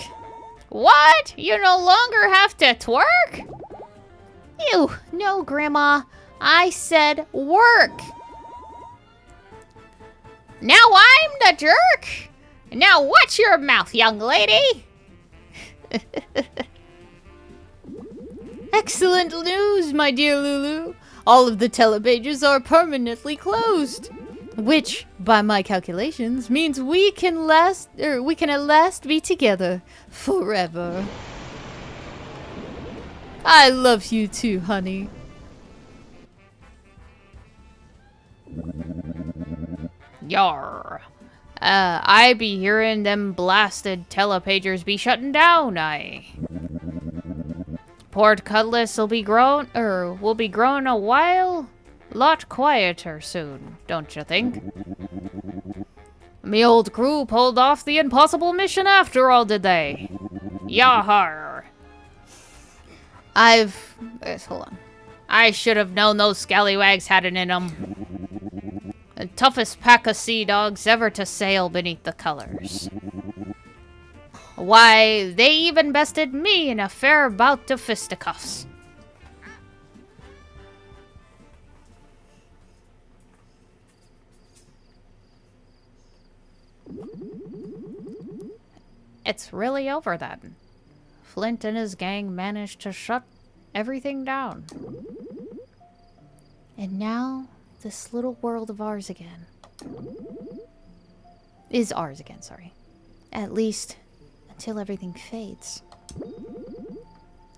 What? You no longer have to twerk? Ew, no, Grandma. I said work. Now I'm the jerk? Now watch your mouth, young lady. Excellent news, my dear Lulu. All of the telepages are permanently closed. Which, by my calculations, means we can at last be together forever. I love you too, honey. Yar. I be hearing them blasted telepagers be shutting down, Port Cutlass will be grown a lot quieter soon, don't you think? Me old crew pulled off the impossible mission after all, did they? Yahar. Hold on. I should have known those scallywags had it in them. The toughest pack of sea dogs ever to sail beneath the colors. Why, they even bested me in a fair bout of fisticuffs. It's really over then. Flint and his gang managed to shut everything down. And now, this little world of ours again. Is ours again, sorry. At least, until everything fades.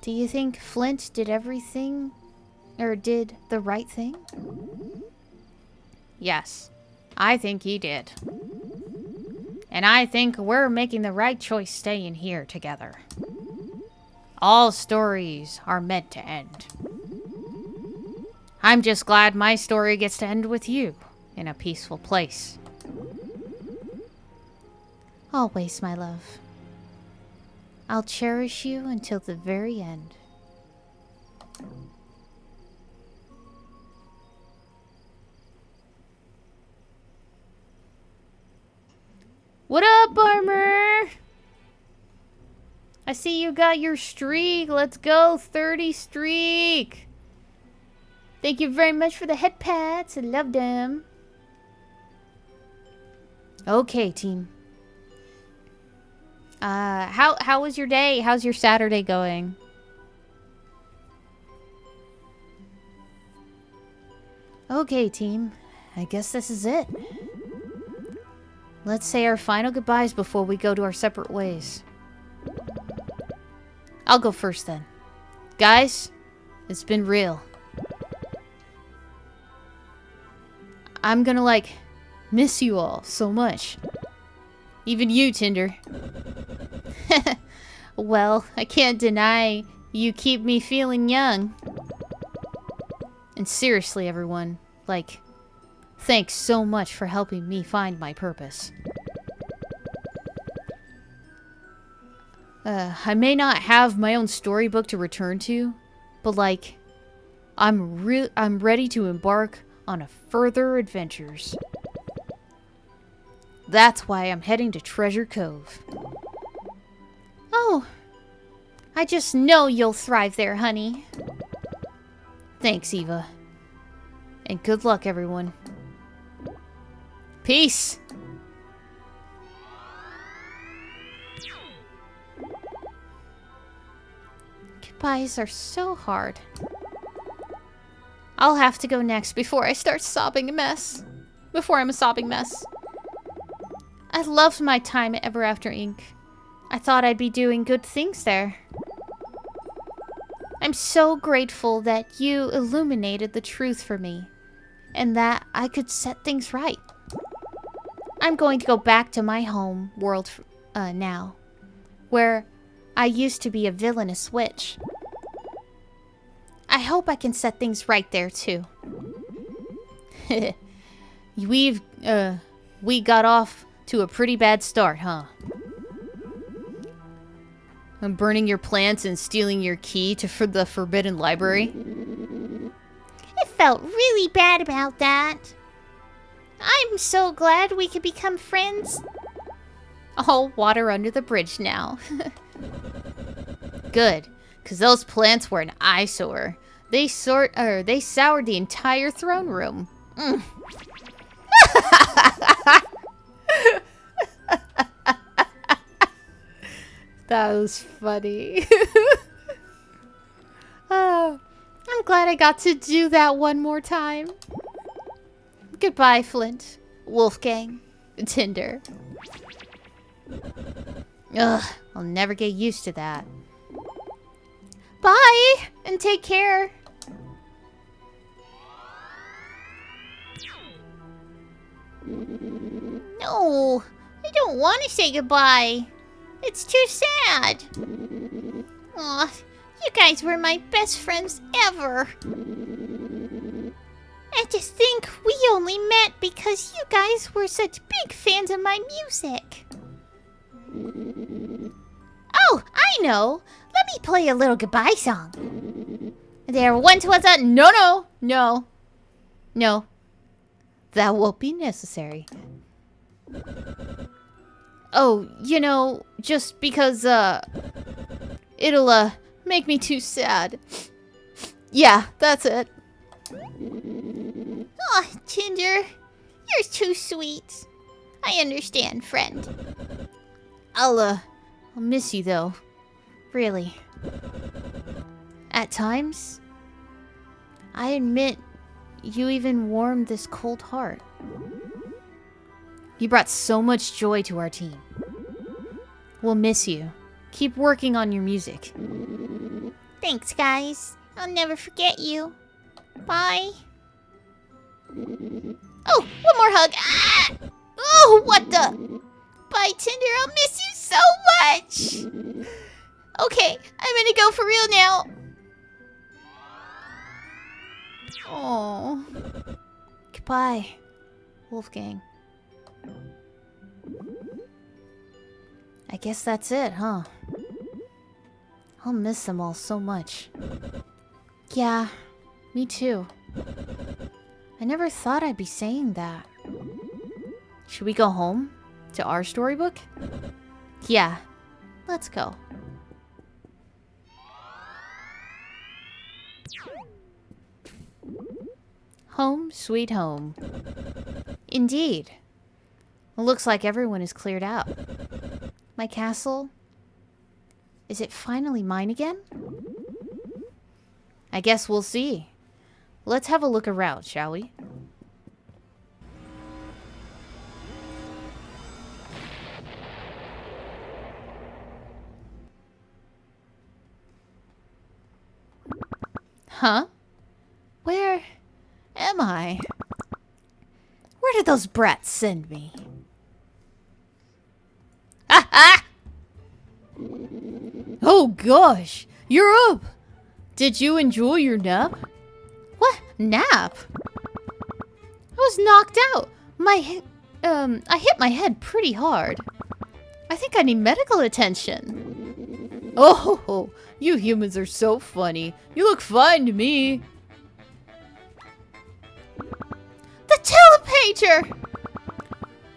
Do you think Flint did everything, or did the right thing? Yes, I think he did. And I think we're making the right choice staying here together. All stories are meant to end. I'm just glad my story gets to end with you in a peaceful place. Always, my love. I'll cherish you until the very end. What up, Armor? I see you got your streak. Let's go, 30 streak. Thank you very much for the head pats. I love them. Okay, team. How was your day? How's your Saturday going? Okay, team. I guess this is it. Let's say our final goodbyes before we go to our separate ways. I'll go first then. Guys, it's been real. I'm gonna, like, miss you all so much. Even you, Tinder. Well, I can't deny you keep me feeling young. And seriously, everyone, like, thanks so much for helping me find my purpose. I may not have my own storybook to return to, but like, I'm ready to embark on a further adventures. That's why I'm heading to Treasure Cove. Oh, I just know you'll thrive there, honey. Thanks, Eva. And good luck, everyone. Peace! Goodbyes are so hard. I'll have to go next before I start sobbing a mess. Before I'm a sobbing mess. I loved my time at Ever After Inc. I thought I'd be doing good things there. I'm so grateful that you illuminated the truth for me, and that I could set things right. I'm going to go back to my home world now, where I used to be a villainous witch. I hope I can set things right there too. We got off to a pretty bad start, huh? I'm burning your plants and stealing your key to the Forbidden Library. I felt really bad about that. I'm so glad we could become friends. All water under the bridge now. Good, because those plants were an eyesore. They soured the entire throne room. Mm. That was funny. Oh, I'm glad I got to do that one more time. Goodbye, Flint, Wolfgang, Tinder. Ugh, I'll never get used to that. Bye, and take care. No, I don't want to say goodbye. It's too sad. Aw, you guys were my best friends ever. And to think we only met because you guys were such big fans of my music. Oh, I know. Let me play a little goodbye song. There once was a... No. That won't be necessary. Oh, you know, just because, it'll, make me too sad. Yeah, that's it. Oh, Tinder, you're too sweet. I understand, friend. I'll miss you, though. Really. At times, I admit you even warmed this cold heart. You brought so much joy to our team. We'll miss you. Keep working on your music. Thanks, guys. I'll never forget you. Bye. Oh, one more hug. Ah! Oh, what the? Bye, Tinder. I'll miss you so much. Okay, I'm gonna go for real now. Oh. Goodbye, Wolfgang. I guess that's it, huh? I'll miss them all so much. Yeah, me too. I never thought I'd be saying that. Should we go home? To our storybook? Yeah, let's go. Home, sweet home. Indeed. It looks like everyone is cleared out. My castle? Is it finally mine again? I guess we'll see. Let's have a look around, shall we? Huh? Where am I? Where did those brats send me? Oh gosh, you're up! Did you enjoy your nap? What? Nap? I was knocked out. I hit my head pretty hard. I think I need medical attention. Oh, you humans are so funny. You look fine to me. The telepager!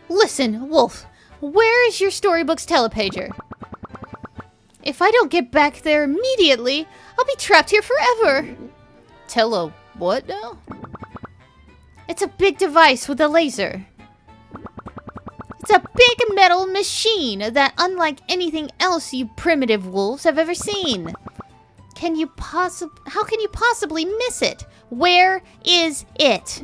Listen, Wolf, where is your storybook's telepager? If I don't get back there immediately, I'll be trapped here forever. What now? It's a big device with a laser. It's a big metal machine that, unlike anything else you primitive wolves have ever seen. How can you possibly miss it? Where is it?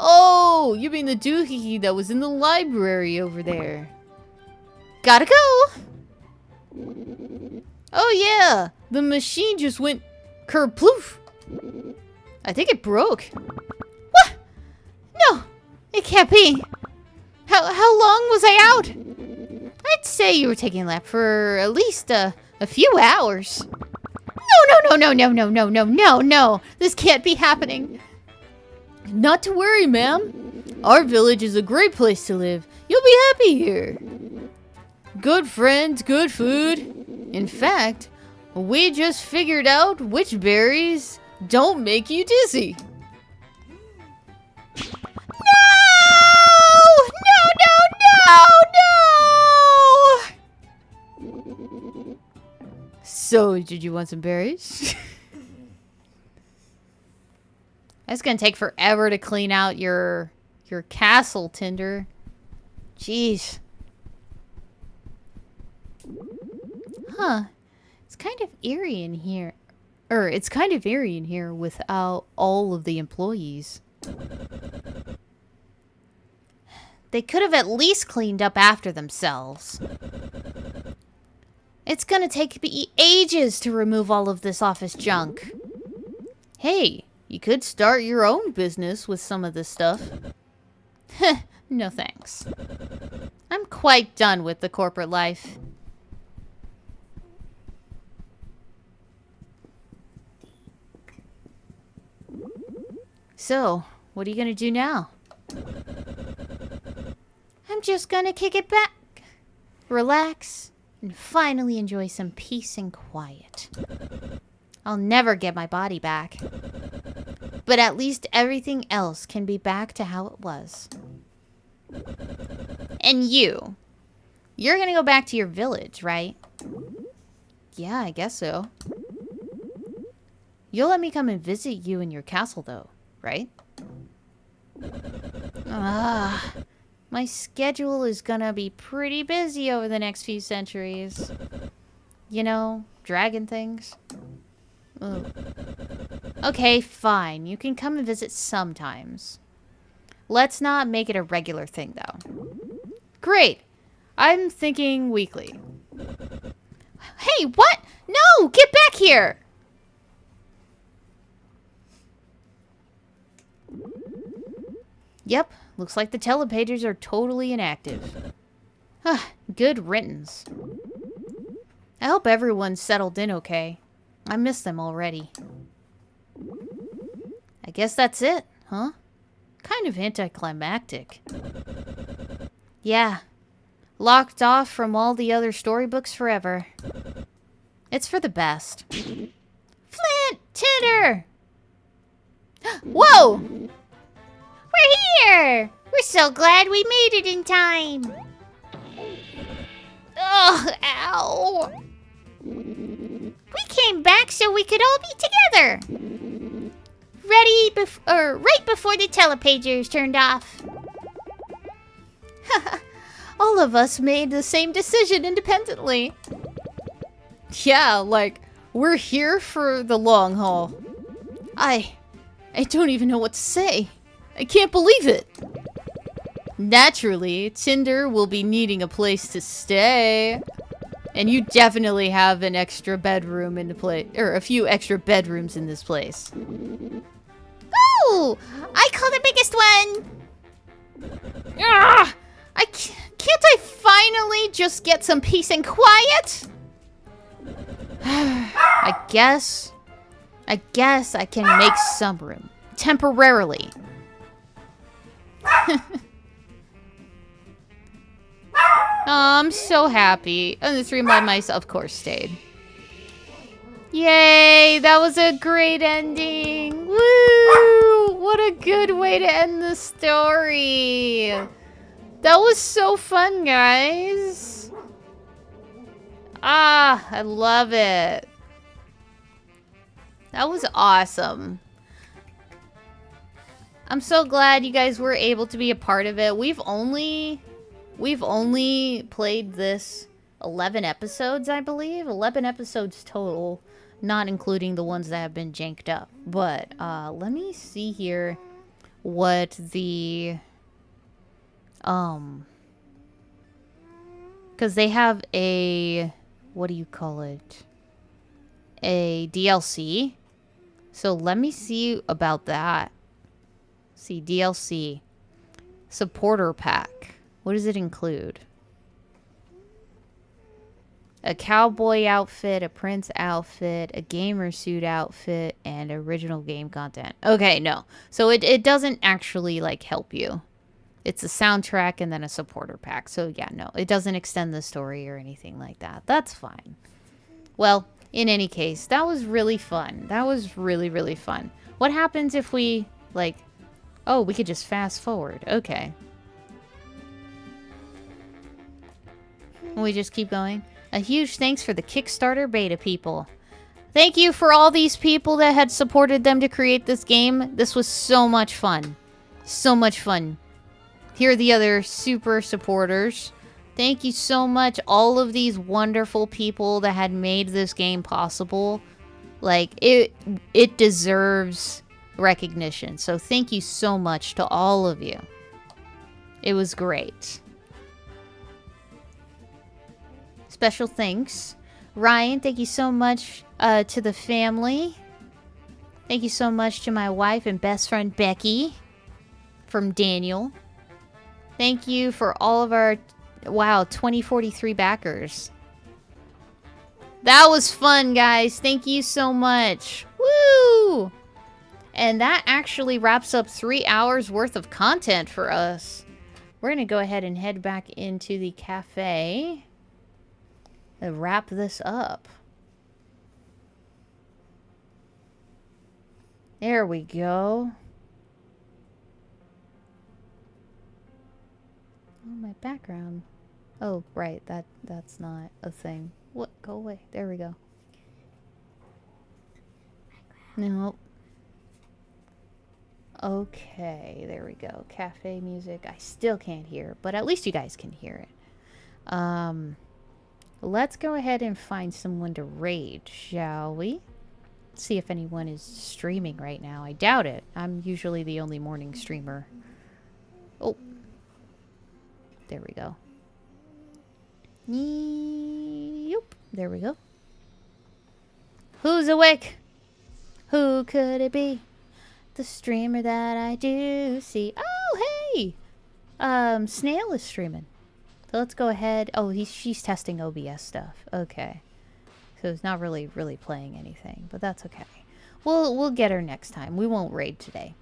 Oh, you mean the doohickey that was in the library over there. Gotta go. Oh yeah, the machine just went kerploof. I think it broke. What? No, it can't be. How long was I out? I'd say you were taking a nap for at least a few hours. No. This can't be happening. Not to worry, ma'am. Our village is a great place to live. You'll be happy here. Good friends, good food. In fact, we just figured out which berries don't make you dizzy. No! So, did you want some berries? It's gonna take forever to clean out your castle, Tinder. Jeez. Huh. It's kind of eerie in here. It's kind of eerie in here without all of the employees. They could have at least cleaned up after themselves. It's gonna take me ages to remove all of this office junk. Hey, you could start your own business with some of this stuff. No thanks. I'm quite done with the corporate life. So, what are you gonna do now? I'm just gonna kick it back, relax, and finally enjoy some peace and quiet. I'll never get my body back, but at least everything else can be back to how it was. And you're gonna go back to your village, right? Yeah, I guess so. You'll let me come and visit you in your castle, though, right? My schedule is gonna be pretty busy over the next few centuries. You know, dragon things. Ugh. Okay, fine. You can come and visit sometimes. Let's not make it a regular thing, though. Great. I'm thinking weekly. Hey, what? No! Get back here! Yep, looks like the telepagers are totally inactive. Good riddance. I hope everyone's settled in okay. I miss them already. I guess that's it, huh? Kind of anticlimactic. Yeah. Locked off from all the other storybooks forever. It's for the best. Flint! Tinder! Whoa! We're here! We're so glad we made it in time. Ugh, ow! We came back so we could all be together. Right before the telepagers turned off. All all of us made the same decision independently. Yeah, like, we're here for the long haul. I don't even know what to say. I can't believe it. Naturally, Tinder will be needing a place to stay. And you definitely have an extra bedroom in the place, or a few extra bedrooms in this place. Ooh, I call the biggest one. Ah! Can't I finally just get some peace and quiet? I guess I can make some room. Temporarily. Oh, I'm so happy. And the 3 by mice, of course, stayed. Yay! That was a great ending! Woo! What a good way to end the story! That was so fun, guys! Ah, I love it. That was awesome. I'm so glad you guys were able to be a part of it. We've only played this 11 episodes, I believe. 11 episodes total, not including the ones that have been janked up. But let me see here what the because they have a, what do you call it? A DLC. So let me see about that. See, DLC. Supporter pack. What does it include? A cowboy outfit, a prince outfit, a gamer suit outfit, and original game content. Okay, no. So it doesn't actually, like, help you. It's a soundtrack and then a supporter pack. So, yeah, no. It doesn't extend the story or anything like that. That's fine. Well, in any case, that was really fun. That was really, really fun. What happens if we, like... Oh, we could just fast forward. Okay. We just keep going. A huge thanks for the Kickstarter beta people. Thank you for all these people that had supported them to create this game. This was so much fun. So much fun. Here are the other super supporters. Thank you so much, all of these wonderful people that had made this game possible. Like, it deserves recognition. So thank you so much to all of you. It was great. Special thanks. Ryan, thank you so much to the family. Thank you so much to my wife and best friend Becky from Daniel. Thank you for all of our, wow, 2043 backers. That was fun, guys. Thank you so much. Woo! And that actually wraps up 3 hours worth of content for us. We're going to go ahead and head back into the cafe and wrap this up. There we go. Oh, my background. Oh, right. That's not a thing. What? Go away. There we go. Nope. Okay, there we go. Cafe music. I still can't hear, but at least you guys can hear it. Let's go ahead and find someone to raid, shall we? See if anyone is streaming right now. I doubt it. I'm usually the only morning streamer. Oh. There we go. Yep. There we go. Who's awake? Who could it be? The streamer that I do see. Oh, hey! Snail is streaming. So let's go ahead. Oh, she's testing OBS stuff. Okay. So it's not really playing anything, but that's okay. We'll get her next time. We won't raid today.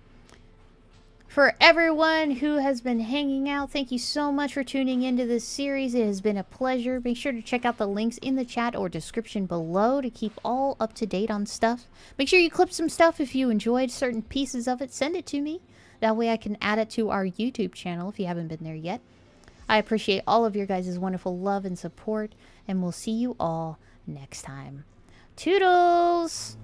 For everyone who has been hanging out, thank you so much for tuning into this series. It has been a pleasure. Make sure to check out the links in the chat or description below to keep all up to date on stuff. Make sure you clip some stuff if you enjoyed certain pieces of it. Send it to me. That way I can add it to our YouTube channel if you haven't been there yet. I appreciate all of your guys' wonderful love and support, and we'll see you all next time. Toodles!